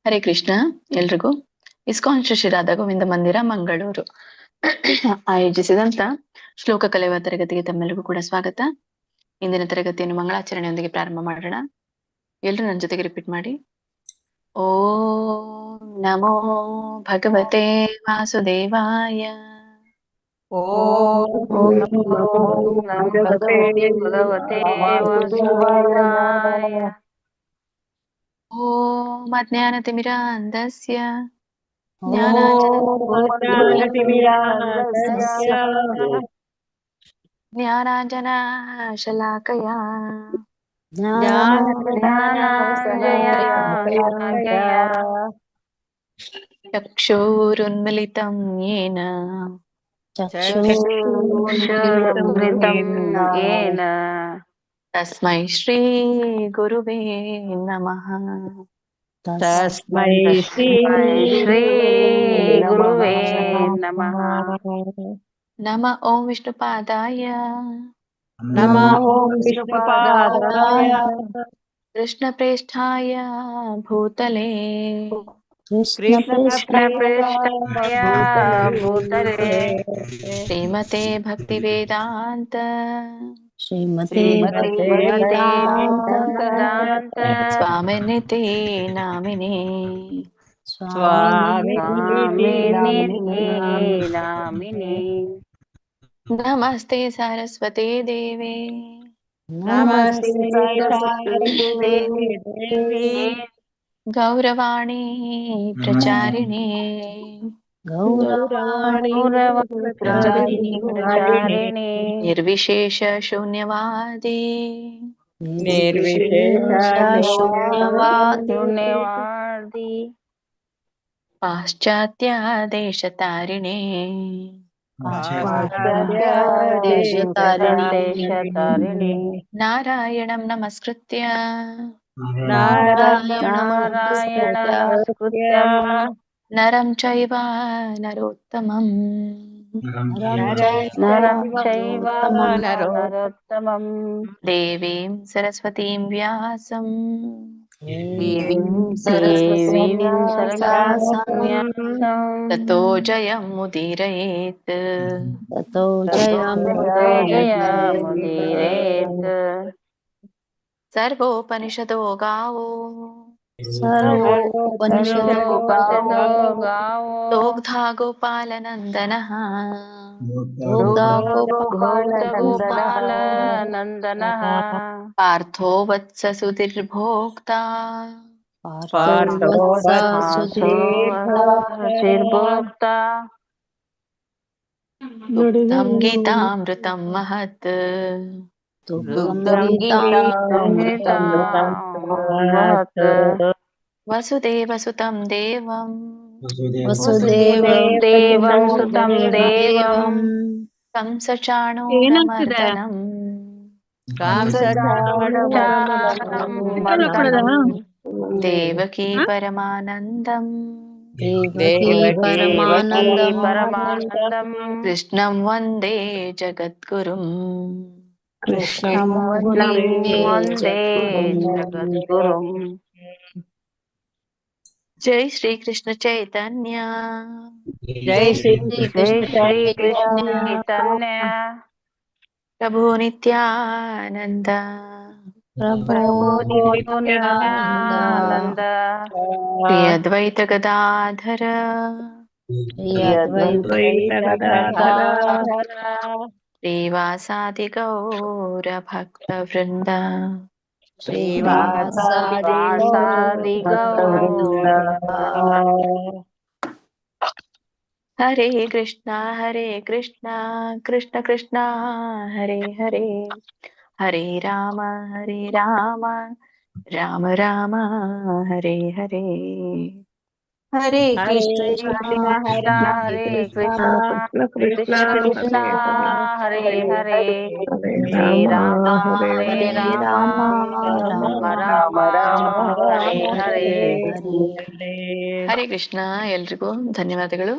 ಹರೇ ಕೃಷ್ಣ. ಎಲ್ರಿಗೂ ಇಸ್ಕಾನ್ ಶ್ರೀ ರಾಧಾ ಗೋವಿಂದ ಮಂದಿರ ಮಂಗಳೂರು ಆಯೋಜಿಸಿದಂತ ಶ್ಲೋಕ ಕಲಿಯುವ ತರಗತಿಗೆ ತಮ್ಮೆಲ್ಲರಿಗೂ ಕೂಡ ಸ್ವಾಗತ. ಇಂದಿನ ತರಗತಿಯನ್ನು ಮಂಗಳಾಚರಣೆಯೊಂದಿಗೆ ಪ್ರಾರಂಭ ಮಾಡೋಣ. ಎಲ್ರು ನನ್ನ ಜೊತೆಗೆ ರಿಪೀಟ್ ಮಾಡಿ. ಓಂ ನಮೋ ಭಗವತೆ ವಾಸುದೇವಾಯ. ಓಂ ನಮೋ ಭಗವತೆ ವಾಸುದೇವಾಯ. ಓಂ ಅಜ್ಞಾನತಿಮಿರಾಂಧಸ್ಯ ಜ್ಞಾನಾಂಜನಶಲಾಕಯಾ ಚಕ್ಷುರುನ್ಮಿಲಿತಂ ಯೇನ ತಸ್ಮೈ ಶ್ರೀ ಗುರುವೇ ನಮಃ. ತಸ್ಮೈ ಶ್ರೀ ಗುರುವೇ ನಮಃ. ನಮ ಓಂ ವಿಷ್ಣುಪಾದಾಯ ನಮೋ ವಿಷ್ಣುಪಾದಾಯ ಕೃಷ್ಣಪ್ರೇಷ್ಠಾಯ ಭೂತಲೇ ಕೃಷ್ಣಪ್ರೇಷ್ಠಾಯ ಭೂತಲೇ ಶ್ರೀಮತೆ ಭಕ್ತಿವೇದಾಂತ ಸ್ವಾಮಿನಿತಿ ನಾಮಿನೇ ನಾಮಿನೇ. ನಮಸ್ತೆ ಸರಸ್ವತಿ ದೇವಿ ನಮಸ್ತೆ ಸರಸ್ವತಿ ದೇವಿ ಗೌರವಾಣಿ ಪ್ರಚಾರಿಣಿ ಪ್ರಚಾರಿಣಿ ನಿರ್ವಿಶೇಷ ಶೂನ್ಯವಾದಿ ಶೂನ್ಯವಾದಿ ಪಾಶ್ಚಾತ್ಯ ದೇಶತಾರಿಣಿ ದೇಶತಾರಿಣಿ ನಾರಾಯಣಂ ನಮಸ್ಕೃತ್ಯ ನಾರಾಯಣ ನರಂ ಚೈವ ನರೋತ್ತಮಂ ನರೋತ್ತಮಂ ದೇವೀಂ ಸರಸ್ವತೀಂ ವ್ಯಾಸಂ ತತೋ ಜಯಂ ಮುದೀರಯೇತ್. ಸರ್ವೋಪನಿಷದೋ ಗಾವೋ ದೋಗ್ಧಾ ಗೋಪಾಲನಂದನಃ ಗೋಪಾಲನಂದನಃ ಪಾರ್ಥೋ ವತ್ಸ ಸುಧೀರ್ಭೋಕ್ತಾ ದುಗ್ಧಂ ಗೀತಾಮೃತಂ ಮಹತ್ ವಸುದೇವಸುತಂ ದೇವಂ ಕಂಸಚಾಣೂರಮರ್ದನಂ ದೇವಕೀ ಪರಮಾನಂದಂ ಕೃಷ್ಣಂ ವಂದೇ ಜಗದ್ಗುರುಂ. ಜೈ ಶ್ರೀ ಕೃಷ್ಣ ಚೈತನ್ಯ ಜೈ ಶ್ರೀ ಕೃಷ್ಣ ಚೈತನ್ಯ ಪ್ರಭು ನಿತ್ಯಾನಂದ ಶ್ರೀ ಅದ್ವೈತ ಗದಾಧರ ಶ್ರೀವಾಸಾದಿ ಗೌರ ಭಕ್ತ ವೃಂದ. ಹರೇ ಕೃಷ್ಣ ಕೃಷ್ಣ ಕೃಷ್ಣ ಹರೇ ಹರೇ, ಹರೇ ರಾಮ ರಾಮ ರಾಮ ಹರೇ ಹರೇ. ಹರೇ ಕೃಷ್ಣ ಹರೇ ಕೃಷ್ಣ ಕೃಷ್ಣ ಕೃಷ್ಣ ಹರೇ ಹರೇ, ಹರೇ ರಾಮ ರಾಮ ರಾಮ ಹರೇ ಹರೇ. ಹರೇ ಕೃಷ್ಣ. ಎಲ್ರಿಗೂ ಧನ್ಯವಾದಗಳು.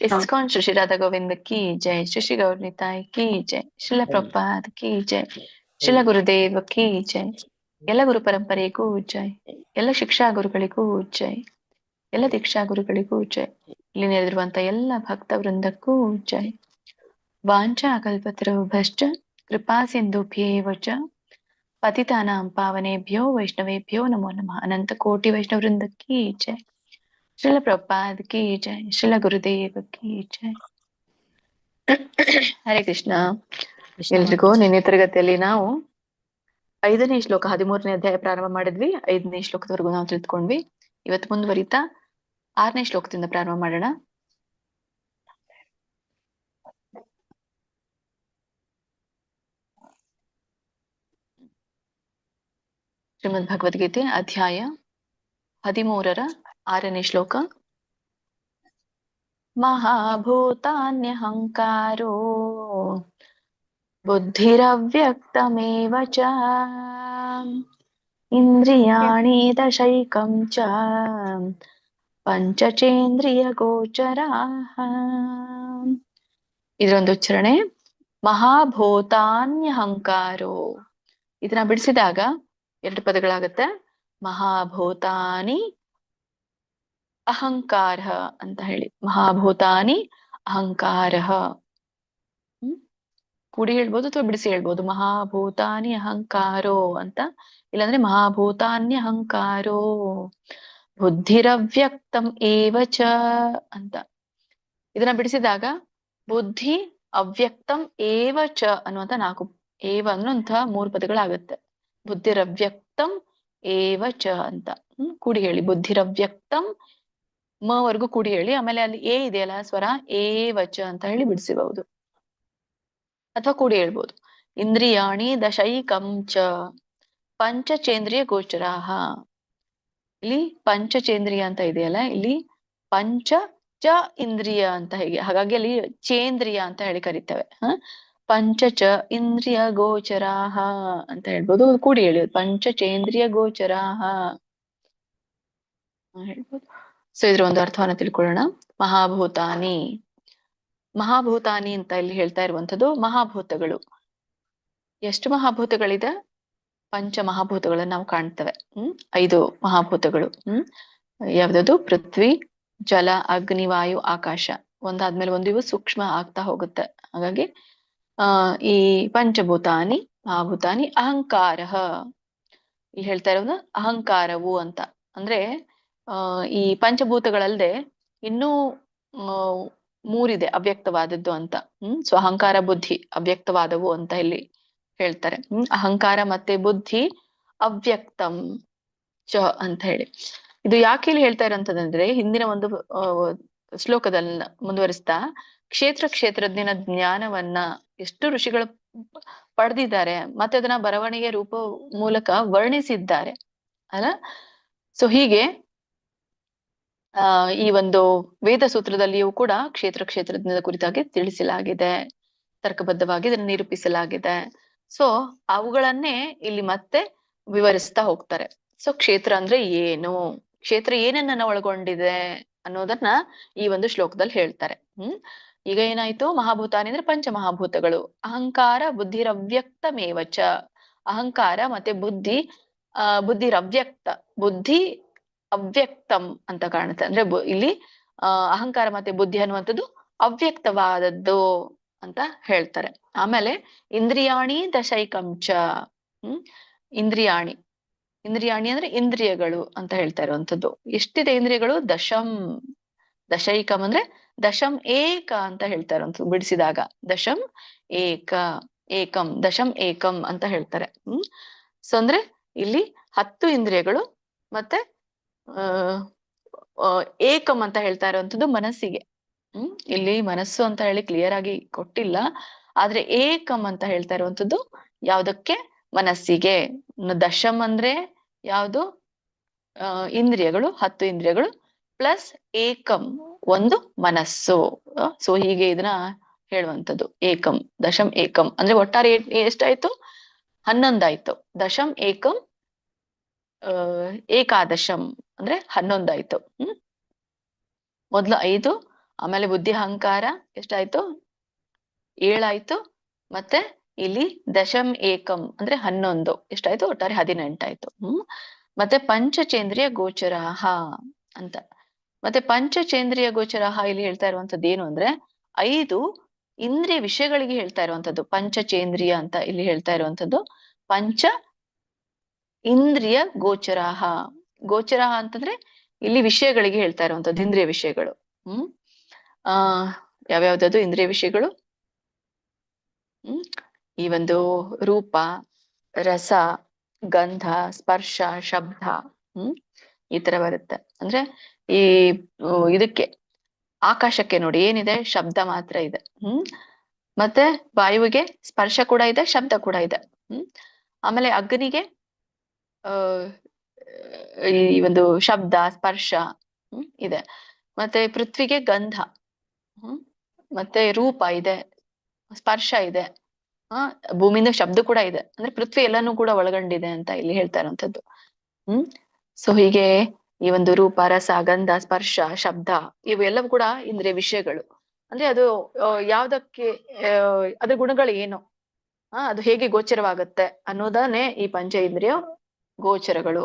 ಇಸ್ಕಾನ್ ಶ್ರೀ ರಾಧಾ ಗೋವಿಂದ ಕಿ ಜೈ, ಶ್ರೀ ಗೌರನಿತಾಯ್ ಕಿ ಜೈ, ಶ್ರೀಲ ಪ್ರಭುಪಾದ್ ಕಿ ಜೈ, ಶ್ರೀಲ ಗುರುದೇವ ಕಿ ಜೈ. ಎಲ್ಲ ಗುರು ಪರಂಪರೆಗೂ ಜೈ. ಎಲ್ಲ ಶಿಕ್ಷಾ ಗುರುಗಳಿಗೂ ಜೈ. ಎಲ್ಲ ದೀಕ್ಷಾ ಗುರುಗಳಿಗೂ ಜೈ. ಇಲ್ಲಿ ನೆರೆದಿರುವಂತ ಎಲ್ಲ ಭಕ್ತ ವೃಂದಕ್ಕೂ ಜೈ. ವಾಂಛಾ ಕಲ್ಪತರುಭ್ಯಶ್ಚ ಕೃಪಾ ಸಿಂಧುಭ್ಯೇವ ಚ ಪತಿತಾನಾಂ ಪಾವನೇಭ್ಯೋ ವೈಷ್ಣವೇಭ್ಯೋ ನಮೋ ನಮಃ. ಅನಂತ ಕೋಟಿ ವೈಷ್ಣವ ವೃಂದಕ್ಕೆ ಜೈ. ಶ್ರೀಲ ಪ್ರಭುಪಾದ್ ಕಿ ಜೈ. ಶ್ರೀಲ ಗುರುದೇವ ಕಿ ಜೈ. ಹರೇ ಕೃಷ್ಣ. ಎಲ್ರಿಗೂ ನಿನ್ನೆ ತರಗತಿಯಲ್ಲಿ ನಾವು 5ನೇ ಶ್ಲೋಕ 13ನೇ ಅಧ್ಯಾಯ ಪ್ರಾರಂಭ ಮಾಡಿದ್ವಿ. 5ನೇ ಶ್ಲೋಕದವರೆಗೂ ನಾವು ತಿಳ್ಕೊಂಡ್ವಿ. ಇವತ್ತು ಮುಂದುವರಿತಾ 6ನೇ ಶ್ಲೋಕದಿಂದ ಪ್ರಾರಂಭ ಮಾಡೋಣ. ಶ್ರೀಮದ್ ಭಗವದ್ಗೀತೆ ಅಧ್ಯಾಯ 13ರ 6ನೇ ಶ್ಲೋಕ. ಮಹಾಭೂತಾನ್ಯಹಂಕಾರೋ ಬುದ್ಧಿರವ್ಯಕ್ತಮೇವ ಚ ಇಂದ್ರಿಯಾಣಿ ದಶೈಕಂ ಚ ಪಂಚಚೇಂದ್ರಿಯ ಗೋಚರಾಃ. ಇದರೊಂದು ಉಚ್ಚಾರಣೆ. ಮಹಾಭೂತಾನ್ಯಹಂಕಾರೋ, ಇದನ್ನ ಬಿಡಿಸಿದಾಗ 2 ಪದಗಳಾಗತ್ತೆ. ಮಹಾಭೂತಾನಿ ಅಹಂಕಾರ ಅಂತ ಹೇಳಿ. ಮಹಾಭೂತಾನಿ ಅಹಂಕಾರ ಕೂಡಿ ಹೇಳ್ಬೋದು ಅಥವಾ ಬಿಡಿಸಿ ಹೇಳ್ಬೋದು. ಮಹಾಭೂತಾನಿ ಅಹಂಕಾರೋ ಅಂತ, ಇಲ್ಲಾಂದ್ರೆ ಮಹಾಭೂತಾನ್ಯ ಅಹಂಕಾರೋ ಬುದ್ಧಿರವ್ಯಕ್ತಂ ಏವ ಚ ಅಂತ. ಇದನ್ನ ಬಿಡಿಸಿದಾಗ ಬುದ್ಧಿ ಅವ್ಯಕ್ತಂ ಏವ ಚ ಅನ್ನುವಂತ 4 ಏವ ಅನ್ನುವಂತ 3 ಪದಗಳಾಗತ್ತೆ. ಬುದ್ಧಿರವ್ಯಕ್ತಂ ಏವ ಚ ಅಂತ ಕೂಡಿ ಹೇಳಿ. ಬುದ್ಧಿರವ್ಯಕ್ತಂ ಮ ವರ್ಗು ಕೂಡಿ ಹೇಳಿ. ಆಮೇಲೆ ಅಲ್ಲಿ ಎ ಇದೆಯಲ್ಲ ಸ್ವರ, ಏವ ಚ ಅಂತ ಹೇಳಿ ಬಿಡಿಸಬಹುದು ಅಥವಾ ಕೂಡಿ ಹೇಳ್ಬೋದು. ಇಂದ್ರಿಯಾಣಿ ದಶೈಕಂ ಚ ಪಂಚಚೇಂದ್ರಿಯ ಗೋಚರಾಹ. ಇಲ್ಲಿ ಪಂಚಚೇಂದ್ರಿಯ ಅಂತ ಇದೆಯಲ್ಲ, ಇಲ್ಲಿ ಪಂಚ ಚ ಇಂದ್ರಿಯ ಅಂತ ಹೇಗೆ, ಹಾಗಾಗಿ ಅಲ್ಲಿ ಚೇಂದ್ರಿಯ ಅಂತ ಹೇಳಿ ಕರಿತೇವೆ. ಪಂಚ ಚ ಇಂದ್ರಿಯ ಗೋಚರಾಹ ಅಂತ ಹೇಳ್ಬೋದು. ಕೂಡಿ ಹೇಳಿ ಪಂಚಚೇಂದ್ರಿಯ ಗೋಚರಾಹ ಹೇಳ್ಬೋದು. ಸೊ ಇದ್ರ ಒಂದು ಅರ್ಥವನ್ನ ತಿಳ್ಕೊಳ್ಳೋಣ. ಮಹಾಭೂತಾನಿ, ಮಹಾಭೂತಾನಿ ಅಂತ ಇಲ್ಲಿ ಹೇಳ್ತಾ ಇರುವಂತದ್ದು ಮಹಾಭೂತಗಳು. ಎಷ್ಟು ಮಹಾಭೂತಗಳಿದೆ? ಪಂಚ ಮಹಾಭೂತಗಳನ್ನ ನಾವು ಕಾಣ್ತೇವೆ. 5 ಮಹಾಭೂತಗಳು. ಯಾವ್ದದು? ಪೃಥ್ವಿ, ಜಲ, ಅಗ್ನಿ, ವಾಯು, ಆಕಾಶ. ಒಂದಾದ್ಮೇಲೆ ಒಂದು ಇವು ಸೂಕ್ಷ್ಮ ಆಗ್ತಾ ಹೋಗುತ್ತೆ. ಹಾಗಾಗಿ ಈ ಪಂಚಭೂತಾನಿ ಮಹಾಭೂತಾನಿ ಅಹಂಕಾರ, ಇಲ್ಲಿ ಹೇಳ್ತಾ ಇರೋದು ಅಹಂಕಾರವು ಅಂತ. ಅಂದ್ರೆ ಈ ಪಂಚಭೂತಗಳಲ್ಲದೆ ಇನ್ನೂ 3 ಅವ್ಯಕ್ತವಾದದ್ದು ಅಂತ. ಸೊ ಅಹಂಕಾರ, ಬುದ್ಧಿ ಅವ್ಯಕ್ತವಾದವು ಅಂತ ಇಲ್ಲಿ ಹೇಳ್ತಾರೆ. ಅಹಂಕಾರ ಮತ್ತೆ ಬುದ್ಧಿ ಅವ್ಯಕ್ತಂ ಚ ಅಂತ ಹೇಳಿ. ಇದು ಯಾಕೆ ಇಲ್ಲಿ ಹೇಳ್ತಾ ಇರೋಂಥದ್ದಂದ್ರೆ, ಹಿಂದಿನ ಒಂದು ಶ್ಲೋಕದಲ್ಲಿ ಮುಂದುವರಿಸ್ತಾ ಕ್ಷೇತ್ರಜ್ಞನ ಜ್ಞಾನವನ್ನ ಎಷ್ಟು ಋಷಿಗಳು ಪಡೆದಿದ್ದಾರೆ, ಮತ್ತೆ ಅದನ್ನ ಬರವಣಿಗೆ ರೂಪ ಮೂಲಕ ವರ್ಣಿಸಿದ್ದಾರೆ ಅಲ್ಲ. ಸೊ ಹೀಗೆ ಈ ಒಂದು ವೇದ ಸೂತ್ರದಲ್ಲಿಯೂ ಕೂಡ ಕ್ಷೇತ್ರಜ್ಞದ ಕುರಿತಾಗಿ ತಿಳಿಸಲಾಗಿದೆ, ತರ್ಕಬದ್ಧವಾಗಿ ಇದನ್ನು ನಿರೂಪಿಸಲಾಗಿದೆ. ಸೊ ಅವುಗಳನ್ನೇ ಇಲ್ಲಿ ಮತ್ತೆ ವಿವರಿಸ್ತಾ ಹೋಗ್ತಾರೆ. ಸೊ ಕ್ಷೇತ್ರ ಅಂದ್ರೆ ಏನು, ಕ್ಷೇತ್ರ ಏನನ್ನ ಒಳಗೊಂಡಿದೆ ಅನ್ನೋದನ್ನ ಈ ಒಂದು ಶ್ಲೋಕದಲ್ಲಿ ಹೇಳ್ತಾರೆ. ಈಗ ಏನಾಯ್ತು? ಮಹಾಭೂತಾನಿ ಅಂದ್ರೆ ಪಂಚಮಹಾಭೂತಗಳು. ಅಹಂಕಾರ ಬುದ್ಧಿರವ್ಯಕ್ತಮೇವಚ. ಅಹಂಕಾರ ಮತ್ತೆ ಬುದ್ಧಿ, ಬುದ್ಧಿರವ್ಯಕ್ತ, ಬುದ್ಧಿ ಅವ್ಯಕ್ತಂ ಅಂತ ಕಾಣುತ್ತೆ. ಅಂದ್ರೆ ಇಲ್ಲಿ ಅಹಂಕಾರ ಮತ್ತೆ ಬುದ್ಧಿ ಅನ್ನುವಂಥದ್ದು ಅವ್ಯಕ್ತವಾದದ್ದು ಅಂತ ಹೇಳ್ತಾರೆ. ಆಮೇಲೆ ಇಂದ್ರಿಯಾಣಿ ದಶೈಕಂಚ. ಇಂದ್ರಿಯಾಣಿ ಅಂದ್ರೆ ಇಂದ್ರಿಯಗಳು ಅಂತ ಹೇಳ್ತಾ ಇರುವಂತದ್ದು. ಎಷ್ಟಿದೆ ಇಂದ್ರಿಯಗಳು? ದಶೈಕಂ ಅಂದ್ರೆ ದಶಂ ಏಕ ಅಂತ ಹೇಳ್ತಾ ಇರುವಂಥದ್ದು. ಬಿಡಿಸಿದಾಗ ದಶಂ ಏಕಂ ದಶಂ ಏಕಂ ಅಂತ ಹೇಳ್ತಾರೆ. ಸೊ ಅಂದ್ರೆ ಇಲ್ಲಿ 10 ಇಂದ್ರಿಯಗಳು ಮತ್ತೆ ಏಕಂ ಅಂತ ಹೇಳ್ತಾ ಇರುವಂತದ್ದು ಮನಸ್ಸಿಗೆ. ಇಲ್ಲಿ ಮನಸ್ಸು ಅಂತ ಹೇಳಿ ಕ್ಲಿಯರ್ ಆಗಿ ಕೊಟ್ಟಿಲ್ಲ, ಆದ್ರೆ ಏಕಂ ಅಂತ ಹೇಳ್ತಾ ಇರುವಂತದ್ದು ಯಾವ್ದಕ್ಕೆ? ಮನಸ್ಸಿಗೆ. ದಶಂ ಅಂದ್ರೆ ಯಾವುದು? ಇಂದ್ರಿಯಗಳು, 10 ಇಂದ್ರಿಯಗಳು ಪ್ಲಸ್ ಏಕಂ ಒಂದು ಮನಸ್ಸು. ಸೊ ಹೀಗೆ ಇದನ್ನ ಹೇಳುವಂಥದ್ದು ಏಕಂ, ದಶಂ ಏಕಂ ಅಂದ್ರೆ ಒಟ್ಟಾರೆ ಎಷ್ಟಾಯ್ತು? 11 ಆಯ್ತು. ದಶಂ ಏಕಂ ಏಕಾದಶಂ ಅಂದ್ರೆ 11 ಆಯ್ತು. ಮೊದ್ಲು 5, ಆಮೇಲೆ ಬುದ್ಧಿ ಅಹಂಕಾರ ಎಷ್ಟಾಯ್ತು? 7 ಆಯ್ತು, ಮತ್ತೆ ಇಲ್ಲಿ ದಶಮ್ ಏಕಂ ಅಂದ್ರೆ 11 ಎಷ್ಟಾಯ್ತು ಒಟ್ಟಾರೆ 18 ಆಯ್ತು. ಮತ್ತೆ ಪಂಚಚೇಂದ್ರಿಯ ಗೋಚರಾಹ ಅಂತ. ಮತ್ತೆ ಪಂಚಚೇಂದ್ರಿಯ ಗೋಚರಾಹ ಇಲ್ಲಿ ಹೇಳ್ತಾ ಇರುವಂತದ್ದು ಏನು ಅಂದ್ರೆ 5 ಇಂದ್ರಿಯ ವಿಷಯಗಳಿಗೆ ಹೇಳ್ತಾ ಇರುವಂತದ್ದು ಪಂಚಚೇಂದ್ರಿಯ ಅಂತ ಇಲ್ಲಿ ಹೇಳ್ತಾ ಇರುವಂತದ್ದು ಪಂಚ ಇಂದ್ರಿಯ ಗೋಚರಾಹ. ಗೋಚರಾಹ ಅಂತಂದ್ರೆ ಇಲ್ಲಿ ವಿಷಯಗಳಿಗೆ ಹೇಳ್ತಾ ಇರುವಂತದ್ದು ಇಂದ್ರಿಯ ವಿಷಯಗಳು. ಆ ಯಾವ್ಯಾವ್ದದು ಇಂದ್ರಿಯ ವಿಷಯಗಳು? ಈ ಒಂದು ರೂಪ, ರಸ, ಗಂಧ, ಸ್ಪರ್ಶ, ಶಬ್ದ ಈ ತರ ಬರುತ್ತೆ. ಅಂದ್ರೆ ಈ ಇದಕ್ಕೆ ಆಕಾಶಕ್ಕೆ ನೋಡಿ ಏನಿದೆ, ಶಬ್ದ ಮಾತ್ರ ಇದೆ. ಮತ್ತೆ ವಾಯುವಿಗೆ ಸ್ಪರ್ಶ ಕೂಡ ಇದೆ, ಶಬ್ದ ಕೂಡ ಇದೆ. ಆಮೇಲೆ ಅಗ್ನಿಗೆ ಈ ಒಂದು ಶಬ್ದ, ಸ್ಪರ್ಶ ಇದೆ. ಮತ್ತೆ ಪೃಥ್ವಿಗೆ ಗಂಧ, ಮತ್ತೆ ರೂಪ ಇದೆ, ಸ್ಪರ್ಶ ಇದೆ. ಭೂಮಿಯಿಂದ ಶಬ್ದ ಕೂಡ ಇದೆ. ಅಂದ್ರೆ ಪೃಥ್ವಿ ಎಲ್ಲಾನು ಕೂಡ ಒಳಗೊಂಡಿದೆ ಅಂತ ಇಲ್ಲಿ ಹೇಳ್ತಾ ಇರುವಂತದ್ದು. ಸೊ ಹೀಗೆ ಈ ಒಂದು ರೂಪ, ರಸ, ಗಂಧ, ಸ್ಪರ್ಶ, ಶಬ್ದ ಇವೆಲ್ಲವೂ ಕೂಡ ಇಂದ್ರಿಯ ವಿಷಯಗಳು. ಅಂದ್ರೆ ಅದು ಯಾವ್ದಕ್ಕೆ ಅದ್ರ ಗುಣಗಳು ಏನು, ಅದು ಹೇಗೆ ಗೋಚರವಾಗುತ್ತೆ ಅನ್ನೋದನ್ನೇ ಈ ಪಂಚ ಇಂದ್ರಿಯ ಗೋಚರಗಳು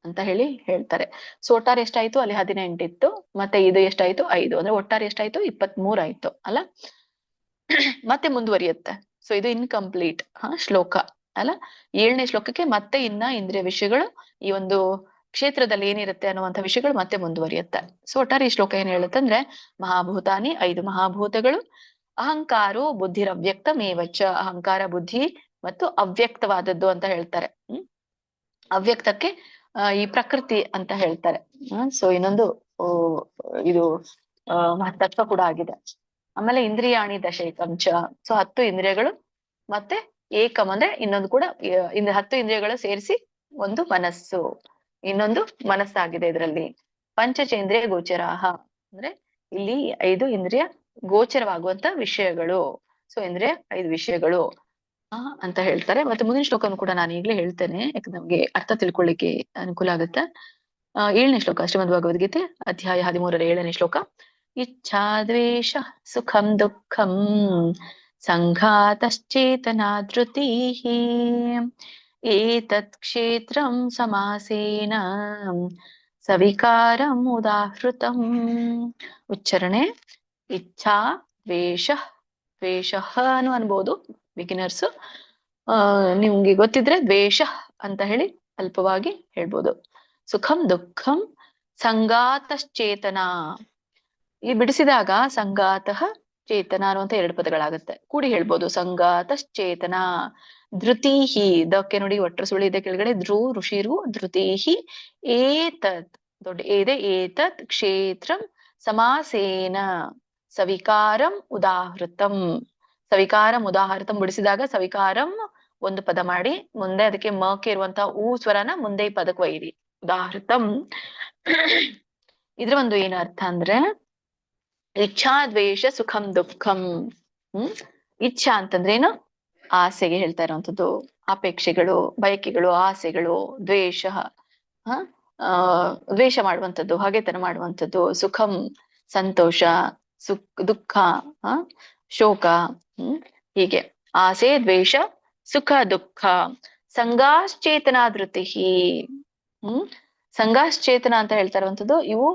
ಅಂತ ಹೇಳ್ತಾರೆ. ಸೊ ಒಟ್ಟಾರೆ ಎಷ್ಟಾಯ್ತು ಅಲ್ಲಿ 18 ಇತ್ತು. ಮತ್ತೆ ಇದು ಎಷ್ಟಾಯ್ತು 5 ಅಂದ್ರೆ ಒಟ್ಟಾರೆ ಎಷ್ಟಾಯ್ತು 23 ಆಯ್ತು ಅಲ್ಲ. ಮತ್ತೆ ಮುಂದುವರಿಯುತ್ತೆ. ಸೊ ಇದು ಇನ್ಕಂಪ್ಲೀಟ್ ಶ್ಲೋಕ ಅಲ್ಲ. 7ನೇ ಶ್ಲೋಕಕ್ಕೆ ಮತ್ತೆ ಇನ್ನ ಇಂದ್ರಿಯ ವಿಷಯಗಳು ಈ ಒಂದು ಕ್ಷೇತ್ರದಲ್ಲಿ ಏನಿರುತ್ತೆ ಅನ್ನುವಂಥ ವಿಷಯಗಳು ಮತ್ತೆ ಮುಂದುವರಿಯುತ್ತೆ. ಸೊ ಒಟ್ಟಾರೆ ಈ ಶ್ಲೋಕ ಏನ್ ಹೇಳುತ್ತಂದ್ರೆ ಮಹಾಭೂತಾನಿ 5 ಮಹಾಭೂತಗಳು, ಅಹಂಕಾರೋ ಬುದ್ಧಿರವ್ಯಕ್ತಮೇವಚ ಅಹಂಕಾರ ಬುದ್ಧಿ ಮತ್ತು ಅವ್ಯಕ್ತವಾದದ್ದು ಅಂತ ಹೇಳ್ತಾರೆ. ಅವ್ಯಕ್ತಕ್ಕೆ ಈ ಪ್ರಕೃತಿ ಅಂತ ಹೇಳ್ತಾರೆ. ಸೊ ಇನ್ನೊಂದು ಇದು ತತ್ವ ಕೂಡ ಆಗಿದೆ. ಆಮೇಲೆ ಇಂದ್ರಿಯಾಣಿ ದಶೈಕಂಚ, ಸೊ 10 ಇಂದ್ರಿಯಗಳು ಮತ್ತೆ ಏಕಂ ಅಂದ್ರೆ ಇನ್ನೊಂದು ಕೂಡ 10 ಇಂದ್ರಿಯಗಳು ಸೇರಿಸಿ ಒಂದು ಮನಸ್ಸು, ಇನ್ನೊಂದು ಮನಸ್ಸಾಗಿದೆ ಇದರಲ್ಲಿ. ಪಂಚಚೇಂದ್ರಿಯ ಗೋಚರಾಹ ಅಂದ್ರೆ ಇಲ್ಲಿ 5 ಇಂದ್ರಿಯ ಗೋಚರವಾಗುವಂತ ವಿಷಯಗಳು. ಸೊ ಇಂದ್ರಿಯ 5 ವಿಷಯಗಳು ಅಂತ ಹೇಳ್ತಾರೆ. ಮತ್ತೆ ಮುಂದಿನ ಶ್ಲೋಕವನ್ನು ಕೂಡ ನಾನು ಈಗಲೇ ಹೇಳ್ತೇನೆ, ಯಾಕಂದ್ರೆ ನಮ್ಗೆ ಅರ್ಥ ತಿಳ್ಕೊಳ್ಳಿಕ್ಕೆ ಅನುಕೂಲ ಆಗುತ್ತೆ. 7ನೇ ಶ್ಲೋಕ ಶ್ರೀಮದ್ ಭಗವದ್ಗೀತೆ ಅಧ್ಯಾಯ 13ರ 7ನೇ ಶ್ಲೋಕ. ಇಚ್ಛಾ ದ್ವೇಷ ಸುಖಂ ದುಃಖಂ ಸಂಘಾತಶ್ಚೇತನಾ ಧೃತಿಃ ಏತತ್ ಕ್ಷೇತ್ರಂ ಸಮಾಸೇನ ಸವಿಕಾರಂ ಉದಾಹೃತಂ. ಉಚ್ಚಾರಣೆ ಇಚ್ಛಾ ದ್ವೇಷ, ದ್ವೇಷನು ಅನ್ಬೋದು ಬಿಗಿನರ್ಸ್. ನಿಮ್ಗೆ ಗೊತ್ತಿದ್ರೆ ದ್ವೇಷ ಅಂತ ಹೇಳಿ ಅಲ್ಪವಾಗಿ ಹೇಳ್ಬೋದು. ಸುಖಂ ದುಃಖಂ ಸಂಗಾತಶ್ಚೇತನ, ಈ ಬಿಡಿಸಿದಾಗ ಸಂಗಾತಃ ಚೇತನ ಅನ್ನುವಂತ 2 ಪದಗಳಾಗುತ್ತೆ. ಕೂಡಿ ಹೇಳ್ಬೋದು ಸಂಗಾತಶ್ಚೇತನ. ಧೃತಿಹಿ ದಕ್ಕೆ ನೋಡಿ ಒಟ್ಟರ ಸುಳಿ ಇದೆ ಕೆಳಗಡೆ, ಧ್ರು ಋಷಿರು ಧೃತಿಹಿ ಏತತ್ ದೊಡ್ಡ ಏದೆ ಏತತ್ ಕ್ಷೇತ್ರಂ ಸಮಾಸೇನ ಸವಿಕಾರಂ ಉದಾಹೃತಂ. ಸವಿಕಾರಂ ಉದಾಹೃತಂ ಬಿಡಿಸಿದಾಗ ಸವಿಕಾರಂ ಒಂದು ಪದ ಮಾಡಿ ಮುಂದೆ ಅದಕ್ಕೆ ಮಕ್ಕೆ ಇರುವಂತಹ ಊ ಸ್ವರನ ಮುಂದೆ ಈ ಪದಕ್ಕೆ ಒಯ್ಯಿರಿ. ಉದಾಹೃತಂ ಇದ್ರ ಒಂದು ಏನು ಅರ್ಥ ಅಂದ್ರೆ ಇಚ್ಛಾ ದ್ವೇಷ ಸುಖಂ ದುಃಖಂ. ಇಚ್ಛಾ ಅಂತಂದ್ರೆ ಏನು, ಆಸೆಗೆ ಹೇಳ್ತಾ ಇರುವಂತದ್ದು, ಅಪೇಕ್ಷೆಗಳು, ಬಯಕೆಗಳು, ಆಸೆಗಳು. ದ್ವೇಷ ದ್ವೇಷ ಮಾಡುವಂಥದ್ದು, ಹಾಗೆತನ ಮಾಡುವಂಥದ್ದು. ಸುಖಂ ಸಂತೋಷ, ದುಃಖ ಶೋಕ. ಹೀಗೆ ಆಸೆ, ದ್ವೇಷ, ಸುಖ, ದುಃಖ. ಸಂಗಾಶ್ಚೇತನ ಧೃತಿ. ಸಂಗಾಶ್ಚೇತನ ಅಂತ ಹೇಳ್ತಾ ಇರುವಂತದ್ದು ಇವು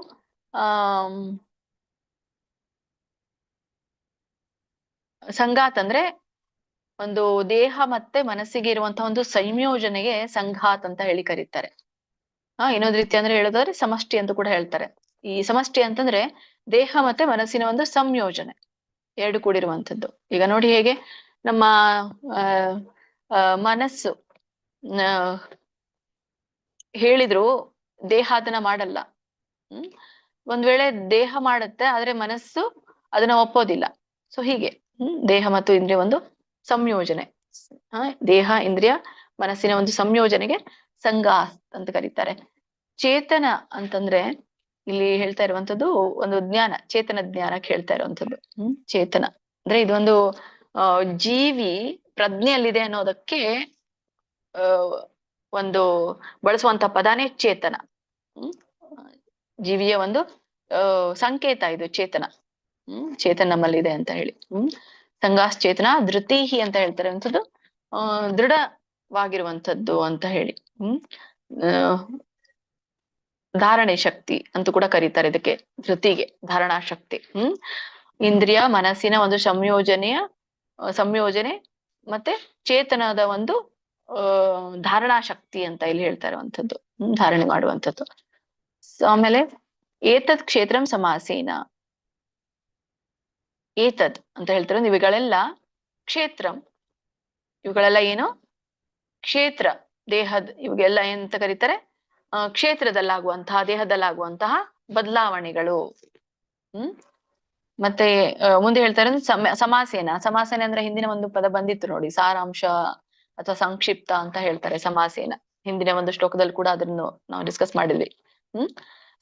ಸಂಗಾತ್ ಅಂದ್ರೆ ಒಂದು ದೇಹ ಮತ್ತೆ ಮನಸ್ಸಿಗೆ ಇರುವಂತಹ ಒಂದು ಸಂಯೋಜನೆಗೆ ಸಂಘಾತ್ ಅಂತ ಹೇಳಿ ಕರೀತಾರೆ. ಇನ್ನೊಂದು ರೀತಿ ಅಂದ್ರೆ ಹೇಳೋದಾದ್ರೆ ಸಮಷ್ಟಿ ಅಂತ ಕೂಡ ಹೇಳ್ತಾರೆ. ಈ ಸಮಷ್ಟಿ ಅಂತಂದ್ರೆ ದೇಹ ಮತ್ತೆ ಮನಸ್ಸಿನ ಒಂದು ಸಂಯೋಜನೆ, 2 ಕೂಡಿರುವಂತದ್ದು. ಈಗ ನೋಡಿ ಹೇಗೆ ನಮ್ಮ ಮನಸ್ಸು ಹೇಳಿದ್ರು ದೇಹ ಅದನ್ನ ಮಾಡಲ್ಲ. ಒಂದ್ ವೇಳೆ ದೇಹ ಮಾಡುತ್ತೆ ಆದ್ರೆ ಮನಸ್ಸು ಅದನ್ನ ಒಪ್ಪೋದಿಲ್ಲ. ಸೊ ಹೀಗೆ ದೇಹ ಮತ್ತು ಇಂದ್ರಿಯ ಒಂದು ಸಂಯೋಜನೆ, ದೇಹ ಇಂದ್ರಿಯ ಮನಸ್ಸಿನ ಒಂದು ಸಂಯೋಜನೆಗೆ ಸಂಘ ಅಂತ ಕರೀತಾರೆ. ಚೇತನ ಅಂತಂದ್ರೆ ಇಲ್ಲಿ ಹೇಳ್ತಾ ಇರುವಂತದ್ದು ಒಂದು ಜ್ಞಾನ, ಚೇತನ ಜ್ಞಾನಕ್ಕೆ ಹೇಳ್ತಾ ಇರುವಂತದ್ದು. ಚೇತನ ಅಂದ್ರೆ ಇದೊಂದು ಜೀವಿ ಪ್ರಜ್ಞೆಯಲ್ಲಿದೆ ಅನ್ನೋದಕ್ಕೆ ಒಂದು ಬಳಸುವಂತ ಪದಾನೇ ಚೇತನ. ಜೀವಿಯ ಒಂದು ಸಂಕೇತ ಇದು ಚೇತನ. ಚೇತನ ನಮ್ಮಲ್ಲಿದೆ ಅಂತ ಹೇಳಿ. ಸಂಗಾಶ್ಚೇತನ ಧೃತಿಹಿ ಅಂತ ಹೇಳ್ತಾರೆ ಅಂತದ್ದು ದೃಢವಾಗಿರುವಂಥದ್ದು ಅಂತ ಹೇಳಿ. ಧಾರಣೆ ಶಕ್ತಿ ಅಂತ ಕೂಡ ಕರೀತಾರೆ ಇದಕ್ಕೆ, ಧೃತಿಗೆ ಧಾರಣಾ ಶಕ್ತಿ. ಇಂದ್ರಿಯ ಮನಸ್ಸಿನ ಒಂದು ಸಂಯೋಜನೆ ಮತ್ತೆ ಚೇತನದ ಒಂದು ಧಾರಣಾ ಶಕ್ತಿ ಅಂತ ಇಲ್ಲಿ ಹೇಳ್ತಾ ಇರುವಂಥದ್ದು, ಧಾರಣೆ ಮಾಡುವಂಥದ್ದು. ಆಮೇಲೆ ಏತದ್ ಕ್ಷೇತ್ರಂ ಸಮಾಸೇನ, ಏತದ್ ಅಂತ ಹೇಳ್ತಾರೆ ಇವುಗಳೆಲ್ಲ ಕ್ಷೇತ್ರಂ, ಇವುಗಳೆಲ್ಲ ಏನು ಕ್ಷೇತ್ರ, ದೇಹದ ಇವುಗೆಲ್ಲ ಏನಂತ ಕರೀತಾರೆ, ಕ್ಷೇತ್ರದಲ್ಲಾಗುವಂತಹ ದೇಹದಲ್ಲಾಗುವಂತಹ ಬದಲಾವಣೆಗಳು. ಮತ್ತೆ ಮುಂದೆ ಹೇಳ್ತಾರೆ ಸಮಾಸೇನ. ಸಮಾಸೇನ ಅಂದ್ರೆ ಹಿಂದಿನ ಒಂದು ಪದ ಬಂದಿತ್ತು ನೋಡಿ, ಸಾರಾಂಶ ಅಥವಾ ಸಂಕ್ಷಿಪ್ತ ಅಂತ ಹೇಳ್ತಾರೆ ಸಮಾಸೇನ. ಹಿಂದಿನ ಒಂದು ಶ್ಲೋಕದಲ್ಲಿ ಕೂಡ ಅದನ್ನು ನಾವು ಡಿಸ್ಕಸ್ ಮಾಡಿದ್ವಿ.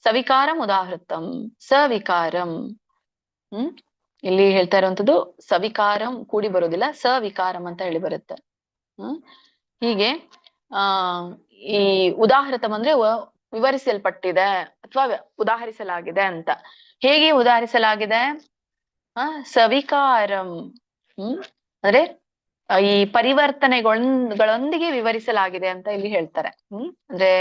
ಸವಿಕಾರಂ ಉದಾಹೃತಂ, ಸವಿಕಾರಂ. ಇಲ್ಲಿ ಹೇಳ್ತಾ ಇರುವಂತದ್ದು ಸವಿಕಾರಂ ಕೂಡಿ ಬರೋದಿಲ್ಲ, ಸವಿಕಾರಂ ಅಂತ ಹೇಳಿ ಬರುತ್ತೆ. ಹೀಗೆ ಈ ಉದಾಹೃತಂ ಅಂದ್ರೆ ವಿವರಿಸಲ್ಪಟ್ಟಿದೆ ಅಥವಾ ಉದಾಹರಿಸಲಾಗಿದೆ ಅಂತ. ಹೇಗೆ ಉದಾಹರಿಸಲಾಗಿದೆ? ಸವಿಕಾರಂ ಅಂದ್ರೆ ಈ ಪರಿವರ್ತನೆಗಳೊಂದಿಗೆ ವಿವರಿಸಲಾಗಿದೆ ಅಂತ ಇಲ್ಲಿ ಹೇಳ್ತಾರೆ. ಅಂದ್ರೆ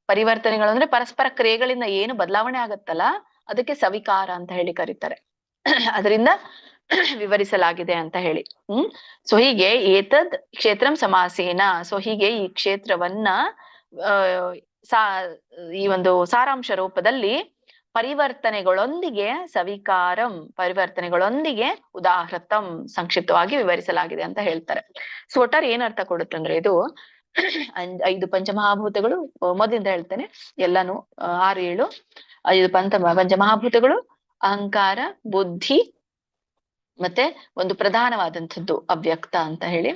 ಪರಿವರ್ತನೆಗಳು ಅಂದ್ರೆ ಪರಸ್ಪರ ಕ್ರಿಯೆಗಳಿಂದ ಏನು ಬದಲಾವಣೆ ಆಗತ್ತಲ್ಲ, ಅದಕ್ಕೆ ಸವಿಕಾರ ಅಂತ ಹೇಳಿ ಕರೀತಾರೆ. ಅದರಿಂದ ವಿವರಿಸಲಾಗಿದೆ ಅಂತ ಹೇಳಿ. ಸೊ ಹೀಗೆ ಏತದ್ ಕ್ಷೇತ್ರಂ ಸಮಾಸೇನ, ಸೊ ಹೀಗೆ ಈ ಕ್ಷೇತ್ರವನ್ನ ಈ ಒಂದು ಸಾರಾಂಶ ರೂಪದಲ್ಲಿ ಪರಿವರ್ತನೆಗಳೊಂದಿಗೆ ಸವಿಕಾರಂ, ಪರಿವರ್ತನೆಗಳೊಂದಿಗೆ ಉದಾಹೃತಂ, ಸಂಕ್ಷಿಪ್ತವಾಗಿ ವಿವರಿಸಲಾಗಿದೆ ಅಂತ ಹೇಳ್ತಾರೆ. ಸೊ ಒಟ್ಟಾರೆ ಏನ್ ಅರ್ಥ ಕೊಡುತ್ತೆ ಅಂದ್ರೆ ಇದು 5 ಪಂಚಮಹಾಭೂತಗಳು, ಮೊದಲಿಂದ ಹೇಳ್ತೇನೆ ಎಲ್ಲಾನು 6 7 5 ಪಂಚಮಹಾಭೂತಗಳು, ಅಹಂಕಾರ, ಬುದ್ಧಿ, ಮತ್ತೆ ಒಂದು ಪ್ರಧಾನವಾದಂಥದ್ದು ಅವ್ಯಕ್ತ ಅಂತ ಹೇಳಿ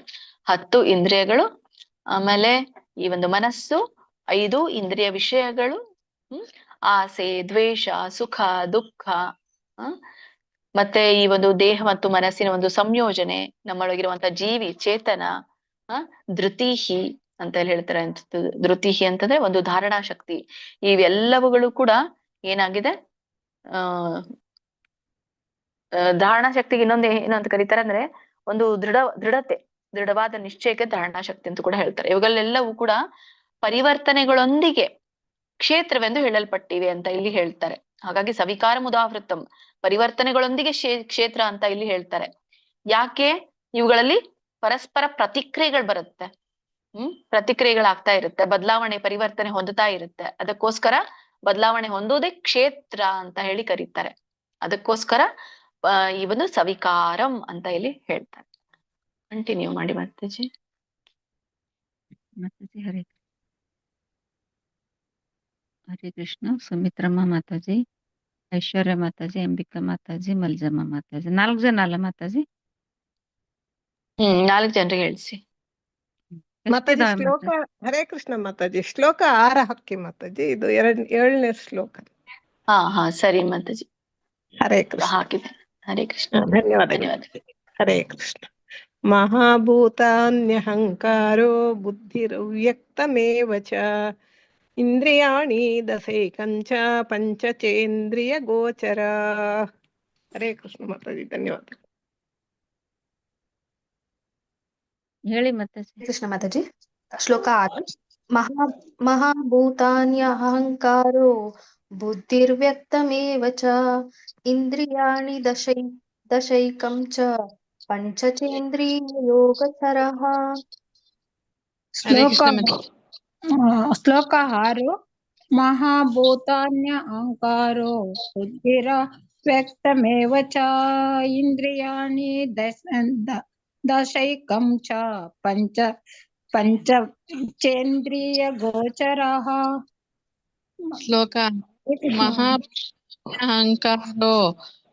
10 ಇಂದ್ರಿಯಗಳು, ಆಮೇಲೆ ಈ ಒಂದು ಮನಸ್ಸು, 5 ಇಂದ್ರಿಯ ವಿಷಯಗಳು, ಆಸೆ, ದ್ವೇಷ, ಸುಖ, ದುಃಖ, ಮತ್ತೆ ಈ ಒಂದು ದೇಹ ಮತ್ತು ಮನಸ್ಸಿನ ಒಂದು ಸಂಯೋಜನೆ, ನಮ್ಮೊಳಗಿರುವಂತ ಜೀವಿ ಚೇತನ, ಧೃತಿಹಿ ಅಂತ ಹೇಳಿ ಹೇಳ್ತಾರೆ. ಧೃತಿಹಿ ಅಂತಂದ್ರೆ ಒಂದು ಧಾರಣಾ ಶಕ್ತಿ. ಇವೆಲ್ಲವುಗಳು ಕೂಡ ಏನಾಗಿದೆ, ಧಾರಣಾ ಶಕ್ತಿಗೆ ಇನ್ನೊಂದು ಕರೀತಾರೆ ಅಂದ್ರೆ ಒಂದು ದೃಢವಾದ ನಿಶ್ಚಯಕ್ಕೆ ಧಾರಣಾ ಶಕ್ತಿ ಅಂತ ಕೂಡ ಹೇಳ್ತಾರೆ. ಇವುಗಳೆಲ್ಲವೂ ಕೂಡ ಪರಿವರ್ತನೆಗಳೊಂದಿಗೆ ಕ್ಷೇತ್ರವೆಂದು ಹೇಳಲ್ಪಟ್ಟಿವೆ ಅಂತ ಇಲ್ಲಿ ಹೇಳ್ತಾರೆ. ಹಾಗಾಗಿ ಸವಿಕಾರ ಮುದಾವೃತ್ತಂ, ಪರಿವರ್ತನೆಗಳೊಂದಿಗೆ ಕ್ಷೇತ್ರ ಅಂತ ಇಲ್ಲಿ ಹೇಳ್ತಾರೆ. ಯಾಕೆ? ಇವುಗಳಲ್ಲಿ ಪರಸ್ಪರ ಪ್ರತಿಕ್ರಿಯೆಗಳು ಬರುತ್ತೆ, ಪ್ರತಿಕ್ರಿಯೆಗಳಾಗ್ತಾ ಇರುತ್ತೆ, ಬದಲಾವಣೆ ಪರಿವರ್ತನೆ ಹೊಂದುತ್ತಾ ಇರುತ್ತೆ. ಅದಕ್ಕೋಸ್ಕರ ಬದಲಾವಣೆ ಹೊಂದೋದೇ ಕ್ಷೇತ್ರ ಅಂತ ಹೇಳಿ ಕರೀತಾರೆ. ಅದಕ್ಕೋಸ್ಕರ ಈ ಒಂದು ಸವಿಕಾರಂ ಅಂತ ಇಲ್ಲಿ ಹೇಳ್ತಾರೆ. ಕಂಟಿನ್ಯೂ ಮಾಡಿ ಮಾತಾಜಿ. ಹರೇ ಕೃಷ್ಣ. ಸುಮಿತ್ರಮ್ಮ ಮಾತಾಜಿ, ಐಶ್ವರ್ಯ ಮಾತಾಜಿ, ಅಂಬಿಕಾ ಮಾತಾಜಿ, ಮಲ್ಜಮ್ಮ ಮಾತಾಜಿ. 4 ಜನ ಅಲ್ಲ ಮಾತಾಜಿ? 4 ಜನರಿಗೆ ಹೇಳಿಸಿ ಮಾತಾಜಿ. ಶ್ಲೋಕ ಹರೇ ಕೃಷ್ಣ ಮಾತಾಜಿ. ಶ್ಲೋಕ 6 ಹಾಕಿ ಮಾತಾಜಿ. ಇದು 7ನೇ ಶ್ಲೋಕ. ಹಾ ಸರಿ ಮಾತಾಜಿ, ಹರೇ ಕೃಷ್ಣ ಹಾಕಿದೆ. ಹರೇ ಕೃಷ್ಣ. ಧನ್ಯವಾದ. ಹರೇ ಕೃಷ್ಣ. ಮಹಾಭೂತಾನ್ಯಹಂಕಾರೋ ಬುದ್ಧಿರವ್ಯಕ್ತಮೇವ ಚ ಇಂದ್ರಿಯಾಣಿ ದಶೈಕಂಚ ಪಂಚಚೇಂದ್ರಿಯ ಗೋಚರ. ಹರೇ ಕೃಷ್ಣ ಮಾತಾಜಿ. ಧನ್ಯವಾದ. ಹೇಳಿ ಮಾತಾಜಿ. ಕೃಷ್ಣ ಮಾತಾಜಿ. ಶ್ಲೋಕ 6. ಮಹಾಭೂತಾನ್ಯಹಂಕಾರೋ ಬುದ್ಧಿರ್ವ್ಯಕ್ತಮೇವ ಚ ಇಂದ್ರಿಯಾಣಿ ದಶೈಕಂ ಚ ಪಂಚಚೇಂದ್ರಿಯ ಯೋಗಚರಃ. ಶ್ಲೋಕ 6. ಮಹಾಭೂತಾನ್ಯ ಅಹಂಕಾರೋ ಬುದ್ಧಿರವ್ಯಕ್ತಮೇವ ಚ ಇಂದ್ರಿಯಾಣಿ ದಶೈಕಂ ಚ ಪಂಚಚೇಂದ್ರಿಯ ಗೋಚರಃ. ಶ್ಲೋಕ ಮಹಾಅಹಂಕಾರೋ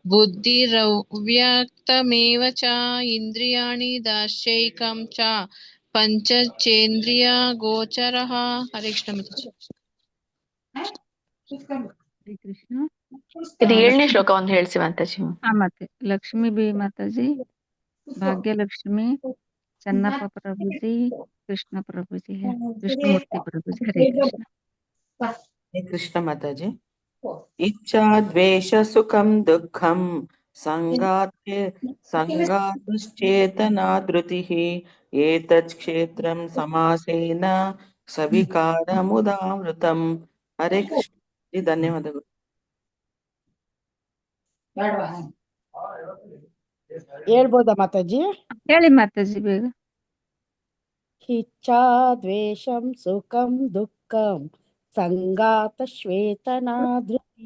ಬುದ್ಧಿರವ್ಯಕ್ತಮೇವ ಚ ಇಂದ್ರಿಯಾಣಿ ದಶೈಕಂ ಚ ಪಂಚಚೇಂದ್ರಿಯ ಗೋಚರಃ. ಹರೇ ಕೃಷ್ಣ ಮಾತಾಜಿ. ಹರೇ ಕೃಷ್ಣ. ಇದು 7ನೇ ಶ್ಲೋಕ ಒಂದು ಹೇಳಿಸಿ ಮಾತಾಜಿ. ಮತ್ತೆ ಲಕ್ಷ್ಮೀ ಬಿ ಮಾತಾಜಿ, ಭಾಗ್ಯಲಕ್ಷ್ಮಿ, ಚನ್ನಪ್ಪ ಪ್ರಭುಜಿ, ಕೃಷ್ಣ ಪ್ರಭುಜಿ, ಕೃಷ್ಣಮೂರ್ತಿ ಪ್ರಭುಜಿ. ಹರೇ ಕೃಷ್ಣ. ಹರೇ ಕೃಷ್ಣ ಮಾತಾಜಿ. ಇಚ್ಛಾ ದ್ವೇಷ ಸುಖಂ ದುಃಖಂ ಸಂಗಾತಶ್ಚೇತನಾ ಧೃತಿಃ ಏತತ್ ಕ್ಷೇತ್ರಂ ಸಮಾಸೇನ ಸವಿಕಾರಮುದಾವೃತಂ. ಹರೇ ಕೃಷ್ಣ. ಧನ್ಯವಾದಗಳು. ಹೇಳ್ಬೋದಾ ಮಾತಾಜಿ? ಹೇಳಿ ಮಾತಾಜಿ ಬೇಗ. ಇಚ್ಛಾ ದ್ವೇಷಂ ಸುಖಂ ದುಃಖಂ ಸಂಗಾತ ಶ್ವೇತನಾ ಧೃತಿ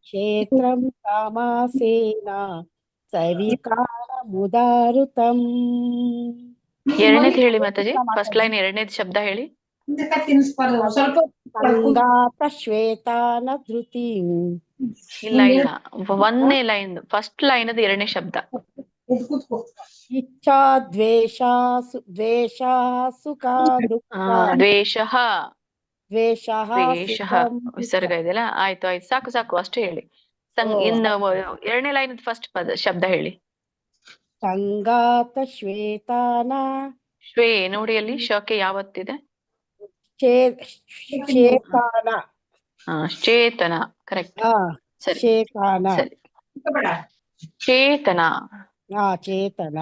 ಕ್ಷೇತ್ರಂ ಕಾಮಾಸೇನ ಸವಿಕಾರ ಮುದಾರುತಂ. ಎರಡನೇದು ಹೇಳಿ ಮಾತಾಜಿ, ಫಸ್ಟ್ ಲೈನ್ ಎರಡನೇದು ಶಬ್ದ ಹೇಳಿ. ಸಂಗಾತ ಶ್ವೇತಾನ ಧೃತಿ. ಇಲ್ಲ ಇಲ್ಲ, ಒಂದನೇ ಲೈನ್ ಫಸ್ಟ್ ಲೈನ್ ಅದು ಎರಡನೇ ಶಬ್ದ. ಇಚ್ಛಾ ದ್ವೇಷ ಸುಖ ದುಃಖ ದ್ವೇಷಃ ದ್ವೇಷಃ ದ್ವೇಷಃ ಸುಖಂ ವಿಸರ್ಗ ಇದೆಯಲ್ಲ, ಆಯ್ತು ಆಯ್ತು, ಸಾಕು ಸಾಕು, ಅಷ್ಟೇ ಹೇಳಿ. ಇನ್ನು ಎರಡನೇ ಲೈನ್ ಫಸ್ಟ್ ಪದ ಶಬ್ದ ಹೇಳಿ. ಸಂಗಾತ ಶ್ವೇತಾನ ಶ್ವೇ ನೋಡಿ ಅಲ್ಲಿ ಶಕ್ಕೆ ಯಾವತ್ತಿದೆ? ಚೇತನ. ಚೇತನ, ಕರೆಕ್ಟ್. ಸರಿ ಚೇತನ ಸರಿ, ಚೇತನ. ಚೇತನ.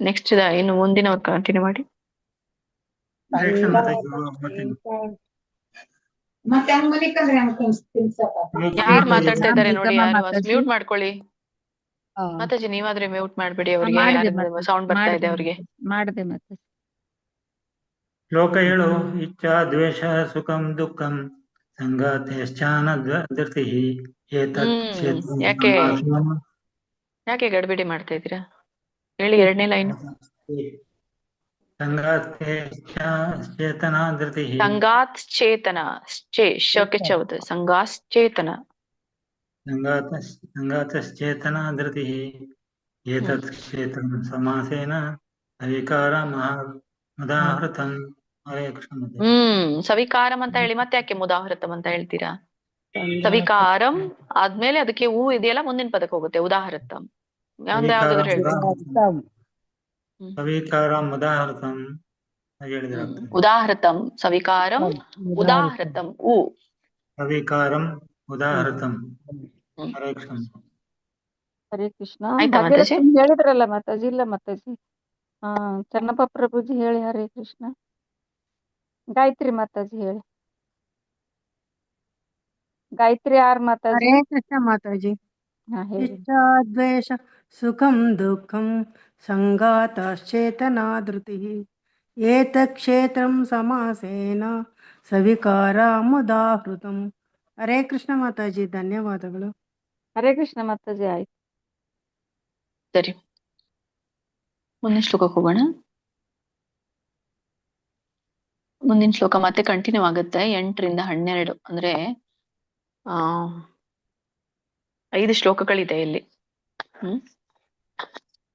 ನೆಕ್ಸ್ಟ್ ಇನ್ನು ಮುಂದಿನವ್ರು ಕಂಟಿನ್ಯೂ ಮಾಡಿ. ಯಾರು ಮಾತಾಡ್ತಾ ಇದ್ದಾರೆ ನೋಡಿ, ಯಾರು ಮ್ಯೂಟ್ ಮಾಡ್ಕೊಳ್ಳಿ. ಮಾತಾಜಿ ನೀವಾದ್ರೆ ಮ್ಯೂಟ್ ಮಾಡ್ಬಿಡಿ, ಅವ್ರಿಗೆ ಸೌಂಡ್ ಬರ್ತಾ ಇದೆ ಅವ್ರಿಗೆ. ಮಾಡಿದೆ ಮಾತಾಜಿ. ಶ್ಲೋಕ 7. ಇಚ್ಛಾ ದ್ವೇಷ ಸುಖಂ ದುಃಖಂ ಸಂಗಾತಶ್ಚಾನ ಧೃತಿಃ ಏತತ್ ಕ್ಷೇತ್ರಂ ಯಾಕೆ ಗಡ್ಬಿಡಿ ಮಾಡ್ತಾ ಇದ್ದೀರಾ? ಹೇಳಿ ಎರಡನೇ ಲೈನ್. ಸಂಗಾತಶ್ಚೇತನ ಧೃತಿಃ. ಸಂಗಾತ್ ಚೇತನ, ಶಕ್ಕೆ ಚೌದ, ಸಂಗಾಶ್ಚೇತನ. ಸಂಗಾತಶ್ಚೇತನ ಧೃತಿಃ ಏತತ್ ಕ್ಷೇತ್ರಂ ಸಮಾಸೇನ ಸವಿಕಾರ ಮುದಾಹೃತಂ. ಹರೇ ಕೃಷ್ಣ. ಸವಿಕಾರಂ ಅಂತ ಹೇಳಿ ಮತ್ತೆ ಯಾಕೆ ಮುದಾಹೃತಂ ಅಂತ ಹೇಳ್ತೀರಾ? ಸವಿಕಾರಂ ಆದ್ಮೇಲೆ ಅದಕ್ಕೆ ಹೂ ಇದೆಯಲ್ಲ, ಮುಂದಿನ ಪದಕ್ಕೆ ಹೋಗುತ್ತೆ. ಉದಾಹೃತಂ ಯಾವ್ದಾದ್ರು ಹೇಳಿ. ಸವಿಕಾರಂ ಉದಾಹೃತಂ ಉದಾಹೃತಂ ಸವಿಕಾರಂ ಉದಾಹೃತಂ ಉ ಸವಿಕಾರಂ ಉದಾಹೃತಂ. ಹರೇ ಕೃಷ್ಣ. ಹರೇ ಕೃಷ್ಣ. ಆಯ್ತಾ ಮಾತಾಜಿ? ಹೇಳಿದ್ರಲ್ಲ ಮಾತಾಜಿ. ಇಲ್ಲ ಮಾತಾಜಿ. ಚನ್ನಪ್ಪ ಪ್ರಭುಜಿ ಹೇಳಿ. ಹರೇ ಕೃಷ್ಣ. ಗಾಯತ್ರಿ ಮಾತಾಜಿ ಹೇಳಿ. ಗಾಯತ್ರಿ ಯಾರ್ ಮಾತಾಜಿ? ಹರೇ ಕೃಷ್ಣ ಮಾತಾಜಿ. ಇಚ್ಛಾ ದ್ವೇಷ ಸುಖಂ ದುಃಖಂ ಸಂಗಾತಶ್ಚೇತನಾ ಧೃತಿಃ ಏತತ್ ಕ್ಷೇತ್ರಂ ಸಮಾಸೇನ ಸವಿಕಾರ ಮುದಾಹೃತಂ. ಹರೇ ಕೃಷ್ಣ ಮಾತಾಜಿ. ಧನ್ಯವಾದಗಳು. ಹರೇ ಕೃಷ್ಣ ಮಾತಾಜಿ. ಆಯ್ತು ಸರಿ, ಮುಂದಿನ ಶ್ಲೋಕಕ್ಕೆ ಹೋಗೋಣ. ಮುಂದಿನ ಶ್ಲೋಕ ಮತ್ತೆ ಕಂಟಿನ್ಯೂ ಆಗುತ್ತೆ. 8ರಿಂದ 12 ಅಂದ್ರೆ 5 ಶ್ಲೋಕಗಳಿದೆ ಇಲ್ಲಿ.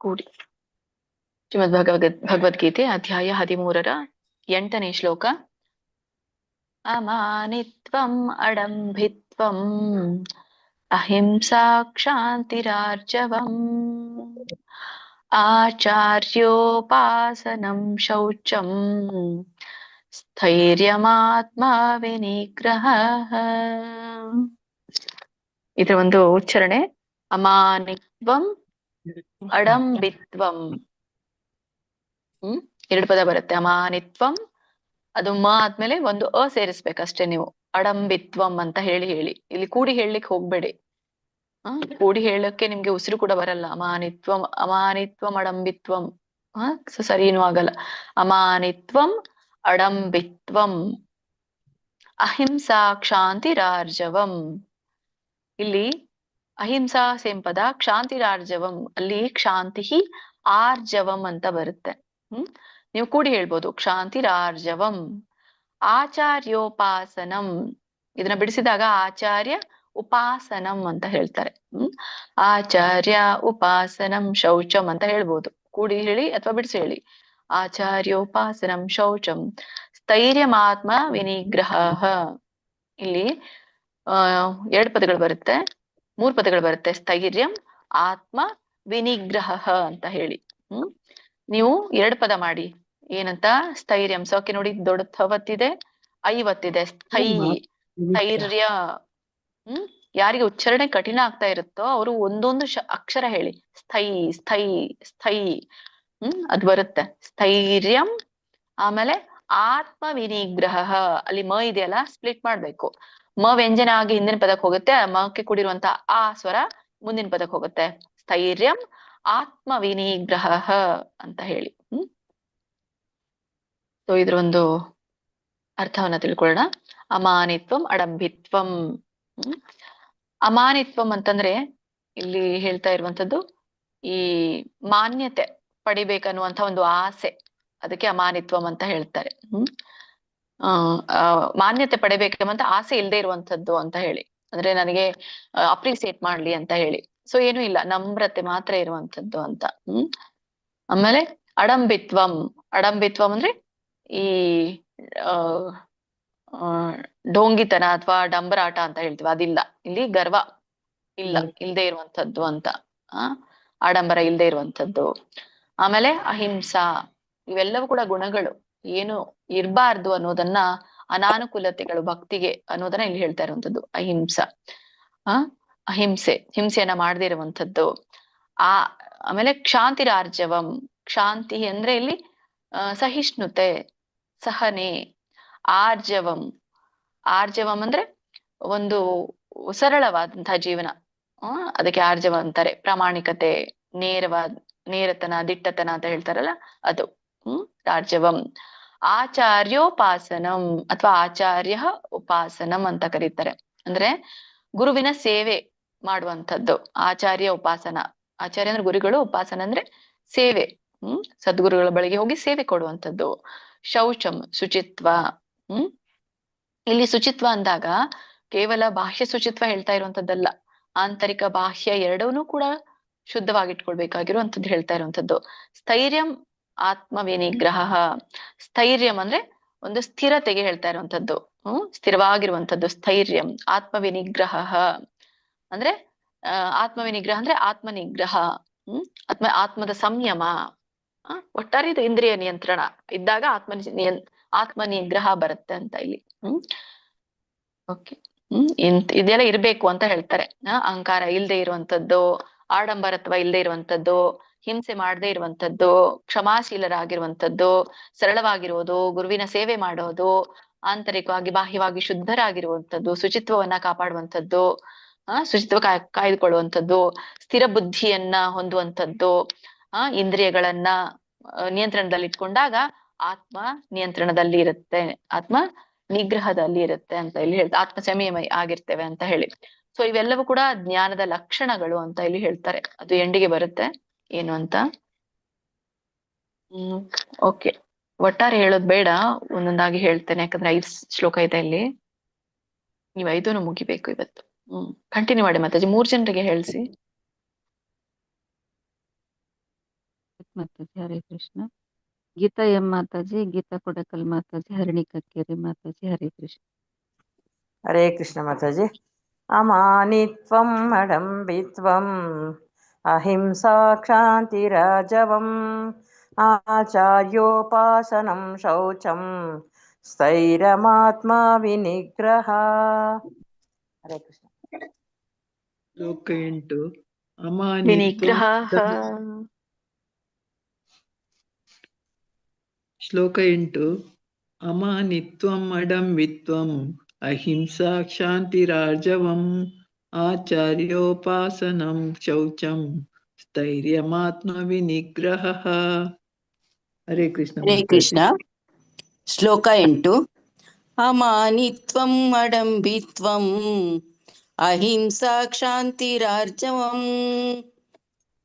ಕೂಡಿ ಶ್ರೀಮದ್ ಭಗವದ್ಗೀತೆ ಅಧ್ಯಾಯ 13ರ 8ನೇ ಶ್ಲೋಕ. ಅಮಾನಿತ್ವಂ ಅಡಂಭಿತ್ವಂ ಅಹಿಂಸಾ ಕ್ಷಾಂತಿರಾರ್ಜವಂ ಆಚಾರ್ಯೋಪಾಸನಂ ಶೌಚಂ ಸ್ಥೈರ್ಯಮಾತ್ಮ ವಿನಿಗ್ರಹ. ಇದರ ಒಂದು ಉಚ್ಚಾರಣೆ ಅಮಾನಿತ್ವಂ ಅಡಂಬಿತ್ವಂ. 2 ಪದ ಬರುತ್ತೆ. ಅಮಾನಿತ್ವಂ, ಅದು ಮ ಆದ್ಮೇಲೆ ಒಂದು ಅ ಸೇರಿಸ್ಬೇಕಷ್ಟೇ ನೀವು. ಅಡಂಬಿತ್ವಂ ಅಂತ ಹೇಳಿ ಇಲ್ಲಿ ಕೂಡಿ ಹೇಳಲಿಕ್ಕೆ ಹೋಗ್ಬೇಡಿ. ಕೂಡಿ ಹೇಳಕ್ಕೆ ನಿಮ್ಗೆ ಉಸಿರು ಕೂಡ ಬರಲ್ಲ. ಅಮಾನಿತ್ವಂ ಅಡಂಬಿತ್ವಂ ಸರಿನೂ ಆಗಲ್ಲ. ಅಮಾನಿತ್ವಂ ಅಡಂಬಿತ್ವಂ ಅಹಿಂಸಾ ಕ್ಷಾಂತಿರಾರ್ಜವಂ. ಇಲ್ಲಿ ಅಹಿಂಸಾ ಸೇಮ್ ಪದ, ಕ್ಷಾಂತಿರಾರ್ಜವಂ ಅಲ್ಲಿ ಕ್ಷಾಂತಿ ಆರ್ಜವಂ ಅಂತ ಬರುತ್ತೆ. ನೀವು ಕೂಡಿ ಹೇಳ್ಬೋದು ಕ್ಷಾಂತಿರಾರ್ಜವಂ. ಆಚಾರ್ಯೋಪಾಸನಂ, ಇದನ್ನ ಬಿಡಿಸಿದಾಗ ಆಚಾರ್ಯ ಉಪಾಸನಂ ಅಂತ ಹೇಳ್ತಾರೆ. ಆಚಾರ್ಯ ಉಪಾಸನಂ ಶೌಚಂ ಅಂತ ಹೇಳ್ಬೋದು. ಕೂಡಿ ಹೇಳಿ ಅಥವಾ ಬಿಡಿಸಿ ಹೇಳಿ. ಆಚಾರ್ಯೋಪಾಸನಂ ಶೌಚಂ ಸ್ಥೈರ್ಯಮಾತ್ಮ ವಿನಿಗ್ರಹ. ಇಲ್ಲಿ 2 ಪದಗಳು ಬರುತ್ತೆ, 3 ಪದಗಳು ಬರುತ್ತೆ. ಸ್ಥೈರ್ಯಂ ಆತ್ಮ ವಿನಿಗ್ರಹ ಅಂತ ಹೇಳಿ. ನೀವು 2 ಪದ ಮಾಡಿ. ಏನಂತ? ಸ್ಥೈರ್ಯಂ ಸೋಕೆ ನೋಡಿ, ದೊಡ್ಡ ಥವತ್ತಿದೆ, ಐವತ್ತಿದೆ. ಸ್ಥೈರ್ಯ ಯಾರಿಗೆ ಉಚ್ಚಾರಣೆ ಕಠಿಣ ಆಗ್ತಾ ಇರುತ್ತೋ ಅವರು ಒಂದೊಂದು ಅಕ್ಷರ ಹೇಳಿ. ಸ್ಥೈ ಸ್ಥೈ ಸ್ಥೈ, ಅದು ಬರುತ್ತೆ. ಸ್ಥೈರ್ಯಂ, ಆಮೇಲೆ ಆತ್ಮ ವಿನಿಗ್ರಹ. ಅಲ್ಲಿ ಮ ಇದೆಯಲ್ಲ, ಸ್ಪ್ಲಿಟ್ ಮಾಡ್ಬೇಕು. ಮ ವ್ಯಂಜನ ಆಗಿ ಹಿಂದಿನ ಪದಕ್ಕೆ ಹೋಗುತ್ತೆ, ಮಕ್ಕೆ ಕೂಡಿರುವಂತ ಆ ಸ್ವರ ಮುಂದಿನ ಪದಕ್ಕೆ ಹೋಗುತ್ತೆ. ಸ್ಥೈರ್ಯಂ ಆತ್ಮ ವಿನಿಗ್ರಹ ಅಂತ ಹೇಳಿ. ಸೊ ಇದ್ರ ಒಂದು ಅರ್ಥವನ್ನ ತಿಳ್ಕೊಳ್ಳೋಣ. ಅಮಾನಿತ್ವಂ ಅಡಂಬಿತ್ವಂ. ಅಮಾನಿತ್ವಂ ಅಂತಂದ್ರೆ ಇಲ್ಲಿ ಹೇಳ್ತಾ ಇರುವಂತದ್ದು ಈ ಮಾನ್ಯತೆ ಪಡಿಬೇಕನ್ನುವಂತ ಒಂದು ಆಸೆ, ಅದಕ್ಕೆ ಅಮಾನಿತ್ವಂ ಅಂತ ಹೇಳ್ತಾರೆ. ಮಾನ್ಯತೆ ಪಡಿಬೇಕಂತ ಆಸೆ ಇಲ್ಲದೆ ಇರುವಂತದ್ದು ಅಂತ ಹೇಳಿ, ಅಂದ್ರೆ ನನಗೆ ಅಪ್ರಿಸಿಯೇಟ್ ಮಾಡ್ಲಿ ಅಂತ ಹೇಳಿ. ಸೊ ಏನು ಇಲ್ಲ, ನಮ್ರತೆ ಮಾತ್ರ ಇರುವಂತದ್ದು ಅಂತ. ಆಮೇಲೆ ಅಡಂಬಿತ್ವಂ. ಅಡಂಬಿತ್ವಂ ಅಂದ್ರೆ ಈ ಡೋಂಗಿತನ ಅಥವಾ ಡಂಬರಾಟ ಅಂತ ಹೇಳ್ತೀವಿ, ಅದಿಲ್ಲ ಇಲ್ಲಿ. ಗರ್ವ ಇಲ್ದೇ ಇರುವಂತದ್ದು ಅಂತ. ಆಡಂಬರ ಇಲ್ದೇ ಇರುವಂತದ್ದು. ಆಮೇಲೆ ಅಹಿಂಸಾ. ಇವೆಲ್ಲವೂ ಕೂಡ ಗುಣಗಳು, ಏನು ಇರ್ಬಾರ್ದು ಅನ್ನೋದನ್ನ, ಅನಾನುಕೂಲತೆಗಳು ಭಕ್ತಿಗೆ ಅನ್ನೋದನ್ನ ಇಲ್ಲಿ ಹೇಳ್ತಾ ಇರುವಂತದ್ದು ಅಹಿಂಸಾ. ಅಹಿಂಸೆ, ಹಿಂಸೆಯನ್ನ ಮಾಡದೇ ಇರುವಂತದ್ದು. ಆಮೇಲೆ ಕ್ಷಾಂತಿರಾರ್ಜವಂ. ಕ್ಷಾಂತಿ ಅಂದ್ರೆ ಇಲ್ಲಿ ಸಹಿಷ್ಣುತೆ, ಸಹನೆ. ಆರ್ಜವಂ. ಆರ್ಜವಂ ಅಂದ್ರೆ ಒಂದು ಸರಳವಾದಂತಹ ಜೀವನ, ಅದಕ್ಕೆ ಆರ್ಜವ ಅಂತಾರೆ. ಪ್ರಾಮಾಣಿಕತೆ, ನೇರತನ, ದಿಟ್ಟತನ ಅಂತ ಹೇಳ್ತಾರಲ್ಲ ಅದು. ಆರ್ಜವಂ. ಆಚಾರ್ಯೋಪಾಸನಂ ಅಥವಾ ಆಚಾರ್ಯ ಉಪಾಸನಂ ಅಂತ ಕರೀತಾರೆ. ಅಂದ್ರೆ ಗುರುವಿನ ಸೇವೆ ಮಾಡುವಂಥದ್ದು ಆಚಾರ್ಯ ಉಪಾಸನ. ಆಚಾರ್ಯ ಅಂದ್ರೆ ಗುರುಗಳು, ಉಪಾಸನ ಅಂದ್ರೆ ಸೇವೆ. ಸದ್ಗುರುಗಳ ಬಳಿಗೆ ಹೋಗಿ ಸೇವೆ ಕೊಡುವಂಥದ್ದು. ಶೌಚಂ ಶುಚಿತ್ವ. ಇಲ್ಲಿ ಶುಚಿತ್ವ ಅಂದಾಗ ಕೇವಲ ಬಾಹ್ಯ ಶುಚಿತ್ವ ಹೇಳ್ತಾ ಇರುವಂತದ್ದಲ್ಲ, ಆಂತರಿಕ ಬಾಹ್ಯ ಎರಡೂ ಕೂಡ ಶುದ್ಧವಾಗಿಟ್ಕೊಳ್ಬೇಕಾಗಿರುವಂತದ್ದು ಹೇಳ್ತಾ ಇರುವಂತದ್ದು. ಸ್ಥೈರ್ಯಂ ಆತ್ಮ ವಿನಿಗ್ರಹ. ಸ್ಥೈರ್ಯಂ ಅಂದ್ರೆ ಒಂದು ಸ್ಥಿರತೆಗೆ ಹೇಳ್ತಾ ಇರುವಂತದ್ದು, ಸ್ಥಿರವಾಗಿರುವಂತದ್ದು. ಸ್ಥೈರ್ಯಂ ಆತ್ಮ ವಿನಿಗ್ರಹ ಅಂದ್ರೆ ಆತ್ಮ ವಿನಿಗ್ರಹ ಅಂದ್ರೆ ಆತ್ಮ ನಿಗ್ರಹ, ಆತ್ಮದ ಸಂಯಮ. ಒಟ್ಟಾರೆ ಇದು ಇಂದ್ರಿಯ ನಿಯಂತ್ರಣ ಇದ್ದಾಗ ಆತ್ಮ ನಿಗ್ರಹ ಬರುತ್ತೆ ಅಂತ ಇಲ್ಲಿ. ಓಕೆ. ಇದೆಲ್ಲ ಇರ್ಬೇಕು ಅಂತ ಹೇಳ್ತಾರೆ. ಅಹಂಕಾರ ಇಲ್ದೆ ಇರುವಂತದ್ದು, ಆಡಂಬರತ್ವ ಇಲ್ದೆ ಇರುವಂತದ್ದು, ಹಿಂಸೆ ಮಾಡದೇ ಇರುವಂತದ್ದು, ಕ್ಷಮಾಶೀಲರಾಗಿರುವಂತದ್ದು, ಸರಳವಾಗಿರುವುದು, ಗುರುವಿನ ಸೇವೆ ಮಾಡೋದು, ಆಂತರಿಕವಾಗಿ ಬಾಹ್ಯವಾಗಿ ಶುದ್ಧರಾಗಿರುವಂತದ್ದು, ಶುಚಿತ್ವವನ್ನ ಕಾಪಾಡುವಂತದ್ದು, ಶುಚಿತ್ವ ಕಾಯ್ದುಕೊಳ್ಳುವಂಥದ್ದು, ಸ್ಥಿರ ಬುದ್ಧಿಯನ್ನ ಹೊಂದುವಂಥದ್ದು, ಇಂದ್ರಿಯಗಳನ್ನ ನಿಯಂತ್ರಣದಲ್ಲಿ ಇಟ್ಕೊಂಡಾಗ ಆತ್ಮ ನಿಯಂತ್ರಣದಲ್ಲಿ ಇರುತ್ತೆ, ಆತ್ಮ ನಿಗ್ರಹದಲ್ಲಿ ಇರುತ್ತೆ ಅಂತ ಇಲ್ಲಿ ಹೇಳ್ತಾರೆ. ಆತ್ಮ ಸಂಯಮ ಆಗಿರ್ತೇವೆ ಅಂತ ಹೇಳಿ. ಸೊ ಇವೆಲ್ಲವೂ ಕೂಡ ಜ್ಞಾನದ ಲಕ್ಷಣಗಳು ಅಂತ ಇಲ್ಲಿ ಹೇಳ್ತಾರೆ. ಅದು ಎಂಡಿಗೆ ಬರುತ್ತೆ ಏನು ಅಂತ. ಓಕೆ. ಒಟ್ಟಾರೆ ಹೇಳೋದ್ ಬೇಡ, ಒಂದೊಂದಾಗಿ ಹೇಳ್ತೇನೆ, ಯಾಕಂದ್ರೆ 5 ಶ್ಲೋಕ ಇದೆ ಇಲ್ಲಿ. ನೀವು 5 ಮುಗಿಬೇಕು ಇವತ್ತು. ಕಂಟಿನ್ಯೂ ಮಾಡಿ ಮಾತಾಜಿ. 3 ಜನರಿಗೆ ಹೇಳ್ಸಿ. ಮಾತಾಜಿ ಹರೇ ಕೃಷ್ಣ. ಗೀತಾ ಎಂ ಮಾತಾಜಿ, ಗೀತಾ ಕೊಡಕಲ್ ಮಾತಾಜಿ, ಹರಿಣಿ ಕಕ್ಕೇರಿ ಮಾತಾಜಿ, ಹರೇ ಕೃಷ್ಣ. ಹರೇ ಕೃಷ್ಣ ಮಾತಾಜಿ. ಅಮಾನಿತ್ವಂ ಅಡಂಬಿತ್ವಂ ಅಹಿಂಸಾ ಕ್ಷಾಂತಿರಾಜವಂ ಆಚಾರ್ಯೋಪಾಸನಂ ಶೌಚಂ ಸ್ಥೈರ್ಯಮಾತ್ಮ ವಿನಿಗ್ರಹ. ಹರೇ ಕೃಷ್ಣ. ಶ್ಲೋಕ 8. ಅಮಾನಿತ್ವಂ. ಶ್ಲೋಕ 8. ಅಮಾನಿತ್ವಂ ಅಡಂಬಿತ್ವಂ ಅಹಿಂಸಾ ಕ್ಷಾಂತಿರಾರ್ಜವಂ ಆಚಾರ್ಯೋಪಾಸನಂ ಶೌಚಂ ಸ್ಥೈರ್ಯಮಾತ್ಮ ವಿನಿಗ್ರಹ. ಹರೇ ಕೃಷ್ಣ. ಹರೇ ಕೃಷ್ಣ. ಶ್ಲೋಕ 8. ಅಮಾನಿತ್ವಂ ಅಡಂಬಿತ್ವಂ ಅಹಿಂಸಾ ಕ್ಷಾಂತಿರಾರ್ಜವಂ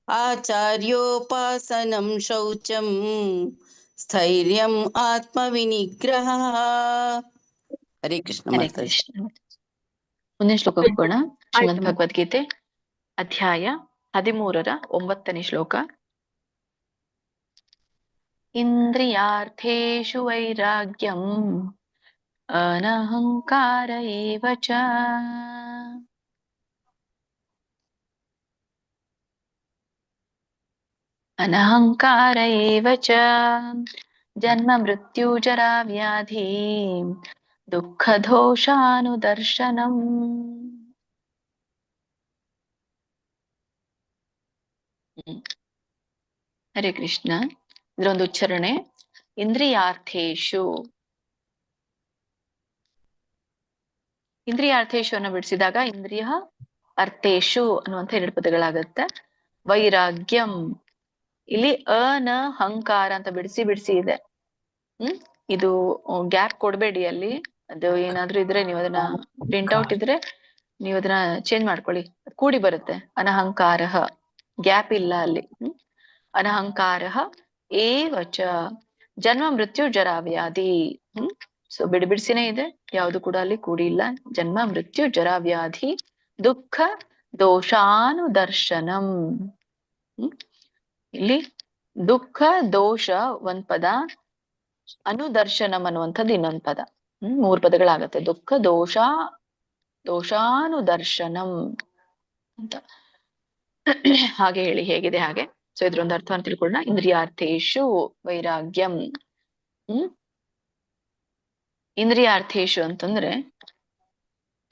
ಆಚಾರ್ಯೋಪಾಸನಂ ಶೌಚಂ ಸ್ಥೈರ್ಯಂ ಆತ್ಮ ವಿನಿಗ್ರಹ. ಹರೇ ಕೃಷ್ಣ. ಮುಂದಿನ ಶ್ಲೋಕ ಹೋಗೋಣ. ಶ್ರೀಮದ್ ಭಗವದ್ಗೀತೆ ಅಧ್ಯಾಯ 13 9ನೇ ಶ್ಲೋಕ. ಇಂದ್ರಿಯಾರ್ಥೇಷು ವೈರಾಗ್ಯಂ ಅನಹಂಕಾರ ಏವ ಚ. ಅನಹಂಕಾರ ಏವ ಚ ಜನ್ಮ ಮೃತ್ಯು ಜರಾ ವ್ಯಾಧಿ ದುಃಖ ದೋಷಾನುದರ್ಶನಂ. ಹರೇ ಕೃಷ್ಣ. ಇದರೊಂದು ಉಚ್ಚಾರಣೆ, ಇಂದ್ರಿಯಾರ್ಥೇಶು. ಇಂದ್ರಿಯಾರ್ಥೇಶು ಅನ್ನು ಬಿಡಿಸಿದಾಗ ಇಂದ್ರಿಯ ಅರ್ಥೇಶು ಅನ್ನುವಂಥ 2 ಪದಗಳಾಗತ್ತೆ. ವೈರಾಗ್ಯಂ, ಇಲ್ಲಿ ಅನ ಹಂಕಾರ ಅಂತ ಬಿಡಿಸಿ ಇದೆ. ಇದು ಗ್ಯಾಪ್ ಕೊಡ್ಬೇಡಿ ಅಲ್ಲಿ. ಅದು ಏನಾದ್ರೂ ಇದ್ರೆ ನೀವು ಅದನ್ನ ಪ್ರಿಂಟ್ ಔಟ್ ಇದ್ರೆ ನೀವು ಅದನ್ನ ಚೇಂಜ್ ಮಾಡ್ಕೊಳ್ಳಿ, ಕೂಡಿ ಬರುತ್ತೆ. ಅನಹಂಕಾರ, ಗ್ಯಾಪ್ ಇಲ್ಲ ಅಲ್ಲಿ. ಅನಹಂಕಾರ ಏವಚ ಜನ್ಮ ಮೃತ್ಯು ಜರಾ ವ್ಯಾಧಿ. ಸೊ ಬಿಡಿಸಿನೇ ಇದೆ, ಯಾವುದು ಕೂಡ ಅಲ್ಲಿ ಕೂಡಿ ಇಲ್ಲ. ಜನ್ಮ ಮೃತ್ಯು ಜರಾ ವ್ಯಾಧಿ ದುಃಖ ದೋಷಾನುದರ್ಶನಂ. ಇಲ್ಲಿ ದುಃಖ ದೋಷ ಒಂದ್ ಪದ, ಅನುದರ್ಶನಂ ಅನ್ನುವಂಥದ್ದು ಇನ್ನೊಂದ್ ಪದ. 3 ಪದಗಳಾಗತ್ತೆ. ದುಃಖ ದೋಷಾನುದರ್ಶನಂ ಅಂತ ಹಾಗೆ ಹೇಳಿ, ಹೇಗಿದೆ ಹಾಗೆ. ಸೊ ಇದ್ರೊಂದು ಅರ್ಥವನ್ನು ತಿಳ್ಕೊಳ್ಳೋಣ. ಇಂದ್ರಿಯಾರ್ಥೇಶು ವೈರಾಗ್ಯಂ. ಇಂದ್ರಿಯಾರ್ಥೇಶು ಅಂತಂದ್ರೆ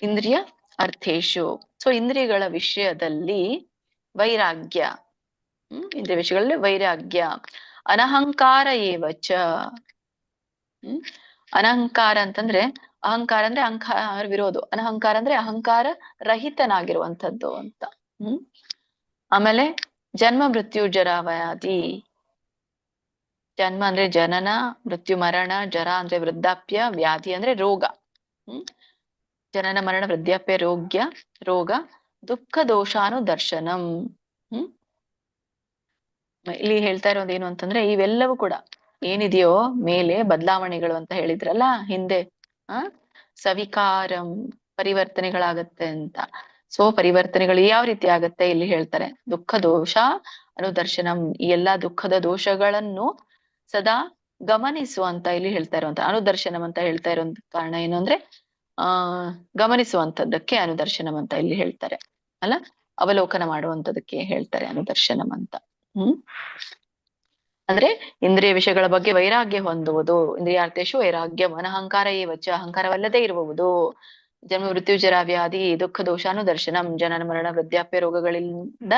ಇಂದ್ರಿಯ ಅರ್ಥೇಶು, ಸೊ ಇಂದ್ರಿಯಗಳ ವಿಷಯದಲ್ಲಿ ವೈರಾಗ್ಯ. ಇಂದ್ರಿಯ ವಿಷಯಗಳಲ್ಲಿ ವೈರಾಗ್ಯ. ಅನಹಂಕಾರ ಏವಚ. ಅನಹಂಕಾರ ಅಂತಂದ್ರೆ ಅಹಂಕಾರ ಅಂದ್ರೆ ಅಹಂಕಾರ ವಿರೋಧ, ಅನಹಂಕಾರ ಅಂದ್ರೆ ಅಹಂಕಾರ ರಹಿತನಾಗಿರುವಂಥದ್ದು ಅಂತ. ಆಮೇಲೆ ಜನ್ಮ ಮೃತ್ಯು ಜರಾ ವ್ಯಾಧಿ. ಜನ್ಮ ಅಂದ್ರೆ ಜನನ, ಮೃತ್ಯು ಮರಣ, ಜರ ಅಂದ್ರೆ ವೃದ್ಧಾಪ್ಯ, ವ್ಯಾಧಿ ಅಂದ್ರೆ ರೋಗ. ಜನನ ಮರಣ ವೃದ್ಧಾಪ್ಯ ರೋಗ. ದುಃಖ ದೋಷಾನುದರ್ಶನಂ. ಇಲ್ಲಿ ಹೇಳ್ತಾ ಇರೋದು ಏನು ಅಂತಂದ್ರೆ ಇವೆಲ್ಲವೂ ಕೂಡ ಏನಿದೆಯೋ ಮೇಲೆ ಬದಲಾವಣೆಗಳು ಅಂತ ಹೇಳಿದ್ರಲ್ಲ ಹಿಂದೆ, ಸವಿಕಾರಂ ಪರಿವರ್ತನೆಗಳಾಗತ್ತೆ ಅಂತ. ಸೊ ಪರಿವರ್ತನೆಗಳು ಯಾವ ರೀತಿ ಆಗತ್ತೆ ಇಲ್ಲಿ ಹೇಳ್ತಾರೆ. ದುಃಖ ದೋಷ ಅನುದರ್ಶನಂ, ಈ ಎಲ್ಲಾ ದುಃಖದ ದೋಷಗಳನ್ನು ಸದಾ ಗಮನಿಸುವಂತ ಇಲ್ಲಿ ಹೇಳ್ತಾ ಇರುವಂತ. ಅನುದರ್ಶನಂ ಅಂತ ಹೇಳ್ತಾ ಇರೋ ಕಾರಣ ಏನು ಅಂದ್ರೆ ಗಮನಿಸುವಂತದ್ದಕ್ಕೆ ಅನುದರ್ಶನಂ ಅಂತ ಇಲ್ಲಿ ಹೇಳ್ತಾರೆ ಅಲ್ಲ, ಅವಲೋಕನ ಮಾಡುವಂತದಕ್ಕೆ ಹೇಳ್ತಾರೆ ಅನುದರ್ಶನಂ ಅಂತ. ಅಂದ್ರೆ ಇಂದ್ರಿಯ ವಿಷಯಗಳ ಬಗ್ಗೆ ವೈರಾಗ್ಯ ಹೊಂದುವುದು. ಇಂದ್ರಿಯಾರ್ಥೇಶು ವೈರಾಗ್ಯಂ. ಅನಹಂಕಾರ ಏವಚ, ಅಹಂಕಾರವಲ್ಲದೆ ಇರುವುದು. ಜನ್ಮ ಮೃತ್ಯು ಜರಾ ವ್ಯಾಧಿ ದುಃಖ ದೋಷಾನುದರ್ಶನಂ, ಜನನ ಮರಣ ವೃದ್ಧಾಪ್ಯ ರೋಗಗಳಿಂದ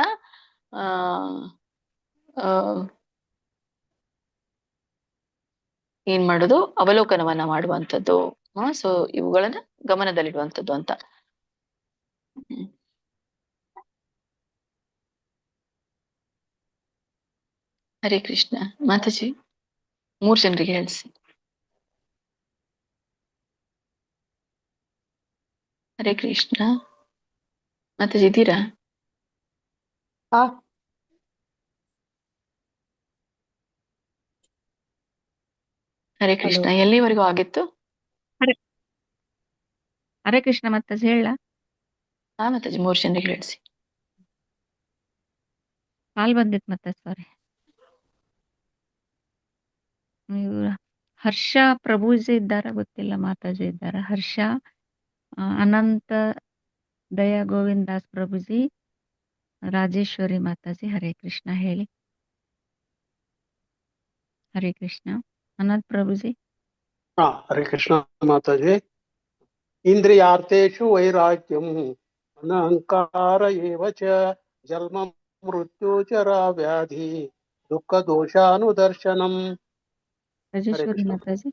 ಏನ್ ಮಾಡುದು, ಅವಲೋಕನವನ್ನ ಮಾಡುವಂಥದ್ದು. ಸೊ ಇವುಗಳನ್ನ ಗಮನದಲ್ಲಿಡುವಂಥದ್ದು ಅಂತ. ಹರೇ ಕೃಷ್ಣ. ಮಾತಾಜಿ 3 ಜನರಿಗೆ ಹೇಳಿಸಿ. ಹರೇ ಕೃಷ್ಣ. ಮಾತಾಜಿ ಇದ್ದೀರಾ? ಹರೇ ಕೃಷ್ಣ. ಎಲ್ಲಿವರೆಗೂ ಆಗಿತ್ತು? ಹರೇ ಕೃಷ್ಣ ಮಾತಾಜಿ ಹೇಳ. ಮಾತಾಜಿ 3 ಜನರಿಗೆ ಹೇಳಿಸಿ. ಕಾಲ್ ಬಂದಿತ್ತು ಮತ್ತೆ, ಸಾರಿ. ಹರ್ಷ ಪ್ರಭುಜಿ ಇದ್ದಾರ ಗೊತ್ತಿಲ್ಲ, ಮಾತಾಜಿ ಇದ್ದಾರ? ಹರ್ಷ, ಅನಂತ ದಯಾ ಗೋವಿಂದ್ ದಾಸ್ ಪ್ರಭುಜಿ, ರಾಜೇಶ್ವರಿ ಮಾತಾಜಿ. ಹರೇ ಕೃಷ್ಣ ಹೇಳಿ. ಹರೇ ಕೃಷ್ಣ. ಅನಂತ್ ಪ್ರಭುಜಿ. ಹರೇ ಕೃಷ್ಣ ಮಾತಾಜಿ. ಇಂದ್ರಿಯಾರ್ಥೇಶು ವೈರಾಗ್ಯಂ ಅನಹಂಕಾರ ಏವಚ ಜನ್ಮ ಮೃತ್ಯು ಜರಾ ವ್ಯಾಧಿ ದುಃಖ ದೋಷಾನುದರ್ಶನಂ. ರಾಜೇಶ್ವರಿ ಮಾತಾಜಿ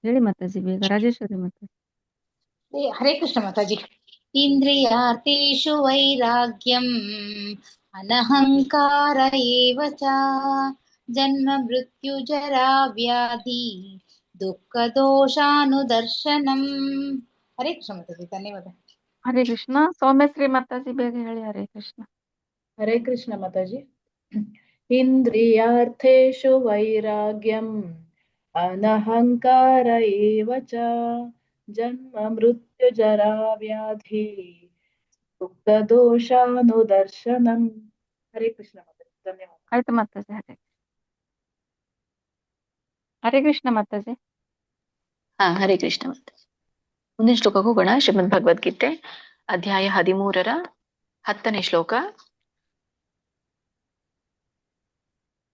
ಹೇಳಿ ಮಾತಾಜಿ ಬೇಗ. ರಾಜೇಶ್ವರಿ ಮಾತಾಜಿ. ಹರೇ ಕೃಷ್ಣ ಮಾತಾಜಿ. ಇಂದ್ರಿಯಾರ್ಥೇಷು ವೈರಾಗ್ಯಂ ಅನಹಂಕಾರ ಏವಚ ಜನ್ಮ ಮೃತ್ಯು ಜರಾ ವ್ಯಾಧಿ ದುಃಖ ದೋಷಾನುದರ್ಶನಂ. ಹರೇ ಕೃಷ್ಣ ಮಾತಾಜಿ. ಧನ್ಯವಾದ. ಹರೇ ಕೃಷ್ಣ. ಸೌಮ್ಯಶ್ರೀ ಮಾತಾಜಿ ಬೇಗ ಹೇಳಿ. ಹರೇ ಕೃಷ್ಣ. ಹರೇ ಕೃಷ್ಣ ಮಾತಾಜಿ. ಇಂದ್ರಿಯಾರ್ಥೇಷು ವೈರಾಗ್ಯಂ ಅನಹಂಕಾರ ಏವಚ ಜನ್ಮ ಮೃತ್ಯು ಜರಾ ವ್ಯಾಧಿ ದುಃಖ ದೋಷಾನುದರ್ಶನಂ. ಹರೇ ಕೃಷ್ಣ ಮಾತಾಜಿ. ಧನ್ಯವಾದ. ಆಯ್ತು ಮಾತಾಜಿ. ಹರೇ ಕೃಷ್ಣ ಮಾತಾಜಿ. ಹರೇ ಕೃಷ್ಣ ಮಾತಾಜಿ. ಮುಂದಿನ ಶ್ಲೋಕಕ್ಕೆ ಹೋಗೋಣ. ಶ್ರೀಮದ್ ಭಗವದ್ಗೀತೆ ಅಧ್ಯಾಯ 13 10ನೇ ಶ್ಲೋಕ.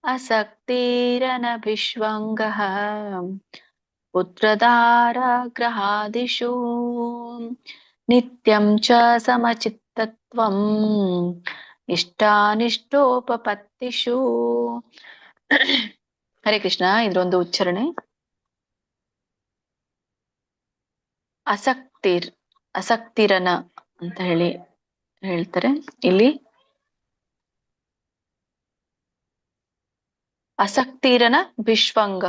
ಅಸಕ್ತಿರನಭಿಷ್ವಂಗಃ ಪುತ್ರದಾರಗ್ರಹಾದಿಷು ನಿತ್ಯಂ ಚ ಸಮಚಿತ್ತಸ್ಯ ಸಮಚಿತ್ತತ್ವಂ ಇಷ್ಟಾನಿಷ್ಟೋಪಪತ್ತಿಷು. ಹರೇ ಕೃಷ್ಣ. ಇದ್ರೊಂದು ಉಚ್ಚಾರಣೆ. ಅಸಕ್ತಿರನ ಅಂತ ಹೇಳ್ತಾರೆ. ಇಲ್ಲಿ ಅಸಕ್ತಿರನ ಭಿಷ್ವಂಗ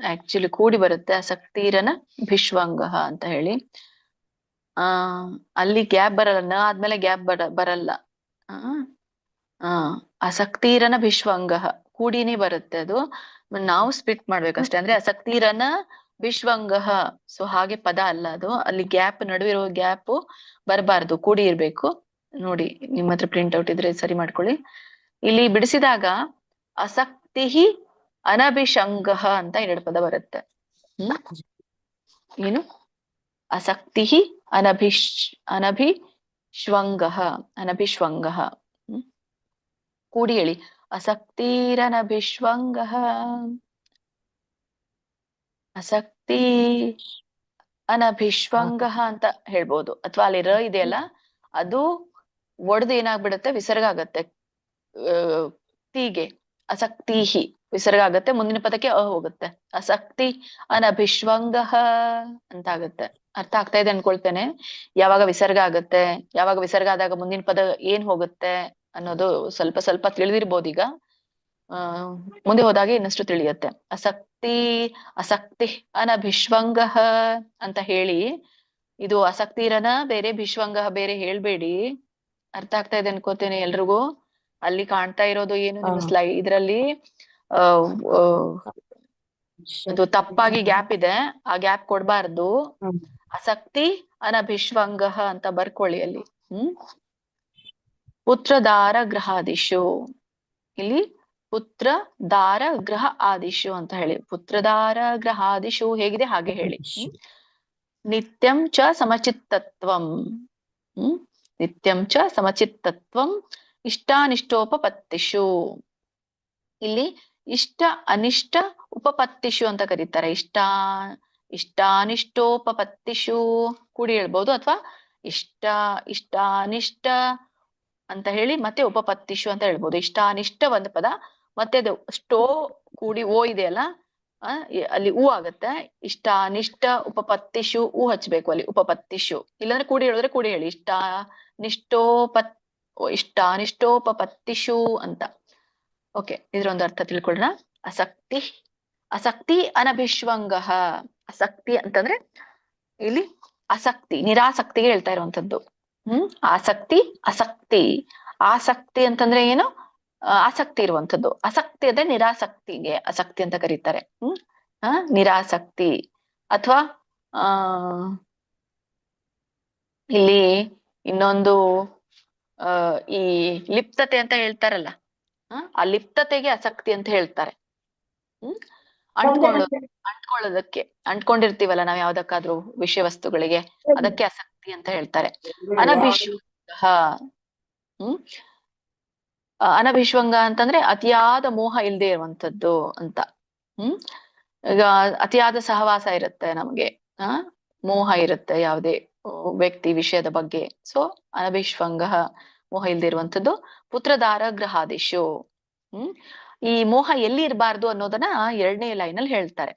ಆಕ್ಚುಲಿ ಕೂಡಿ ಬರುತ್ತೆ. ಅಸಕ್ತಿರನ ಭಿಷ್ವಂಗ ಅಂತ ಹೇಳಿ. ಅಲ್ಲಿ ಗ್ಯಾಪ್ ಬರಲ್ಲ, ನ ಆದ್ಮೇಲೆ ಗ್ಯಾಪ್ ಬರಲ್ಲ. ಅಸಕ್ತಿರನ ಭಿಷ್ವಂಗ ಕೂಡಿನೇ ಬರುತ್ತೆ. ಅದು ನಾವು ಸ್ಪ್ಲಿಟ್ ಮಾಡ್ಬೇಕಷ್ಟೇ. ಅಂದ್ರೆ ಅಸಕ್ತಿರನ ಭಿಷ್ವಂಗ. ಸೊ ಹಾಗೆ ಪದ ಅಲ್ಲ ಅದು. ಅಲ್ಲಿ ಗ್ಯಾಪ್, ನಡುವಿರೋ ಗ್ಯಾಪ್ ಬರಬಾರ್ದು, ಕೂಡಿ ಇರ್ಬೇಕು. ನೋಡಿ, ನಿಮ್ಮ ಹತ್ರ ಪ್ರಿಂಟ್ ಔಟ್ ಇದ್ರೆ ಸರಿ ಮಾಡ್ಕೊಳ್ಳಿ. ಇಲ್ಲಿ ಬಿಡಿಸಿದಾಗ ಅಸಕ್ತಿ ಅನಭಿಷಂಗ ಅಂತ 2 ಪದ ಬರುತ್ತೆ. ಏನು? ಅಸಕ್ತಿ ಅನಭಿಶ್ವಂಗ. ಕೂಡಿ ಹೇಳಿ. ಅಸಕ್ತಿರನಭಿಶ್ವಂಗ. ಅಸಕ್ತಿ ಅನಭಿಶ್ವಂಗ ಅಂತ ಹೇಳ್ಬೋದು. ಅಥವಾ ಅಲ್ಲಿ ರ ಇದೆಯಲ್ಲ, ಅದು ಒಡೆದು ಏನಾಗ್ಬಿಡುತ್ತೆ, ವಿಸರ್ಗ ಆಗತ್ತೆ. ತೀಗೆ ಅಸಕ್ತಿಹಿ ವಿಸರ್ಗ ಆಗತ್ತೆ, ಮುಂದಿನ ಪದಕ್ಕೆ ಹೋಗುತ್ತೆ. ಅಸಕ್ತಿ ಅನಭಿಶ್ವಂಗ ಅಂತ ಆಗತ್ತೆ. ಅರ್ಥ ಆಗ್ತಾ ಇದೆ ಅನ್ಕೊಳ್ತೇನೆ. ಯಾವಾಗ ವಿಸರ್ಗ ಆಗತ್ತೆ, ಯಾವಾಗ ವಿಸರ್ಗ ಆದಾಗ ಮುಂದಿನ ಪದ ಏನ್ ಹೋಗುತ್ತೆ ಅನ್ನೋದು ಸ್ವಲ್ಪ ತಿಳಿದಿರ್ಬೋದು. ಈಗ ಮುಂದೆ ಹೋದಾಗ ಇನ್ನಷ್ಟು ತಿಳಿಯತ್ತೆ. ಅಸಕ್ತಿ ಅನಭಿಶ್ವಂಗ ಅಂತ ಹೇಳಿ, ಇದು ಅಸಕ್ತಿರನ ಬೇರೆ, ಭಿಶ್ವಂಗ ಬೇರೆ ಹೇಳ್ಬೇಡಿ. ಅರ್ಥ ಆಗ್ತಾ ಇದೆ ಅನ್ಕೋತೇನೆ ಎಲ್ರಿಗೂ. ಅಲ್ಲಿ ಕಾಣ್ತಾ ಇರೋದು ಏನು, ನಿಮ್ಮ ಸ್ಲೈಡ್ ಇದ್ರಲ್ಲಿ ಅದು ತಪ್ಪಾಗಿ ಗ್ಯಾಪ್ ಇದೆ, ಆ ಗ್ಯಾಪ್ ಕೊಡ್ಬಾರ್ದು. ಅಸಕ್ತಿ ಅನಭಿಶ್ವಂಗ ಅಂತ ಬರ್ಕೊಳ್ಳಿ ಅಲ್ಲಿ. ಪುತ್ರದಾರ ಗ್ರಹಾದಿಶು. ಇಲ್ಲಿ ಪುತ್ರದಾರ ಗ್ರಹ ಆದಿಶು ಅಂತ ಹೇಳಿ. ಪುತ್ರದಾರ ಗ್ರಹಾದಿಶು ಹೇಗಿದೆ ಹಾಗೆ ಹೇಳಿ. ನಿತ್ಯಂ ಚ ಸಮಚಿತ್ತತ್ವಂ. ನಿತ್ಯಂ ಚ ಸಮಚಿತ್ತತ್ವಂ ಇಷ್ಟಾನಿಷ್ಟೋಪಪತ್ತಿಷು. ಇಲ್ಲಿ ಇಷ್ಟ ಅನಿಷ್ಟ ಉಪಪತ್ತಿಷು ಅಂತ ಕರೀತಾರೆ. ಇಷ್ಟಾನಿಷ್ಟೋಪಪತ್ತಿಷು ಕೂಡಿ ಹೇಳ್ಬೋದು, ಅಥವಾ ಇಷ್ಟಾನಿಷ್ಟ ಅಂತ ಹೇಳಿ ಮತ್ತೆ ಉಪಪತ್ತಿಷು ಅಂತ ಹೇಳ್ಬೋದು. ಇಷ್ಟಾನಿಷ್ಟ ಒಂದು ಪದ, ಮತ್ತೆ ಅದು ಕೂಡಿ ಓ ಇದೆಯಲ್ಲ, ಅಲ್ಲಿ ಹೂ ಆಗತ್ತೆ. ಇಷ್ಟಾನಿಷ್ಟ ಉಪಪತ್ತಿಷು ಹೂ ಹಚ್ಬೇಕು ಅಲ್ಲಿ, ಉಪಪತ್ತಿಷು. ಇಲ್ಲಾಂದ್ರೆ ಕೂಡಿ ಹೇಳಿದ್ರೆ ಕೂಡಿ ಹೇಳಿ. ಇಷ್ಟಾನಿಷ್ಟೋಪಪತ್ತಿಷು ಅಂತ. ಓಕೆ, ಇದ್ರೊಂದು ಅರ್ಥ ತಿಳ್ಕೊಳ್ಳೋಣ. ಅಸಕ್ತಿ ಅನಭಿಶ್ವಂಗ. ಅಸಕ್ತಿ ಅಂತಂದ್ರೆ ಇಲ್ಲಿ ಅಸಕ್ತಿ, ನಿರಾಸಕ್ತಿಗೆ ಹೇಳ್ತಾ ಇರುವಂತದ್ದು. ಆಸಕ್ತಿ ಅಂತಂದ್ರೆ ಏನು? ಆಸಕ್ತಿ ಇರುವಂತದ್ದು. ಅಸಕ್ತಿ ಅಂದ್ರೆ ನಿರಾಸಕ್ತಿಗೆ ಅಸಕ್ತಿ ಅಂತ ಕರೀತಾರೆ. ನಿರಾಸಕ್ತಿ. ಅಥವಾ ಇಲ್ಲಿ ಇನ್ನೊಂದು ಈ ಲಿಪ್ತತೆ ಅಂತ ಹೇಳ್ತಾರಲ್ಲ, ಆ ಲಿಪ್ತತೆಗೆ ಅಸಕ್ತಿ ಅಂತ ಹೇಳ್ತಾರೆ. ಅಂಟ್ಕೊಳ್ಳೋದಕ್ಕೆ ಅಂಟ್ಕೊಂಡಿರ್ತೀವಲ್ಲ ನಾವು ಯಾವ್ದಕ್ಕಾದ್ರೂ ವಿಷಯ ವಸ್ತುಗಳಿಗೆ, ಅದಕ್ಕೆ ಅಸಕ್ತಿ ಅಂತ ಹೇಳ್ತಾರೆ. ಅನಭಿಶ್ವಂಗ. ಅನಭಿಶ್ವಂಗ ಅಂತಂದ್ರೆ ಅತಿಯಾದ ಮೋಹ ಇಲ್ಲದೆ ಇರುವಂತದ್ದು ಅಂತ. ಈಗ ಅತಿಯಾದ ಸಹವಾಸ ಇರುತ್ತೆ ನಮ್ಗೆ, ಮೋಹ ಇರುತ್ತೆ ಯಾವುದೇ ವ್ಯಕ್ತಿ ವಿಷಯದ ಬಗ್ಗೆ. ಸೊ ಅನಭಿಶ್ವಂಗ, ಮೋಹ ಇಲ್ಲದೆ ಇರುವಂತದ್ದು. ಪುತ್ರದಾರ ಗ್ರಹಾದಿಶು. ಈ ಮೋಹ ಎಲ್ಲಿ ಇರಬಾರ್ದು ಅನ್ನೋದನ್ನ 2ನೇ ಲೈನಲ್ಲಿ ಹೇಳ್ತಾರೆ.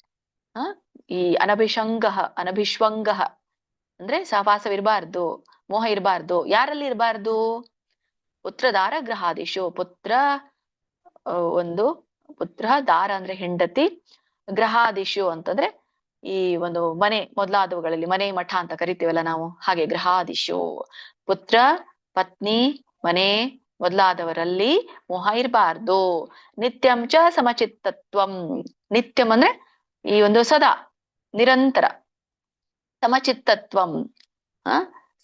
ಈ ಅನಭಿಶ್ವಂಗ ಅಂದ್ರೆ ಸಹವಾಸವಿರಬಾರ್ದು, ಮೋಹ ಇರಬಾರ್ದು. ಯಾರಲ್ಲಿ ಇರಬಾರ್ದು? ಪುತ್ರದಾರ ಗ್ರಹಾದಿಶು. ಪುತ್ರ ದಾರ ಅಂದ್ರೆ ಹೆಂಡತಿ, ಗ್ರಹಾದಿಶು ಅಂತಂದ್ರೆ ಈ ಒಂದು ಮನೆ ಮೊದಲಾದವುಗಳಲ್ಲಿ, ಮನೆ ಮಠ ಅಂತ ಕರಿತೀವಲ್ಲ ನಾವು, ಹಾಗೆ ಗ್ರಹಾದಿಶು. ಪುತ್ರ, ಪತ್ನಿ, ಮನೆ ಮೊದಲಾದವರಲ್ಲಿ ಮೋಹ ಇರಬಾರ್ದು. ನಿತ್ಯಂ ಚ ಸಮಚಿತ್ತತ್ವಂ. ನಿತ್ಯಂ ಅಂದ್ರೆ ಈ ಒಂದು ಸದಾ, ನಿರಂತರ. ಸಮಚಿತ್ತತ್ವಂ.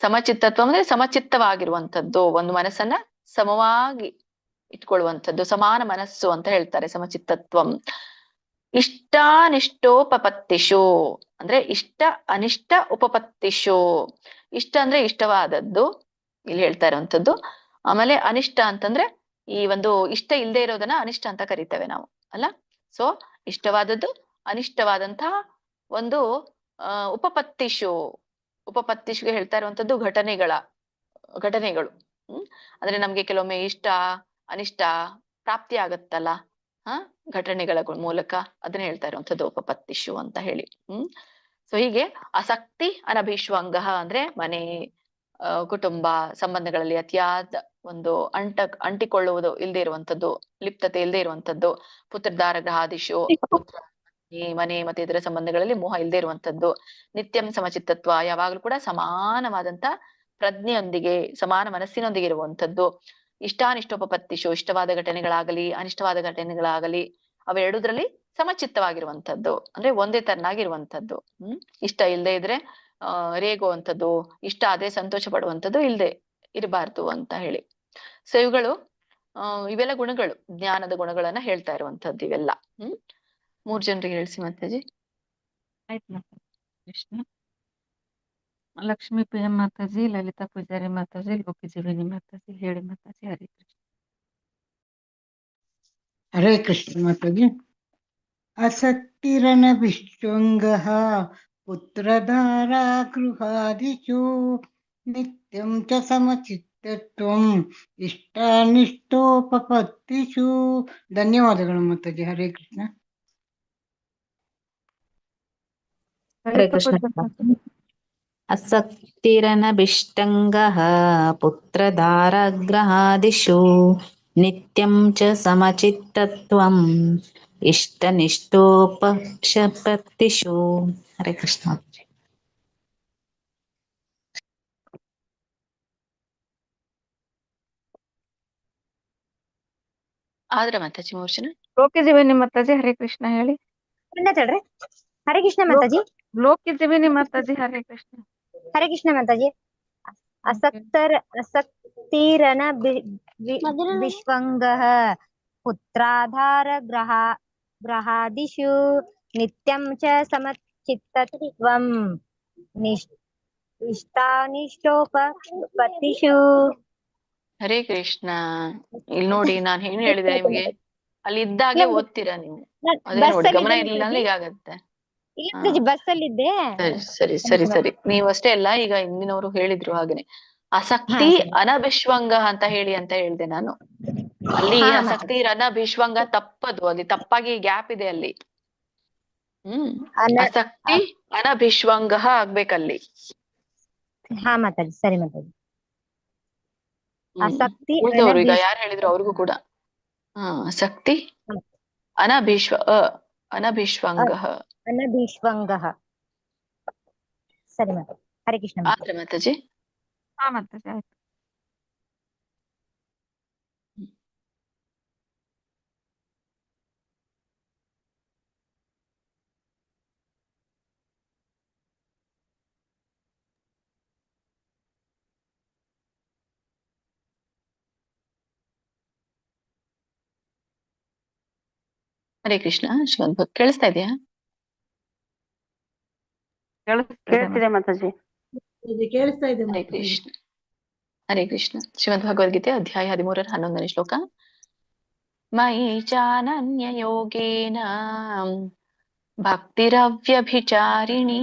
ಸಮಚಿತ್ತತ್ವಂ ಅಂದ್ರೆ ಸಮಚಿತ್ತವಾಗಿರುವಂತದ್ದು, ಒಂದು ಮನಸ್ಸನ್ನ ಸಮವಾಗಿ ಇಟ್ಕೊಳ್ಳುವಂಥದ್ದು, ಸಮಾನ ಮನಸ್ಸು ಅಂತ ಹೇಳ್ತಾರೆ ಸಮಚಿತ್ತತ್ವಂ. ಇಷ್ಟಾನಿಷ್ಟೋಪಪತ್ತಿಷು ಅಂದ್ರೆ ಇಷ್ಟ ಅನಿಷ್ಟ ಉಪಪತ್ತಿಷು. ಇಷ್ಟ ಅಂದ್ರೆ ಇಷ್ಟವಾದದ್ದು ಇಲ್ಲಿ ಹೇಳ್ತಾ ಇರುವಂತದ್ದು. ಆಮೇಲೆ ಅನಿಷ್ಟ ಅಂತಂದ್ರೆ ಈ ಒಂದು ಇಷ್ಟ ಇಲ್ಲದೆ ಇರೋದನ್ನ ಅನಿಷ್ಟ ಅಂತ ಕರಿತೇವೆ ನಾವು ಅಲ್ಲ. ಸೊ ಇಷ್ಟವಾದದ್ದು, ಅನಿಷ್ಟವಾದಂತಹ ಒಂದು ಉಪಪತ್ತಿಷು. ಉಪಪತ್ತಿಷುಗೆ ಹೇಳ್ತಾ ಇರುವಂತದ್ದು ಘಟನೆಗಳು. ಅಂದ್ರೆ ನಮ್ಗೆ ಕೆಲವೊಮ್ಮೆ ಇಷ್ಟ ಅನಿಷ್ಟ ಪ್ರಾಪ್ತಿ ಆಗತ್ತಲ್ಲ ಘಟನೆಗಳ ಮೂಲಕ ಅದನ್ನ ಹೇಳ್ತಾ ಇರುವಂತದ್ದು ಉಪಪತ್ತಿಷು ಅಂತ ಹೇಳಿ. ಸೊ ಹೀಗೆ ಆಸಕ್ತಿ ಅನಭಿಶ್ವಂಗ ಅಂದ್ರೆ ಮನೆ ಕುಟುಂಬ ಸಂಬಂಧಗಳಲ್ಲಿ ಅತಿಯಾದ ಒಂದು ಅಂಟಿಕೊಳ್ಳುವುದು ಇಲ್ಲದೆ ಇರುವಂತದ್ದು, ಲಿಪ್ತತೆ ಇಲ್ಲದೆ ಇರುವಂತದ್ದು, ಪುತ್ರದಾರ ಗ್ರಹಾದಿಶು ಪುತ್ರ ಮನೆ ಮತ್ತೆ ಇದರ ಸಂಬಂಧಗಳಲ್ಲಿ ಮೋಹ ಇಲ್ಲದೆ ಇರುವಂತದ್ದು, ನಿತ್ಯಂ ಸಮಚಿತ್ತತ್ವ ಯಾವಾಗ್ಲೂ ಕೂಡ ಸಮಾನವಾದಂತ ಪ್ರಜ್ಞೆಯೊಂದಿಗೆ ಸಮಾನ ಮನಸ್ಸಿನೊಂದಿಗೆ ಇರುವಂತದ್ದು, ಇಷ್ಟಾನಿಷ್ಟೋಪಪತ್ತಿಶು ಇಷ್ಟವಾದ ಘಟನೆಗಳಾಗಲಿ ಅನಿಷ್ಟವಾದ ಘಟನೆಗಳಾಗಲಿ ಅವೆರಡುದ್ರಲ್ಲಿ ಸಮಚಿತ್ತವಾಗಿರುವಂತದ್ದು ಅಂದ್ರೆ ಒಂದೇ ತರನಾಗಿರುವಂತದ್ದು. ಇಷ್ಟ ಇಲ್ಲದೆ ಇದ್ರೆ ರೇಗುವಂಥದ್ದು, ಇಷ್ಟ ಆದ್ರೆ ಸಂತೋಷ ಪಡುವಂಥದ್ದು ಇಲ್ಲದೆ ಇರಬಾರ್ದು ಅಂತ ಹೇಳಿ. ಸೊ ಇವುಗಳು ಇವೆಲ್ಲ ಗುಣಗಳು, ಜ್ಞಾನದ ಗುಣಗಳನ್ನ ಹೇಳ್ತಾ ಇರುವಂತದ್ದು ಇವೆಲ್ಲ. 3 ಜನರಿಗೆ ಹೇಳಿಸಿ ಮಾತಾಜಿ. ಆಯ್ತು ಮಾತಾಜಿ. ಕೃಷ್ಣ. ಲಕ್ಷ್ಮೀ ಪ್ರಿಯ ಮಾತಾಜಿ, ಲಲಿತಾ ಪೂಜಾರಿ ಮಾತಾಜಿ, ಲೋಕಿಜೀವಿನಿ ಮಾತಾಜಿ ಹೇಳಿ ಮಾತಾಜಿ. ಹರೇ ಕೃಷ್ಣ. ಹರೇ ಕೃಷ್ಣ ಮಾತಾಜಿ. ಅಸಕ್ತಿರನಭಿಶ್ವಂಗಃ ಪುತ್ರಧಾರಾ ಗೃಹಾದಿಷು ನಿತ್ಯಂ ಚ ಸಮಚಿತ್ತತ್ವಂ ಇಷ್ಟಾನಿಷ್ಟೋಪಪತ್ತಿಷು. ಧನ್ಯವಾದಗಳು ಮಾತಾಜಿ. ಹರೇ ಕೃಷ್ಣ. ಹರೇ ಕೃಷ್ಣ. ಅಸಕ್ತಿರನಭಿಷ್ಟಂಗಃ ಪುತ್ರಧಾರಗ್ರಹಾದಿಷು ನಿತ್ಯಂ ಚ ಸಮಚಿತ್ತತ್ವಂ ಇಷ್ಟನಿಷ್ಟೋಪಪತ್ತಿಷು. ಹರೇ ಕೃಷ್ಣ. ಆದ್ರ ಮಾತಾಜಿ 3 ಜನ. ಲೋಕಿಜೀವಿನಿ ಮಾತಾಜಿ. ಹರೇ ಕೃಷ್ಣ ಹೇಳಿ. ಹರೇ ಕೃಷ್ಣ ಮಾತಾಜಿ. ಲೋಕಿಜೀವಿನಿ ಮಾತಾಜಿ. ಹರೇ ಕೃಷ್ಣ. ಹರೇ ಕೃಷ್ಣ ಮಾತಾಜಿ. ಅಸಕ್ತಿರನ ವಿಶ್ವಂಗಃ ಪುತ್ರಾಧಾರ ಗ್ರಹಾದಿಷು ನಿತ್ಯಂ ಚ ಸಮಚಿತ್ತತ್ವಂ ಇಷ್ಟಾನಿಷ್ಟೋಪಪತ್ತಿಷು. ಹರೇ ಕೃಷ್ಣ. ಇಲ್ಲಿ ನೋಡಿ ನಾನು ಏನ್ ಹೇಳಿದೆ ನಿಮ್ಗೆ, ಅಲ್ಲಿ ಇದ್ದಾಗೆ ಓದ್ತೀರಾ ನೀವು. ಅದೇ ನೋಡಿ ಗಮನ ಇರ್ಲಿಲ್ಲ ಅಂದ್ರೆ ಈಗ ಆಗತ್ತೆ. ಬಸ್ ಅಲ್ಲಿದ್ದೆ. ಸರಿ ಸರಿ ಸರಿ ನೀವಷ್ಟೇ ಅಲ್ಲ, ಈಗ ಹಿಂದಿನವರು ಹೇಳಿದ್ರು ಹಾಗೇನೆ ಆಸಕ್ತಿ ಅನಭಿಶ್ವಂಗ ಅಂತ ಹೇಳಿ ಅಂತ ಹೇಳ್ದೆ ನಾನು. ಅಲ್ಲಿ ಆಸಕ್ತಿ ಅನಭಿಶ್ವಂಗ ತಪ್ಪದು, ಅಲ್ಲಿ ತಪ್ಪಾಗಿ ಗ್ಯಾಪ್ ಇದೆ ಅಲ್ಲಿ. ಆಸಕ್ತಿ ಅನಭಿಶ್ವಂಗ ಆಗ್ಬೇಕಲ್ಲಿ. ಹಾ ಮಾತಾಡಿ. ಸರಿ ಮಾತಾಡಿ. ಆಸಕ್ತಿ ಉಳಿದವರು ಈಗ ಯಾರು ಹೇಳಿದ್ರು ಅವ್ರಿಗೂ ಕೂಡ ಆಸಕ್ತಿ ಅನಭಿಶ್ವಂಗ. ಸರಿ ಮಾತಾಡಿ. ಹರೇ ಕೃಷ್ಣ. ಆದ್ರೆ ಮಾತಾಜಿ. ಹಾ ಮಾತಾಜಿ ಆಯ್ತು. ಹರೇ ಕೃಷ್ಣ. ಶ್ರೀಮದ್ ಕೇಳಿಸ್ತಾ ಇದೆಯಾ? ಕೇಳಿಸ್ತಿದೆ ಮಾತಾಜಿ. ಕೇಳಿಸ್ತಾ ಇದೆ. ಹರೇ ಕೃಷ್ಣ. ಹರೇ ಕೃಷ್ಣ. ಶ್ರೀಮದ್ ಭಗವದ್ಗೀತೆ ಅಧ್ಯಾಯ 13 11ನೇ ಶ್ಲೋಕ. ಮಯಿ ಚಾನನ್ಯ ಯೋಗೇನ ಭಕ್ತಿರವ್ಯಭಿಚಾರಿಣೀ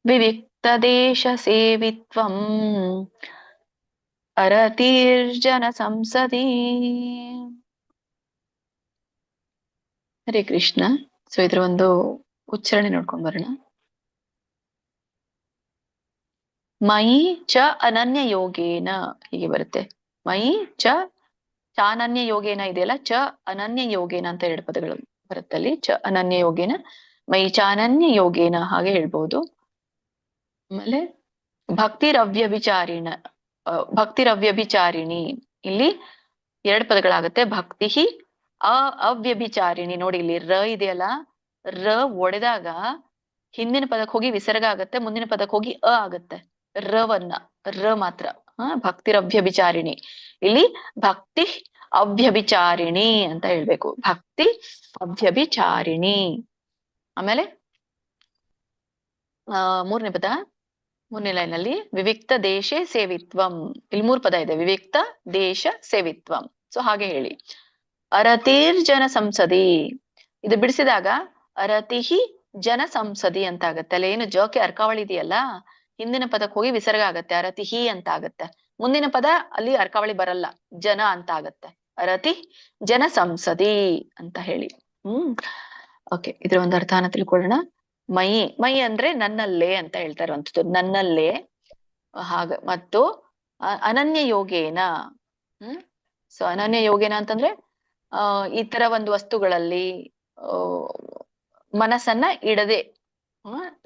ವಿವಿಕ್ತ ದೇಶ ಸೇವಿತ್ವಂ ಅರತಿರ್ಜನ ಸಂಸದಿ. ಹರೇ ಕೃಷ್ಣ. ಸೊ ಇದ್ರ ಒಂದು ಉಚ್ಚಾರಣೆ ನೋಡ್ಕೊಂಡ್ ಬರೋಣ. ಮಯಿ ಚ ಅನನ್ಯ ಯೋಗೇನ ಹೀಗೆ ಬರುತ್ತೆ. ಮಯಿ ಚ ಚಾನನ್ಯ ಯೋಗೇನ ಇದೆಯಲ್ಲ, ಚ ಅನನ್ಯ ಯೋಗೇನ ಅಂತ 2 ಪದಗಳು ಬರುತ್ತಲ್ಲಿ. ಚ ಅನನ್ಯ ಯೋಗೇನ, ಮಯಿ ಚಾನನ್ಯ ಯೋಗೇನ ಹಾಗೆ ಹೇಳ್ಬಹುದು. ಆಮೇಲೆ ಭಕ್ತಿರವ್ಯಭಿಚಾರಿಣಿ ಇಲ್ಲಿ 2 ಪದಗಳಾಗುತ್ತೆ. ಭಕ್ತಿ ಅವ್ಯಭಿಚಾರಿಣಿ. ನೋಡಿ ಇಲ್ಲಿ ರ ಇದೆಯಲ್ಲ, ರ ಒಡೆದಾಗ ಹಿಂದಿನ ಪದಕ್ಕೆ ಹೋಗಿ ವಿಸರ್ಗ ಆಗತ್ತೆ, ಮುಂದಿನ ಪದಕ್ಕೆ ಹೋಗಿ ಆಗತ್ತೆ. ರವನ್ನ ರ ಮಾತ್ರ. ಭಕ್ತಿರವ್ಯಭಿಚಾರಿಣಿ. ಇಲ್ಲಿ ಭಕ್ತಿ ಅವ್ಯಭಿಚಾರಿಣಿ ಅಂತ ಹೇಳ್ಬೇಕು. ಭಕ್ತಿ ಅವ್ಯಭಿಚಾರಿಣಿ. ಆಮೇಲೆ 3ನೇ ಪದ, 3ನೇ ಲೈನ್ ಅಲ್ಲಿ ವಿವಿಕ್ತ ದೇಶೇ ಸೇವಿತ್ವಂ. ಇಲ್ಲಿ 3 ಪದ ಇದೆ. ವಿವಿಕ್ತ ದೇಶ ಸೇವಿತ್ವಂ. ಸೊ ಹಾಗೆ ಹೇಳಿ. ಅರತಿರ್ ಜನ ಸಂಸದಿ. ಇದು ಬಿಡಿಸಿದಾಗ ಅರತಿಹಿ ಜನ ಸಂಸದಿ ಅಂತ ಆಗತ್ತೆ. ಅಲ್ಲಿ ಏನು ಜಕ್ಕೆ ಅರ್ಕಾವಳಿ ಇದೆಯಲ್ಲ, ಹಿಂದಿನ ಪದಕ್ಕೆ ಹೋಗಿ ವಿಸರ್ಗ ಆಗತ್ತೆ, ಅರತಿಹಿ ಅಂತ ಆಗತ್ತೆ. ಮುಂದಿನ ಪದ ಅಲ್ಲಿ ಅರ್ಕಾವಳಿ ಬರಲ್ಲ, ಜನ ಅಂತ ಆಗತ್ತೆ. ಅರತಿ ಜನ ಸಂಸದಿ ಅಂತ ಹೇಳಿ. ಓಕೆ, ಇದ್ರ ಒಂದು ಅರ್ಥನ ತಿಳ್ಕೊಳ್ಳೋಣ. ಮೈ ಮೈ ಅಂದ್ರೆ ನನ್ನಲ್ಲೇ ಅಂತ ಹೇಳ್ತಾ ಇರುವಂತದ್ದು, ನನ್ನಲ್ಲೇ. ಮತ್ತು ಅನನ್ಯ ಯೋಗೇನ. ಸೊ ಅನನ್ಯ ಯೋಗೇನ ಅಂತಂದ್ರೆ ಈ ತರ ಒಂದು ವಸ್ತುಗಳಲ್ಲಿ ಮನಸ್ಸನ್ನ ಇಡದೆ,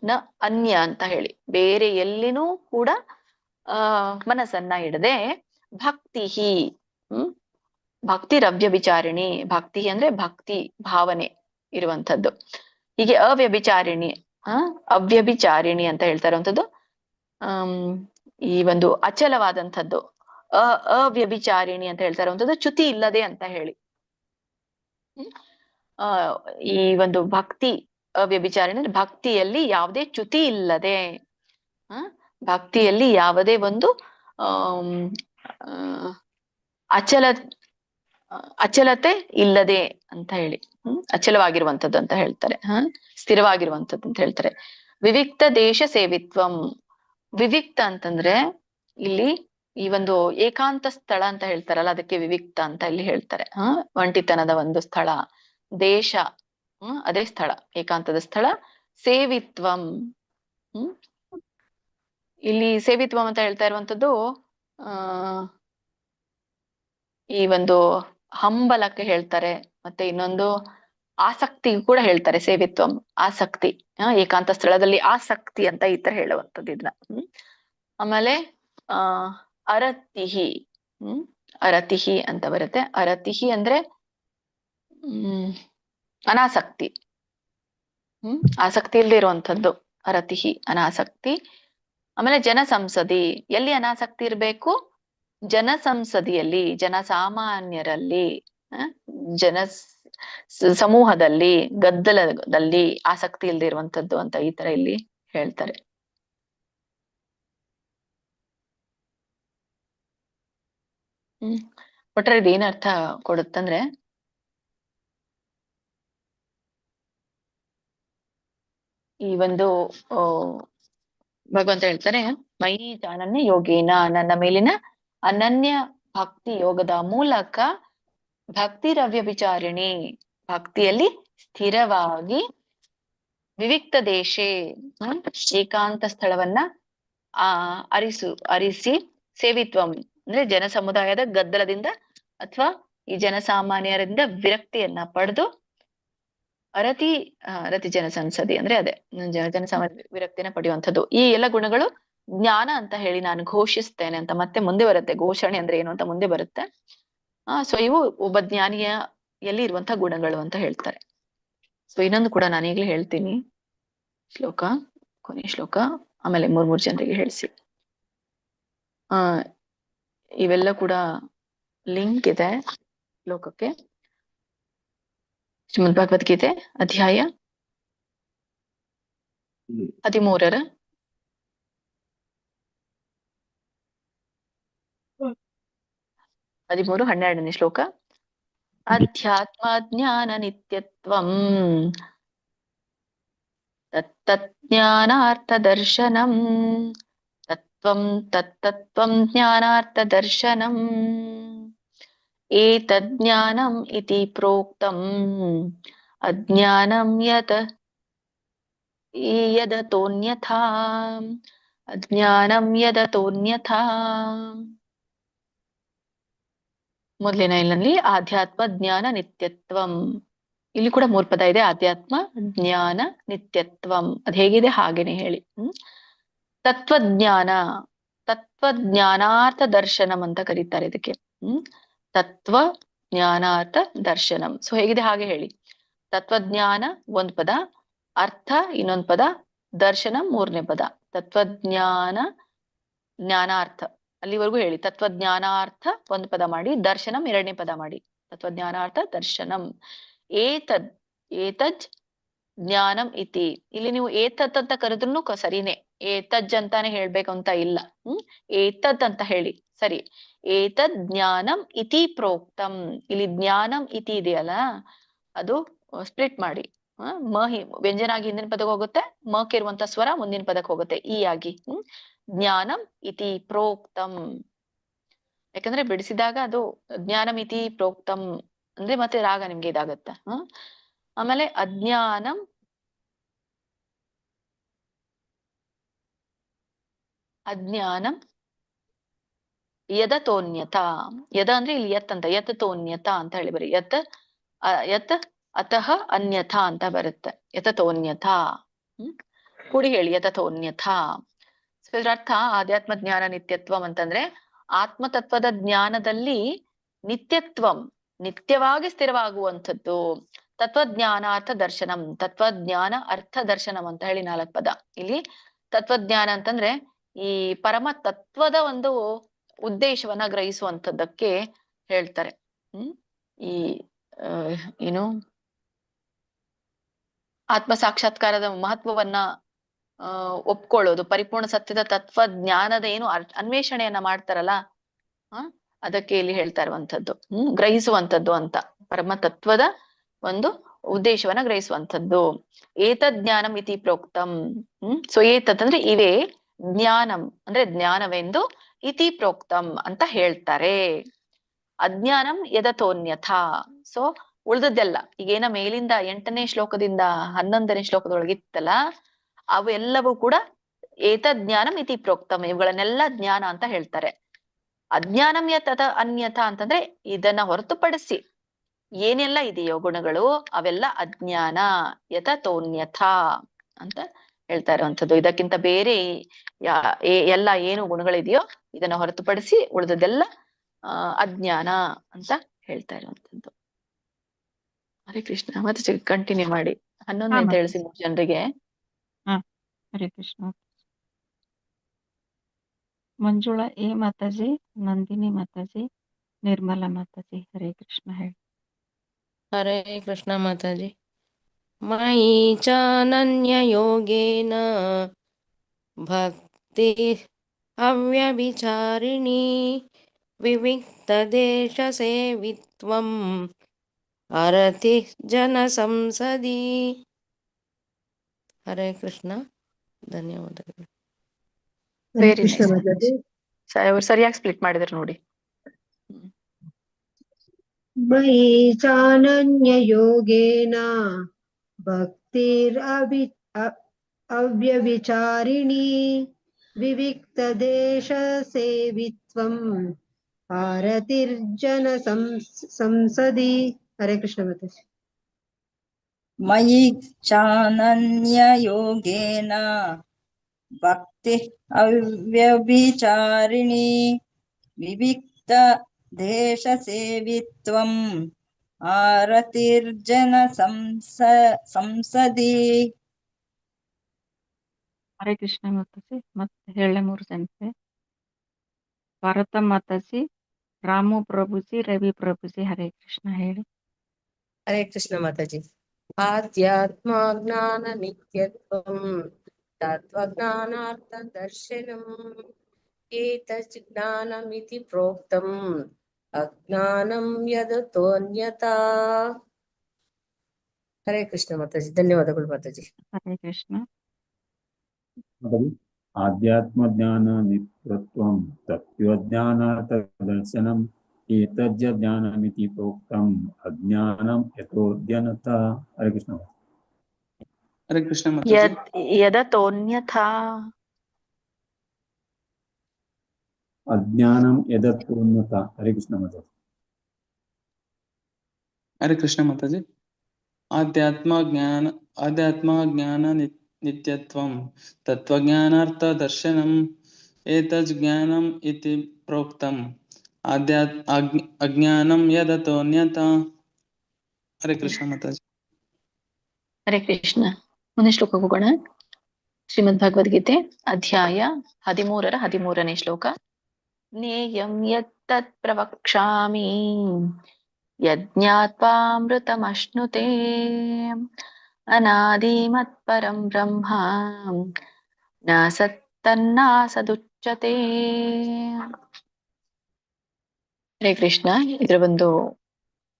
ನ ಅನ್ಯ ಅಂತ ಹೇಳಿ ಬೇರೆ ಎಲ್ಲಿನೂ ಕೂಡ ಮನಸ್ಸನ್ನ ಇಡದೆ, ಭಕ್ತಿ ಭಕ್ತಿ ರವ್ಯಭಿಚಾರಿಣಿ. ಭಕ್ತಿ ಅಂದ್ರೆ ಭಕ್ತಿ ಭಾವನೆ ಇರುವಂತದ್ದು. ಹೀಗೆ ಅವ್ಯಭಿಚಾರಿಣಿ ಅವ್ಯಭಿಚಾರಿಣಿ ಅಂತ ಹೇಳ್ತಾ ಇರುವಂತದ್ದು ಈ ಒಂದು ಅಚಲವಾದಂಥದ್ದು. ಅವ್ಯಭಿಚಾರಿಣಿ ಅಂತ ಹೇಳ್ತಾ ಇರುವಂತದ್ದು ಚ್ಯುತಿ ಇಲ್ಲದೆ ಅಂತ ಹೇಳಿ. ಈ ಒಂದು ಭಕ್ತಿ ಅವ್ಯಭಿಚಾರಿಣಿ ಅಂದ್ರೆ ಭಕ್ತಿಯಲ್ಲಿ ಯಾವುದೇ ಚ್ಯುತಿ ಇಲ್ಲದೆ, ಭಕ್ತಿಯಲ್ಲಿ ಯಾವುದೇ ಒಂದು ಅಚಲತೆ ಇಲ್ಲದೆ ಅಂತ ಹೇಳಿ, ಅಚಲವಾಗಿರುವಂತದ್ದು ಅಂತ ಹೇಳ್ತಾರೆ, ಸ್ಥಿರವಾಗಿರುವಂತದ್ದು ಅಂತ ಹೇಳ್ತಾರೆ. ವಿವಿಕ್ತ ದೇಶ ಸೇವಿತ್ವಂ. ವಿವಿಕ್ತ ಅಂತಂದ್ರೆ ಇಲ್ಲಿ ಈ ಒಂದು ಏಕಾಂತ ಸ್ಥಳ ಅಂತ ಹೇಳ್ತಾರಲ್ಲ, ಅದಕ್ಕೆ ವಿವಿಕ್ತ ಅಂತ ಇಲ್ಲಿ ಹೇಳ್ತಾರೆ. ಒಂಟಿತನದ ಒಂದು ಸ್ಥಳ, ದೇಶ ಅದೇ ಸ್ಥಳ, ಏಕಾಂತದ ಸ್ಥಳ. ಸೇವಿತ್ವಂ, ಇಲ್ಲಿ ಸೇವಿತ್ವಂ ಅಂತ ಹೇಳ್ತಾ ಇರುವಂತದ್ದು ಈ ಒಂದು ಹಂಬಲಕ್ಕೆ ಹೇಳ್ತಾರೆ, ಮತ್ತೆ ಇನ್ನೊಂದು ಆಸಕ್ತಿ ಕೂಡ ಹೇಳ್ತಾರೆ. ಸೇವಿತ್ವಂ ಆಸಕ್ತಿ, ಏಕಾಂತ ಸ್ಥಳದಲ್ಲಿ ಆಸಕ್ತಿ ಅಂತ ಈ ತರ ಹೇಳುವಂಥದ್ದು ಇದನ್ನ. ಆಮೇಲೆ ಅರತಿಹಿ, ಅರತಿಹಿ ಅಂತ ಬರುತ್ತೆ. ಅರತಿಹಿ ಅಂದ್ರೆ ಅನಾಸಕ್ತಿ, ಆಸಕ್ತಿ ಇಲ್ಲದೆ ಇರುವಂತದ್ದು ಅರತಿಹಿ, ಅನಾಸಕ್ತಿ. ಆಮೇಲೆ ಜನಸಂಸದಿ, ಎಲ್ಲಿ ಅನಾಸಕ್ತಿ ಇರ್ಬೇಕು? ಜನಸಂಸದಿಯಲ್ಲಿ, ಜನಸಾಮಾನ್ಯರಲ್ಲಿ, ಜನ ಸಮೂಹದಲ್ಲಿ, ಗದ್ದಲದಲ್ಲಿ ಆಸಕ್ತಿ ಇಲ್ಲದೆ ಇರುವಂತದ್ದು ಅಂತ ಈ ತರ ಇಲ್ಲಿ ಹೇಳ್ತಾರೆ. ಒಟ್ರೆ ಇದೇನ್ ಅರ್ಥ ಕೊಡುತ್ತಂದ್ರೆ, ಈ ಒಂದು ಭಗವಂತ ಹೇಳ್ತಾರೆ, ಮೈ ಅನನ್ಯ ಯೋಗೇನ, ನನ್ನ ಮೇಲಿನ ಅನನ್ಯ ಭಕ್ತಿ ಯೋಗದ ಮೂಲಕ ಭಕ್ತಿ ರವ್ಯಭಿಚಾರಿಣಿ, ಭಕ್ತಿಯಲ್ಲಿ ಸ್ಥಿರವಾಗಿ, ವಿವಿಕ್ತ ದೇಶೇ ಏಕಾಂತ ಸ್ಥಳವನ್ನ ಅರಿಸಿ, ಸೇವಿತ್ವಂ ಅಂದ್ರೆ ಜನ ಸಮುದಾಯದ ಗದ್ದಲದಿಂದ ಅಥವಾ ಈ ಜನಸಾಮಾನ್ಯರಿಂದ ವಿರಕ್ತಿಯನ್ನ ಪಡೆದು, ಅರತಿ ಜನಸಂಸದಿ ಅಂದ್ರೆ ಅದೇ ಜನಸಾಮಾನ್ಯ ವಿರಕ್ತಿಯನ್ನ ಪಡೆಯುವಂಥದ್ದು. ಈ ಎಲ್ಲ ಗುಣಗಳು ಜ್ಞಾನ ಅಂತ ಹೇಳಿ ನಾನು ಘೋಷಿಸ್ತೇನೆ ಅಂತ ಮತ್ತೆ ಮುಂದೆ ಬರುತ್ತೆ. ಘೋಷಣೆ ಅಂದ್ರೆ ಏನು ಅಂತ ಮುಂದೆ ಬರುತ್ತೆ. ಸೊ ಇವು ಒಬ್ಬ ಜ್ಞಾನಿಯ ಎಲ್ಲಿ ಇರುವಂತಹ ಗುಣಗಳು ಅಂತ ಹೇಳ್ತಾರೆ. ಸೊ ಇನ್ನೊಂದು ಕೂಡ ನಾನು ಈಗಲೇ ಹೇಳ್ತೀನಿ, ಶ್ಲೋಕ, ಕೊನೆಯ ಶ್ಲೋಕ, ಆಮೇಲೆ ಮೂರ್ ಜನರಿಗೆ ಹೇಳಿಸಿ. ಇವೆಲ್ಲ ಕೂಡ ಲಿಂಕ್ ಇದೆ ಶ್ಲೋಕಕ್ಕೆ. ಶ್ರೀಮದ್ ಭಗವದ್ಗೀತೆ ಅಧ್ಯಾಯ 13 12ನೇ ಶ್ಲೋಕ. ಅಧ್ಯಾತ್ಮ ಜ್ಞಾನ ನಿತ್ಯತ್ವಂ ತತ್ತಜ್ಞಾನಾರ್ಥ ದರ್ಶನಂ, ತತ್ತತ್ವಂ ಜ್ಞಾನಾರ್ಥ ದರ್ಶನಂ, ಏತಜ್ಞಾನಂ ಇತಿ ಪ್ರೋಕ್ತಂ ಅಜ್ಞಾನಂ ಯದತೋನ್ಯಥಾ, ಅಜ್ಞಾನಂ ಯದತೋನ್ಯಥಾ. ಮೊದಲಿನ ಇಲ್ಲಲ್ಲಿ ಆಧ್ಯಾತ್ಮ ಜ್ಞಾನ ನಿತ್ಯತ್ವಂ, ಇಲ್ಲಿ ಕೂಡ 3 ಪದ ಇದೆ. ಆಧ್ಯಾತ್ಮ ಜ್ಞಾನ ನಿತ್ಯತ್ವಂ, ಅದ್ ಹೇಗಿದೆ ಹಾಗೇನೆ ಹೇಳಿ. ತತ್ವಜ್ಞಾನ, ತತ್ವಜ್ಞಾನಾರ್ಥ ದರ್ಶನಂ ಅಂತ ಕರೀತಾರೆ ಇದಕ್ಕೆ. ತತ್ವ ಜ್ಞಾನಾರ್ಥ ದರ್ಶನಂ. ಸೊ ಹೇಗಿದೆ ಹಾಗೆ ಹೇಳಿ. ತತ್ವಜ್ಞಾನ 1 ಪದ, ಅರ್ಥ ಇನ್ನೊಂದು ಪದ, ದರ್ಶನ 3ನೇ ಪದ. ತತ್ವಜ್ಞಾನ ಜ್ಞಾನಾರ್ಥ ಅಲ್ಲಿವರೆಗೂ ಹೇಳಿ. ತತ್ವಜ್ಞಾನಾರ್ಥ 1 ಪದ ಮಾಡಿ, ದರ್ಶನಂ 2ನೇ ಪದ ಮಾಡಿ. ತತ್ವಜ್ಞಾನಾರ್ಥ ದರ್ಶನಂ. ಏತಜ್ ಜ್ಞಾನಂ ಇತಿ, ಇಲ್ಲಿ ನೀವು ಏತತ್ ಅಂತ ಕರೆದ್ರೂ ಸರಿನೇ, ಏತಜ್ ಅಂತಾನೆ ಹೇಳ್ಬೇಕು ಅಂತ ಇಲ್ಲ. ಏತದ್ ಅಂತ ಹೇಳಿ ಸರಿ. ಏತದ್ ಜ್ಞಾನಂ ಇತಿ ಪ್ರೋಕ್ತಂ, ಇಲ್ಲಿ ಜ್ಞಾನಂ ಇತಿ ಇದೆಯಲ್ಲ, ಅದು ಸ್ಪ್ಲಿಟ್ ಮಾಡಿ. ವ್ಯಂಜನ ಆಗಿ ಹಿಂದಿನ ಪದಕ್ಕೆ ಹೋಗುತ್ತೆ, ಮಕ್ಕೆ ಇರುವಂತ ಸ್ವರ ಮುಂದಿನ ಪದಕ್ಕೆ ಹೋಗುತ್ತೆ, ಈ ಆಗಿ. ಜ್ಞಾನಂ ಇತಿ ಪ್ರೋಕ್ತಂ, ಯಾಕಂದ್ರೆ ಬಿಡಿಸಿದಾಗ ಅದು ಜ್ಞಾನಮಿತಿ ಪ್ರೋಕ್ತಂ ಅಂದ್ರೆ ಮತ್ತೆ ರಾಗ ನಿಮ್ಗೆ ಇದಾಗತ್ತೆ. ಆಮೇಲೆ ಅಜ್ಞಾನಂ ಯದತೋನ್ಯತಾ. ಯದ ಅಂದ್ರೆ ಇಲ್ಲಿ ಯತ್ ಅಂತ, ಯತ್ ತೋನ್ಯತಾ ಅಂತ ಹೇಳಿ ಬರೀ ಯತ್ ಅತಃ ಅನ್ಯಥಾ ಅಂತ ಬರುತ್ತೆ. ಯತತೋನ್ಯಥಾ. ಕೂಡಿ ಹೇಳಿ, ಯತತೋನ್ಯಥಾ. ಇದರ ಅರ್ಥ ಆಧ್ಯಾತ್ಮ ಜ್ಞಾನ ನಿತ್ಯತ್ವಂ ಅಂತಂದ್ರೆ ಆತ್ಮತತ್ವದ ಜ್ಞಾನದಲ್ಲಿ ನಿತ್ಯತ್ವಂ, ನಿತ್ಯವಾಗಿ ಸ್ಥಿರವಾಗುವಂಥದ್ದು. ತತ್ವಜ್ಞಾನ ಅರ್ಥ ದರ್ಶನಂ, ತತ್ವಜ್ಞಾನ ಅರ್ಥ ದರ್ಶನಂ ಅಂತ ಹೇಳಿ 4 ಪದ. ಇಲ್ಲಿ ತತ್ವಜ್ಞಾನ ಅಂತಂದ್ರೆ ಈ ಪರಮ ತತ್ವದ ಒಂದು ಉದ್ದೇಶವನ್ನ ಗ್ರಹಿಸುವಂಥದ್ದಕ್ಕೆ ಹೇಳ್ತಾರೆ. ಈ ಏನು ಆತ್ಮ ಸಾಕ್ಷಾತ್ಕಾರದ ಮಹತ್ವವನ್ನ ಒಪ್ಕೊಳ್ಳೋದು, ಪರಿಪೂರ್ಣ ಸತ್ಯದ ತತ್ವ ಜ್ಞಾನದ ಏನು ಅನ್ವೇಷಣೆಯನ್ನ ಮಾಡ್ತಾರಲ್ಲ, ಅದಕ್ಕೆ ಇಲ್ಲಿ ಹೇಳ್ತಾ ಇರುವಂತದ್ದು ಗ್ರಹಿಸುವಂಥದ್ದು ಅಂತ. ಪರಮ ತತ್ವದ ಒಂದು ಉದ್ದೇಶವನ್ನ ಗ್ರಹಿಸುವಂಥದ್ದು. ಏತದ್ ಜ್ಞಾನಂ ಇತಿ ಪ್ರೋಕ್ತಂ. ಸೊ ಏತದ್ ಅಂದ್ರೆ ಇವೇ, ಜ್ಞಾನಂ ಅಂದ್ರೆ ಜ್ಞಾನವೆಂದು, ಇತಿ ಪ್ರೋಕ್ತಂ ಅಂತ ಹೇಳ್ತಾರೆ. ಅಜ್ಞಾನಂ ಯದತೋನ್ಯಥಾ. ಸೊ ಉಳಿದದ್ದೆಲ್ಲ ಈಗೇನ ಮೇಲಿಂದ 8ನೇ ಶ್ಲೋಕದಿಂದ 11ನೇ ಶ್ಲೋಕದೊಳಗಿತ್ತಲ್ಲ, ಅವೆಲ್ಲವೂ ಕೂಡ ಏತದ್ ಜ್ಞಾನಂ ಇತಿ ಪ್ರೋಕ್ತಂ, ಇವುಗಳನ್ನೆಲ್ಲ ಜ್ಞಾನ ಅಂತ ಹೇಳ್ತಾರೆ. ಅಜ್ಞಾನಂ ಯತ್ ಅನ್ಯಥಾ ಅಂತಂದ್ರೆ ಇದನ್ನ ಹೊರತುಪಡಿಸಿ ಏನೆಲ್ಲ ಇದೆಯೋ ಗುಣಗಳು ಅವೆಲ್ಲ ಅಜ್ಞಾನ, ಯತತೋನ್ಯಥಾ ಅಂತ ಹೇಳ್ತಾ ಇರುವಂಥದ್ದು. ಇದಕ್ಕಿಂತ ಬೇರೆ ಎಲ್ಲ ಏನು ಗುಣಗಳಿದೆಯೋ ಇದನ್ನ ಹೊರತುಪಡಿಸಿ ಉಳಿದದೆಲ್ಲ ಅಜ್ಞಾನ ಅಂತ ಹೇಳ್ತಾ ಇರುವಂಥದ್ದು. ಹರೇ ಕೃಷ್ಣ. ಮತ್ತೆ ಕಂಟಿನ್ಯೂ ಮಾಡಿ 11 ಅಂತ ಹೇಳಿಸಿ 3 ಜನರಿಗೆ. ಹರೇ ಕೃಷ್ಣ. ಮಂಜುಳಾ ಎ ಮಾತಾಜಿ, ನಂದಿನಿ ಮಾತಾಜಿ, ನಿರ್ಮಲಾ ಮಾತಾಜಿ. ಹರೇ ಕೃಷ್ಣ ಹೇಳಿ. ಹರೇ ಕೃಷ್ಣ ಮಾತಾಜಿ. ಮಯಿ ಚಾನನ್ಯ ಯೋಗೇನ ಭಕ್ತಿ ಅವ್ಯಭಿಚಾರಿಣಿ ವಿವಿಕ್ತ ದೇಶ ಸೇವಿತ್ವಂ ಅರತಿ ಜನ ಸಂಸದಿ. ಹರೇ ಕೃಷ್ಣ. ಧನ್ಯವಾದಗಳು. Very nice. ಅವ್ರು ಸರಿಯಾಗಿ ಸ್ಪ್ಲಿಟ್ ಮಾಡಿದ್ರು ನೋಡಿ. ಮಯಿ ಚಾನನ್ಯ ಯೋಗೇನ ಭಕ್ತಿರ್ ಅವ್ಯಭಿಚಾರಿಣಿ ವಿವಿಕ್ತ ದೇಶ ಸೇವಿತ್ವಂ ಭಾರತಿರ್ಜನ ಸಂಸದಿ. ಹರೇ ಕೃಷ್ಣ ಮಾತಾಜಿ. ಮಯಿ ಚಾನನ್ಯ ಯೋಗೇನ ಭಕ್ತಿ ಅವ್ಯಭಿಚಾರಿಣಿ ವಿವಿಕ್ತ ದೇಶ ಸೇವಿತ್ವಂ ಆರತಿರ್ಜನ ಸಂಸದಿ. ಹರೇ ಕೃಷ್ಣ ಮಾತಾಜಿ. ಮತ್ತೆ ಹೇಳಲೆ 3 ಜನತೆ. ಭಾರತ ಮಾತಾಜಿ, ರಾಮು ಪ್ರಭುಜಿ, ರವಿ ಪ್ರಭುಜಿ. ಹರೇ ಕೃಷ್ಣ ಹೇಳಿ. ಹರೇ ಕೃಷ್ಣ ಮಾತಾಜಿ. ಆಧ್ಯಾತ್ಮ ಜ್ಞಾನ ನಿತ್ಯತ್ವಂ ತತ್ವಜ್ಞಾನಾರ್ಥ ದರ್ಶನಂ ಏತದ್ ಜ್ಞಾನಮಿತಿ ಪ್ರೋಕ್ತಂ ಅಜ್ಞಾನಂ ಯದತೋನ್ಯತಾ. ಹರೇ ಕೃಷ್ಣ ಮಾತಾಜಿ. ಧನ್ಯವಾದಗಳು ಮಾತಾಜಿ. ಹರೇ ಕೃಷ್ಣ. ಆಧ್ಯಾತ್ಮ ಜ್ಞಾನ ನಿತ್ಯತ್ವಂ ತತ್ವಜ್ಞಾನಾರ್ಥ ದರ್ಶನಂ ಏತಜ್ಜ ಜ್ಞಾನಮಿತಿ ಪ್ರೋಕ್ತಂ ಅಜ್ಞಾನಂ ಯತೋನ್ಯತಾ. ಹರೇ ಕೃಷ್ಣ. ಹರೇ ಕೃಷ್ಣ. ಯದತೋನ್ಯಥಾ. ಅಜ್ಞಾನಂ ಯದತೋನ್ಯತಾ. ಹರೇ ಕೃಷ್ಣ ಮಾತಾಜಿ. ಹರೇ ಕೃಷ್ಣ ಮಾತಾಜಿ. ಆಧ್ಯಾತ್ಮ ಜ್ಞಾನ ನಿತ್ಯತ್ವಂ ತತ್ವಜ್ಞಾನಾರ್ಥ ದರ್ಶನಂ ಏತದ್ ಜ್ಞಾನಂ ಇತಿ ಪ್ರೋಕ್ತಂ ಅಜ್ಞಾನಂ ಯದತೋನ್ಯತಾ. ಹರೇ ಕೃಷ್ಣ ಮಾತಾಜಿ. ಹರೇ ಕೃಷ್ಣ. ಮುಂದಿನ ಶ್ಲೋಕಕ್ಕೆ ಹೋಗೋಣ. ಶ್ರೀಮದ್ ಭಗವದ್ಗೀತೆ ಅಧ್ಯಾಯ 13ನೇ ಶ್ಲೋಕ. ಜ್ಞೇಯಂ ಯತ್ತತ್ ಪ್ರವಕ್ಷ್ಯಾಮಿ ಯಜ್ಞಾತ್ವಾಮೃತಮಶ್ನುತೆ ಅನಾದಿಮತ್ಪರಂ ಬ್ರಹ್ಮ ನ ಸತ್ತನ್ನಾಸದುಚ್ಯತೆ. ಹರೇ ಕೃಷ್ಣ. ಇದರ ಒಂದು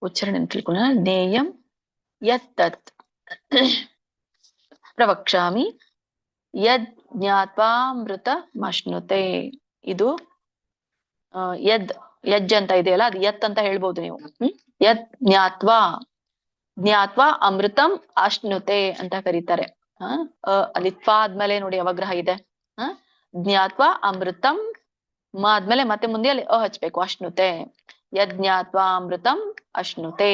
ಉಚ್ಚಾರಣೆ ತಿಳ್ಕೊಳ್ಳೋಣ. ಜ್ಞೇಯಂ ಯತ್ತತ್ ಪ್ರವಕ್ಷ್ಯಾಮಿ ಯದ್ ಜ್ಞಾತ್ವಾಮೃತಮಶ್ನುತೆ. ಇದು ಯದ್ ಯಜ್ ಅಂತ ಇದೆಯಲ್ಲ ಅದು ಯತ್ ಅಂತ ಹೇಳ್ಬೋದು ನೀವು. ಯತ್ ಜ್ಞಾತ್ವಾ ಜ್ಞಾತ್ವಾ ಅಮೃತಂ ಅಶ್ನುತೆ ಅಂತ ಕರೀತಾರೆ. ಅಲ್ಲಿ ತ್ವಾ ಆದ್ಮೇಲೆ ನೋಡಿ ಅವಗ್ರಹ ಇದೆ. ಜ್ಞಾತ್ವಾ ಅಮೃತಂ ಆದ್ಮೇಲೆ ಮತ್ತೆ ಮುಂದೆ ಅಲ್ಲಿ ಹಚ್ಬೇಕು ಅಶ್ನುತೆ. ಯಜ್ಞಾತ್ವಾ ಅಮೃತಂ ಅಶ್ನುತೆ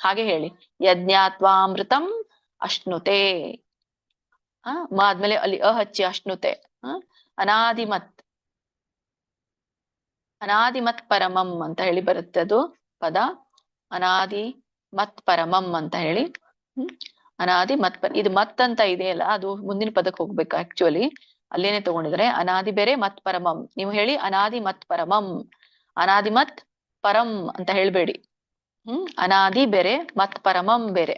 ಹಾಗೆ ಹೇಳಿ. ಯಜ್ಞಾತ್ವಾ ಅಮೃತಂ ಅಶ್ನುತೆ. ಆದ್ಮೇಲೆ ಅಲ್ಲಿ ಹಚ್ಚಿ ಅಶ್ನುತೆ. ಅನಾದಿಮತ್ ಅನಾದಿಮತ್ ಪರಮಂ ಅಂತ ಹೇಳಿ ಬರುತ್ತೆ ಅದು ಪದ. ಅನಾದಿ ಮತ್ ಪರಮಂ ಅಂತ ಹೇಳಿ. ಅನಾದಿ ಮತ್ ಇದು ಮತ್ ಅಂತ ಇದೆಯಲ್ಲ ಅದು ಮುಂದಿನ ಪದಕ್ಕೆ ಹೋಗ್ಬೇಕು ಆಕ್ಚುಲಿ. ಅಲ್ಲೇನೆ ತಗೊಂಡಿದ್ರೆ ಅನಾದಿ ಬೇರೆ ಮತ್ ಪರಮಂ. ನೀವು ಹೇಳಿ ಅನಾದಿ ಮತ್ ಪರಮಂ. ಅನಾದಿ ಮತ್ ಪರಂ ಅಂತ ಹೇಳ್ಬೇಡಿ. ಅನಾದಿ ಬೇರೆ ಮತ್ ಪರಮಂ ಬೇರೆ.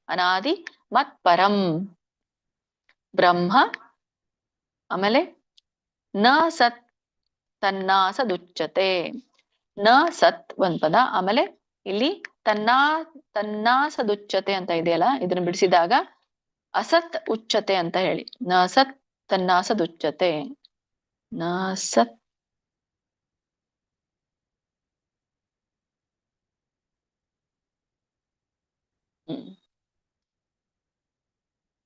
ಅನಾದಿ ಮತ್ ಪರಂ ಬ್ರಹ್ಮ. ಆಮೇಲೆ ನ ಸತ್ ತನ್ನಾಸದುಚ್ಯತೆ. ನ ಸತ್ ಒಂದ್ ಪದ. ಆಮೇಲೆ ಇಲ್ಲಿ ತನ್ನಾಸದುಚ್ಯತೆ ಅಂತ ಇದೆಯಲ್ಲ ಇದನ್ನ ಬಿಡಿಸಿದಾಗ ಅಸತ್ ಉಚ್ಯತೆ ಅಂತ ಹೇಳಿ. ನ ಸತ್ ತನ್ನಾಸದುಚ್ಯತೆ. ನ ಸತ್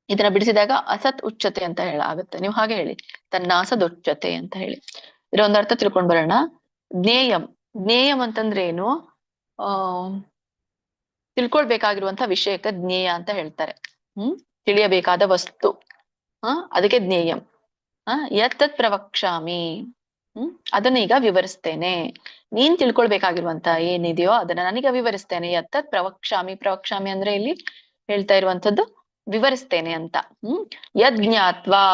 ಇದನ್ನ ಬಿಡಿಸಿದಾಗ ಅಸತ್ ಉಚ್ಯತೆ ಅಂತ ಆಗುತ್ತೆ. ನೀವು ಹಾಗೆ ಹೇಳಿ ತನ್ನಾಸದುಚ್ಯತೆ ಅಂತ ಹೇಳಿ. ಇದರ ಒಂದು ಅರ್ಥ ತಿಳ್ಕೊಂಡ್ ಬರೋಣ. ಜ್ಞೇಯಂ ಜ್ಞೇಯಂ ಅಂತಂದ್ರೆ ಏನು? ತಿಳ್ಕೊಳ್ಬೇಕಾಗಿರುವಂತ ವಿಷಯಕ್ಕೆ ಜ್ಞೇಯ ಅಂತ ಹೇಳ್ತಾರೆ. ತಿಳಿಯಬೇಕಾದ ವಸ್ತು. ಅದಕ್ಕೆ ಜ್ಞೇಯಂ. ಯತ್ತತ್ ಪ್ರವಕ್ಷ್ಯಾಮಿ. ಅದನ್ನ ಈಗ ವಿವರಿಸ್ತೇನೆ. ನೀನ್ ತಿಳ್ಕೊಳ್ಬೇಕಾಗಿರುವಂತ ಏನಿದೆಯೋ ಅದನ್ನ ನನಗೆ ವಿವರಿಸ್ತೇನೆ. ಯತ್ತತ್ ಪ್ರವಕ್ಷ್ಯಾಮಿ. ಪ್ರವಕ್ಷ್ಯಾಮಿ ಅಂದ್ರೆ ಇಲ್ಲಿ ಹೇಳ್ತಾ ಇರುವಂತದ್ದು ವಿವರಿಸ್ತೇನೆ ಅಂತ. ಯದ್ ಜ್ಞಾತ್ವಾ.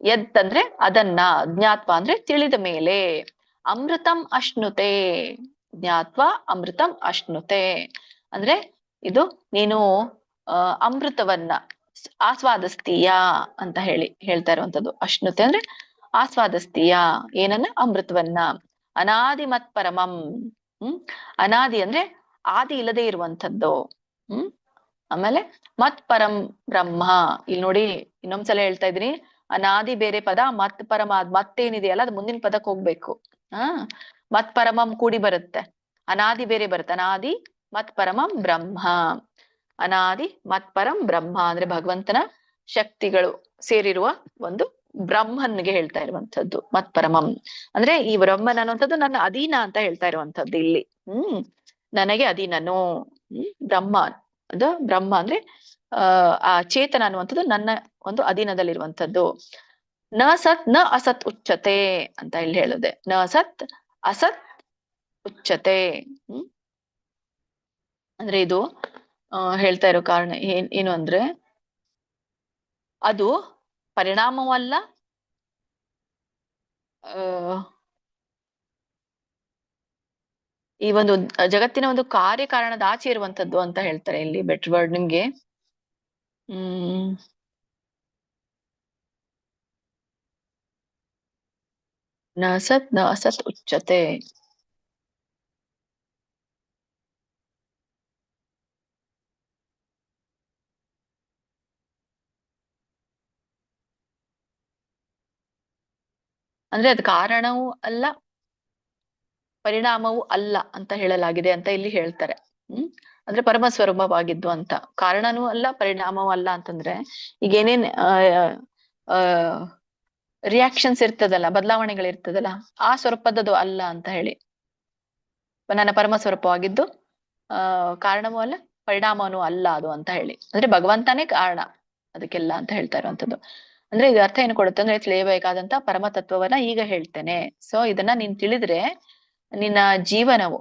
ಯದ್ ಅಂದ್ರೆ ಅದನ್ನ, ಜ್ಞಾತ್ವಾ ಅಂದ್ರೆ ತಿಳಿದ ಮೇಲೆ. ಅಮೃತಂ ಅಶ್ನುತೆ. ಜ್ಞಾತ್ವಾ ಅಮೃತಂ ಅಶ್ನುತೆ ಅಂದ್ರೆ ಇದು ನೀನು ಅಮೃತವನ್ನ ಆಸ್ವಾದಿಸ್ತೀಯಾ ಅಂತ ಹೇಳ್ತಾ ಇರುವಂತದ್ದು. ಅಶ್ನುತೆ ಅಂದ್ರೆ ಆಸ್ವಾದಿಸ್ತೀಯಾ ಏನನ್ನ? ಅಮೃತವನ್ನ. ಅನಾದಿ ಮತ್ ಪರಮಂ. ಅನಾದಿ ಅಂದ್ರೆ ಆದಿ ಇಲ್ಲದೆ ಇರುವಂತದ್ದು. ಆಮೇಲೆ ಮತ್ ಪರಂ ಬ್ರಹ್ಮ. ಇಲ್ಲಿ ನೋಡಿ ಇನ್ನೊಂದ್ಸಲ ಹೇಳ್ತಾ ಇದ್ದೀನಿ. ಅನಾದಿ ಬೇರೆ ಪದ, ಮತ್ ಪರಮ ಮತ್ತೇನಿದೆಯಲ್ಲ ಅದು ಮುಂದಿನ ಪದಕ್ಕೆ ಹೋಗ್ಬೇಕು. ಮತ್ ಪರಮಂ ಕೂಡಿ ಬರುತ್ತೆ. ಅನಾದಿ ಬೇರೆ ಬರುತ್ತೆ. ಅನಾದಿ ಮತ್ ಪರಮಂ ಬ್ರಹ್ಮ. ಅನಾದಿ ಮತ್ ಪರಂ ಬ್ರಹ್ಮ ಅಂದ್ರೆ ಭಗವಂತನ ಶಕ್ತಿಗಳು ಸೇರಿರುವ ಒಂದು ಬ್ರಹ್ಮನ್ಗೆ ಹೇಳ್ತಾ ಇರುವಂತದ್ದು ಮತ್ ಪರಮಂ. ಅಂದ್ರೆ ಈ ಬ್ರಹ್ಮನ್ ಅನ್ನುವಂಥದ್ದು ನನ್ನ ಅಧೀನ ಅಂತ ಹೇಳ್ತಾ ಇರುವಂತದ್ದು ಇಲ್ಲಿ. ನನಗೆ ಅಧೀನನು. ಬ್ರಹ್ಮ ಅದು ಬ್ರಹ್ಮ ಅಂದ್ರೆ ಆ ಚೇತನ ಅನ್ನುವಂಥದ್ದು ನನ್ನ ಒಂದು ಅಧೀನದಲ್ಲಿರುವಂತದ್ದು. ನ ಸತ್ ನ ಅಸತ್ ಉಚ್ಯತೆ ಅಂತ ಇಲ್ಲಿ ಹೇಳುದೆ. ನ ಸತ್ ಅಸತ್ ಉಚ್ಯತೆ. ಅಂದ್ರೆ ಇದು ಹೇಳ್ತಾ ಇರೋ ಕಾರಣ ಏನು ಅಂದ್ರೆ ಅದು ಪರಿಣಾಮವಲ್ಲ, ಈ ಒಂದು ಜಗತ್ತಿನ ಒಂದು ಕಾರ್ಯಕಾರಣದ ಆಚೆ ಇರುವಂತದ್ದು ಅಂತ ಹೇಳ್ತಾರೆ ಇಲ್ಲಿ. ಬೆಟರ್ ವರ್ಡ್ ನಿಮ್ಗೆ ನ ಸತ್ ನ ಅಸತ್ ಉಚ್ಯತೆ. ಅಂದ್ರೆ ಅದು ಕಾರಣವೂ ಅಲ್ಲ ಪರಿಣಾಮವೂ ಅಲ್ಲ ಅಂತ ಹೇಳಲಾಗಿದೆ ಅಂತ ಇಲ್ಲಿ ಹೇಳ್ತಾರೆ. ಅಂದ್ರೆ ಪರಮ ಸ್ವರೂಪವಾಗಿದ್ದು ಅಂತ. ಕಾರಣನೂ ಅಲ್ಲ ಪರಿಣಾಮವೂ ಅಲ್ಲ ಅಂತಂದ್ರೆ ಈಗ ಏನೇನ್ ರಿಯಾಕ್ಷನ್ಸ್ ಇರ್ತದಲ್ಲ, ಬದಲಾವಣೆಗಳಿರ್ತದಲ್ಲ, ಆ ಸ್ವರೂಪದ್ದು ಅಲ್ಲ ಅಂತ ಹೇಳಿ. ನನ್ನ ಪರಮ ಸ್ವರೂಪವಾಗಿದ್ದು ಕಾರಣವೂ ಅಲ್ಲ ಪರಿಣಾಮವೂ ಅಲ್ಲ ಅದು ಅಂತ ಹೇಳಿ. ಅಂದ್ರೆ ಭಗವಂತನೇ ಕಾರಣ ಅದಕ್ಕೆಲ್ಲ ಅಂತ ಹೇಳ್ತಾ ಇರುವಂತದ್ದು. ಅಂದ್ರೆ ಇದು ಅರ್ಥ ಏನು ಕೊಡುತ್ತೆ ಅಂದ್ರೆ ತಿಳಿಯಬೇಕಾದಂತ ಪರಮ ತತ್ವವನ್ನ ಈಗ ಹೇಳ್ತೇನೆ. ಸೊ ಇದನ್ನ ನೀನ್ ತಿಳಿದ್ರೆ ನಿನ್ನ ಜೀವನವು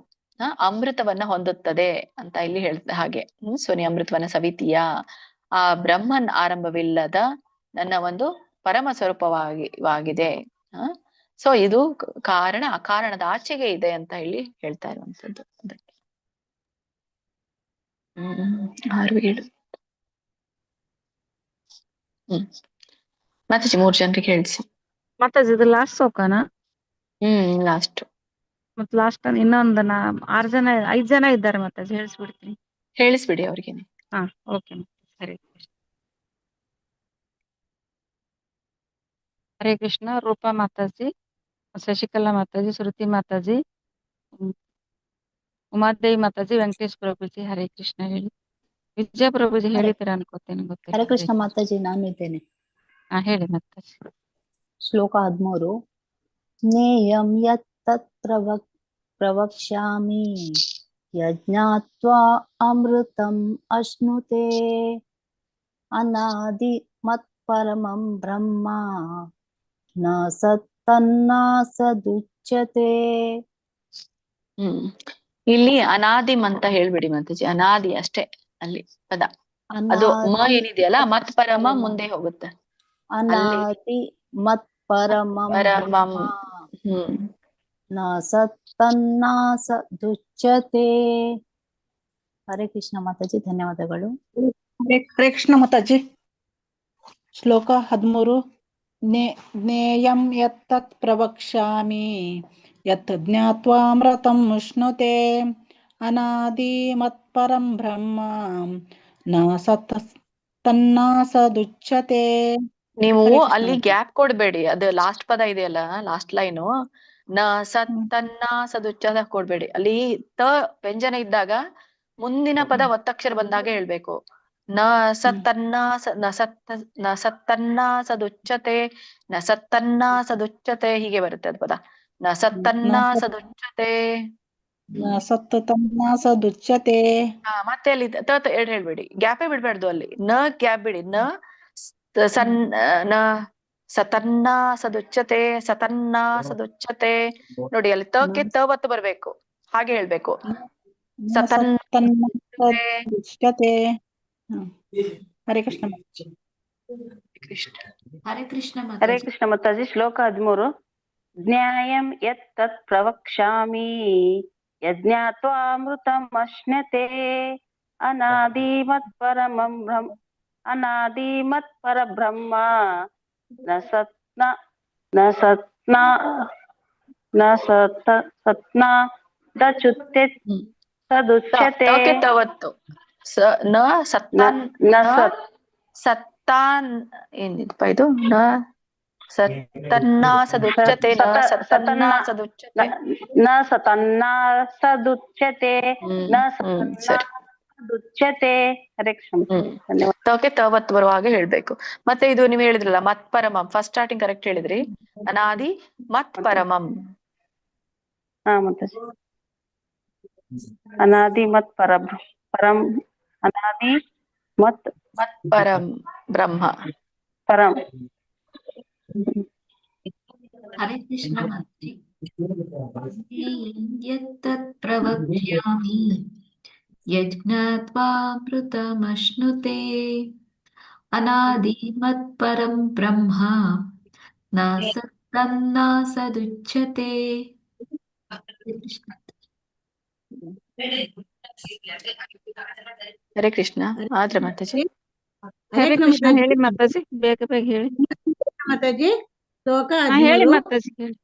ಅಮೃತವನ್ನ ಹೊಂದುತ್ತದೆ ಅಂತ ಇಲ್ಲಿ ಹೇಳ್ತಾ ಹಾಗೆ. ಸೊ ನೀ ಅಮೃತವನ್ನ ಸವಿತೀಯಾ. ಆ ಬ್ರಹ್ಮನ್ ಆರಂಭವಿಲ್ಲದ ನನ್ನ ಒಂದು ಪರಮ ಸ್ವರೂಪವಾಗಿದೆ. ಸೊ ಇದು ಕಾರಣ ಅಕಾರಣದ ಆಚೆಗೆ ಇದೆ ಅಂತ ಇಲ್ಲಿ ಹೇಳ್ತಾ ಇರುವಂತದ್ದು. ಅದಕ್ಕೆ 6, 7 ಮಾತಾಜಿ 3 ಜನರಿಗೆ ಹೇಳಿಸಿ. ಮಾತಾಜಿ ಇದು ಲಾಸ್ಟ್ ಸೋಕನಾ? ಲಾಸ್ಟ್. ಮತ್ ಲಾಸ್ಟ್ ಇನ್ನೊಂದು 6 ಜನ 5 ಜನ ಇದ್ದಾರೆ ಮಾತಾಜಿ, ಹೇಳಿಸ್ಬಿಡ್ತೀನಿ. ಹೇಳಿಸ್ಬಿಡಿ ಅವ್ರಿಗೇನೆ. ಓಕೆ ಸರಿ. ಹರೇ ಕೃಷ್ಣ. ರೂಪಾ ಮಾತಾಜಿ, ಶಶಿಕಲಾ ಮಾತಾಜಿ, ಶ್ರುತಿ ಮಾತಾಜಿ, ಉಮಾದೇವಿ ಮಾತಾಜಿ, ವೆಂಕಟೇಶ್ ಪ್ರಭುಜಿ, ಹರೇ ಕೃಷ್ಣ ಹೇಳಿ. ವಿಜಯ ಪ್ರಭುಜಿ ಹೇಳಿದ್ದೀರಾ ಅನ್ಕೋತೇನೆ, ಗೊತ್ತಿಲ್ಲ. ಹರೇ ಕೃಷ್ಣ ಮಾತಾಜಿ, ನಾನಿದ್ದೇನೆ. ಹೇಳಿ ಮಾತಾಜಿ. ಶ್ಲೋಕ 13. ಜ್ಞೇಯಂ ಯತ್ತತ್ ಪ್ರವಕ್ಷ್ಯಾಮಿ ಯಜ್ಞಾತ್ವಾ ಅಮೃತಂ ಅಶ್ನುತೆ ಅನಾದಿ ಮತ್ಪರಮಂ ಬ್ರಹ್ಮ ನ ಸತ್ತನ್ನಾಸದುಚ್ಯತೆ. ಇಲ್ಲಿ ಅನಾದಿಂ ಅಂತ ಹೇಳ್ಬಿಡಿ ಮಾತಾಜಿ, ಅನಾದಿ ಅಷ್ಟೇ ಅಲ್ಲಿ ಪದ. ಅದು ಮ ಏನಿದೆಯಲ್ಲ ಮತ್ ಪರಮ ಮುಂದೆ ಹೋಗುತ್ತೆ. ಅನಾದಿ ಮತ್ ಪರಮಂ ನ ಸತ್ತನ್ನಾಸದುಚ್ಯತೆ. ಹರೇ ಕೃಷ್ಣ ಮಾತಾಜಿ, ಧನ್ಯವಾದಗಳು. ಹರೇ ಕೃಷ್ಣ ಮಾತಾಜಿ. ಶ್ಲೋಕ 13. ಜ್ಞೇಯಂ ಯತ್ತತ್ ಪ್ರವಕ್ಷ್ಯಾಮಿ ಯತ್ ಜ್ಞಾತ್ವಾ ಅಮೃತಂ ಉಷ್ಣುತೆ ಅನಾದಿ ಮತ್ಪರಂ ಬ್ರಹ್ಮ ನ ಸತ್ತನ್ನಾಸದುಚ್ಯತೆ. ನೀವು ಅಲ್ಲಿ ಗ್ಯಾಪ್ ಕೊಡ್ಬೇಡಿ. ಅದು ಲಾಸ್ಟ್ ಪದ ಇದೆಯಲ್ಲ, ಲಾಸ್ಟ್ ಲೈನು, ನ ಸತ್ತನ್ನಾಸದುಚ್ಯತೆ ಕೊಡ್ಬೇಡಿ. ಅಲ್ಲಿ ತ ವ್ಯಂಜನ ಇದ್ದಾಗ ಮುಂದಿನ ಪದ ಒತ್ತಕ್ಷರ ಬಂದಾಗ ಹೇಳ್ಬೇಕು. ನ ಸತ್ತನ್ನಾಸದುಚ್ಯತೆ, ನ ಸತ್ತನ್ನಾಸದುಚ್ಯತೆ ಹೀಗೆ ಬರುತ್ತೆ ಅದು ಪದ. ನ ಸತ್ತನ್ನಾಸದುಚ್ಯತೆ. ಸತ್ತನ್ನಾಸದುಚ್ಯತೆ. ಮತ್ತೆ ಅಲ್ಲಿ ತ ಎರಡು ಹೇಳ್ಬೇಡಿ, ಗ್ಯಾಪೇ ಬಿಡ್ಬಾರ್ದು ಅಲ್ಲಿ. ನ ಗ್ಯಾಪ್ ಬಿಡಿ. ನ ಸತನ್ನಾಸದುಚ್ಯತೆ, ಸತನ್ನಾಸದುಚ್ಯತೆ. ನೋಡಿ ಅಲ್ಲಿ ತಕ್ಕೆ ತ ಒತ್ತು ಬರ್ಬೇಕು, ಹಾಗೆ ಹೇಳ್ಬೇಕು. ಸತ್ತನ್ನಾಸದುಚ್ಯತೆ. ಹರೇ ಕೃಷ್ಣ. ಹರೇ ಕೃಷ್ಣ ಮಾತಾಜಿ. ಶ್ಲೋಕ 13. ಜ್ಞಾಯಂ ಯತ್ ತತ್ ಪ್ರವಕ್ಷ್ಯಾಮಿ ಯಜ್ಞಾತ್ವಾ ಅಮೃತಂ ಅಶ್ನತೆ ಅನಾದಿ ಮತ್ಪರಮಂ ಬ್ರಹ್ಮ ಅನಾದಿ ಮತ್ಪರಬ್ರಹ್ಮ ನ ಸತ್ನಾದಚ್ಯುತೆ ಸದುಚ್ಯತೆ. ಸತ್ತಾನ್ ಏನಿದಪ್ಪ ಇದು? ನ ಸತ್ತನ್ನಾಸದುಚ್ಯತೆ, ನ ಸತ್ತನ್ನಾಸದುಚ್ಯತೆ, ನ ಸತನ್ನಾಸದುಚ್ಯತೆ, ನ ಸತನ್ನಾಸದುಚ್ಯತೆ. ಹರೇ ಕೃಷ್ಣ. ತಕ್ಕೆ ತವತ್ತು ಬರುವ ಹಾಗೆ ಹೇಳ್ಬೇಕು. ಮತ್ತೆ ಇದು ನೀವು ಹೇಳಿದ್ರಲ್ಲ ಮತ್ ಪರಮಂ, ಫಸ್ಟ್ ಸ್ಟಾರ್ಟಿಂಗ್ ಕರೆಕ್ಟ್ ಹೇಳಿದ್ರಿ. ಅನಾದಿ ಮತ್ ಪರಮಂ. ಮತ್ತೆ ಅನಾದಿ ಮತ್ ಪರಂ ಅನಾದಿ ಮತ್ ಪರಂ ಬ್ರಹ್ಮ ಪರಂ. ಹರೇ ಕೃಷ್ಣ ಮಾತಾಜಿ. ಯತ್ತತ್ ಪ್ರವಕ್ಷ್ಯಾಮಿ ಯಜ್ಞಾತ್ವಾಮೃತಮಶ್ನುತೆ ಅನಾದಿ ಮತ್ಪರಂ ಬ್ರಹ್ಮ ನ ಸತ್ತನ್ನಾಸದುಚ್ಯತೆ. ಹರೇ ಕೃಷ್ಣ. ಆದ್ರೆ ಮಾತಾಜಿ. ಹರೇ ಕೃಷ್ಣ ಹೇಳಿ ಮಾತಾಜಿ, ಬೇಗ ಬೇಗ ಹೇಳಿ ಮಾತಾಜಿ. ಶ್ಲೋಕ ಹೇಳಿ 13. ಮಾತಾಜಿ ಹೇಳಿ.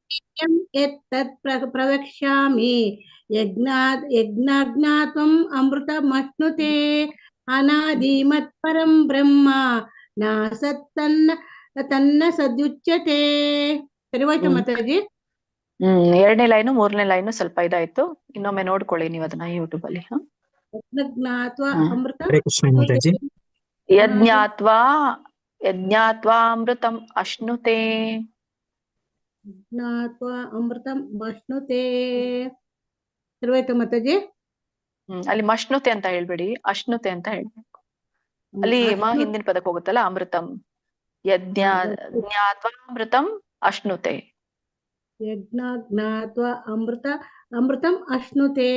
ಯತ್ತತ್ ಪ್ರವಕ್ಷ್ಯಾಮಿ ಯಜ್ಞಾತ್ವಂ ಅಮೃತಮಶ್ನುತೆ ಅನಾದಿ ಮತ್ಪರಂ ಬ್ರಹ್ಮ ನ ಸತ್ತನ್ನಾಸದುಚ್ಯತೆ. ಸರಿವಾಯ್ತಾ ಮಾತಾಜಿ? ಎರಡನೇ ಲೈನು ಮೂರನೇ ಲೈನು ಸ್ವಲ್ಪ ಇದಾಯ್ತು, ಇನ್ನೊಮ್ಮೆ ನೋಡ್ಕೊಳ್ಳಿ ನೀವು ಅದನ್ನ ಯೂಟ್ಯೂಬ್ ಅಲ್ಲಿ. ಯಜ್ಞಾತ್ವಾ ಅಮೃತಂ ಅಶ್ನುತೆ. ಜ್ಞಾತ್ವಾ ಅಮೃತಂ ಅಶ್ನುತೆ. ಸರಿವಾಯ್ತಾ ಮಾತಾಜಿ? ಅಲ್ಲಿ ಮಶ್ನುತೆ ಅಂತ ಹೇಳ್ಬೇಡಿ, ಅಶ್ನುತೆ ಅಂತ ಹೇಳ್ಬೇಕು. ಅಲ್ಲಿ ಹಿಂದಿನ ಪದಕ್ಕೆ ಹೋಗುತ್ತಲ್ಲ, ಅಮೃತಂ. ಯಜ್ಞಾತ್ವಾ ಅಮೃತಂ ಅಶ್ನುತೆ. ಯಜ್ಞಾತ್ವಾ ಅಮೃತಂ ಅಶ್ನುತೆ.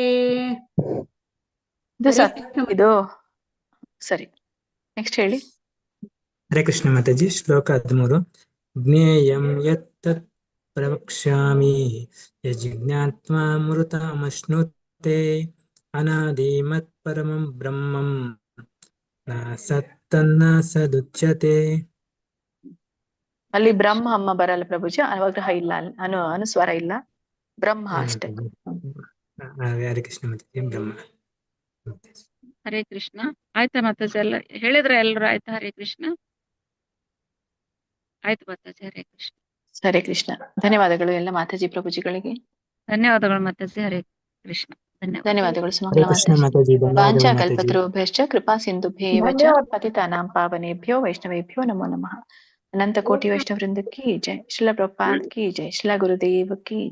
ಇದು ಸರಿ. ನೆಕ್ಸ್ಟ್ ಹೇಳಿ. ಹರೇ ಕೃಷ್ಣ ಮಾತಾಜಿ. ಶ್ಲೋಕ 13. ಜ್ಞೇಯಂ ಯತ್ತತ್ ಪ್ರವಕ್ಷ್ಯಾಮಿ ಯಜ್ಞಾತ್ವಾಮೃತಮಶ್ನುತೆ ಅನಾದಿ ಮತ್ಪರಮಂ ಬ್ರಹ್ಮಂ ನ ಸತ್ತನ್ನಾಸದುಚ್ಯತೆ. ಅಲ್ಲಿ ಬ್ರಹ್ಮ ಅಮ್ಮ ಬರಲ್ಲ ಪ್ರಭುಜಿ, ಅವಗ್ರಹ ಇಲ್ಲ, ಅನುಸ್ವಾರ ಇಲ್ಲ, ಬ್ರಹ್ಮ ಅಷ್ಟೇ. ಹರೇ ಕೃಷ್ಣ ಮಾತಾಜಿ. ಬ್ರಹ್ಮ. ಹರೇ ಕೃಷ್ಣ. ಆಯ್ತಾ ಮಾತಾಜಿ? ಎಲ್ಲ ಹೇಳಿದ್ರೆ ಎಲ್ರು ಆಯ್ತಾ? ಹರೇ ಕೃಷ್ಣ. ಆಯ್ತು ಮಾತಾಜಿ. ಹರೇ ಕೃಷ್ಣ. ಹರೇ ಕೃಷ್ಣ. ಧನ್ಯವಾದಗಳು ಎಲ್ಲ ಮಾತಾಜಿ ಪ್ರಭುಜಿಗಳಿಗೆ. ಧನ್ಯವಾದಗಳು ಮಾತಾಜಿ. ಹರೇ ಕೃಷ್ಣ. ಧನ್ಯವಾದ. ಧನ್ಯವಾದಗಳು ಹರೇ ಸುಮಂಗಲ ಕೃಷ್ಣ ಮಾತಾಜಿ. ಮಾತಾಜಿ ಧನ್ಯವಾದಗಳು ಮಾತಾಜಿ. ವಾಂಛಾಕಲ್ಪತರುಭ್ಯಶ್ಚ ಕೃಪಾ ಸಿಂಧುಭ್ಯೇವ ಚ ಪತಿತಾನಾಂ ಪಾವನೇಭ್ಯೋ ವೈಷ್ಣವೇಭ್ಯೋ ನಮೋ ನಮಃ. अनंत कोटि वैष्णव वृंद की जय। श्रील प्रभुपाद की जय। श्रील गुरुदेव की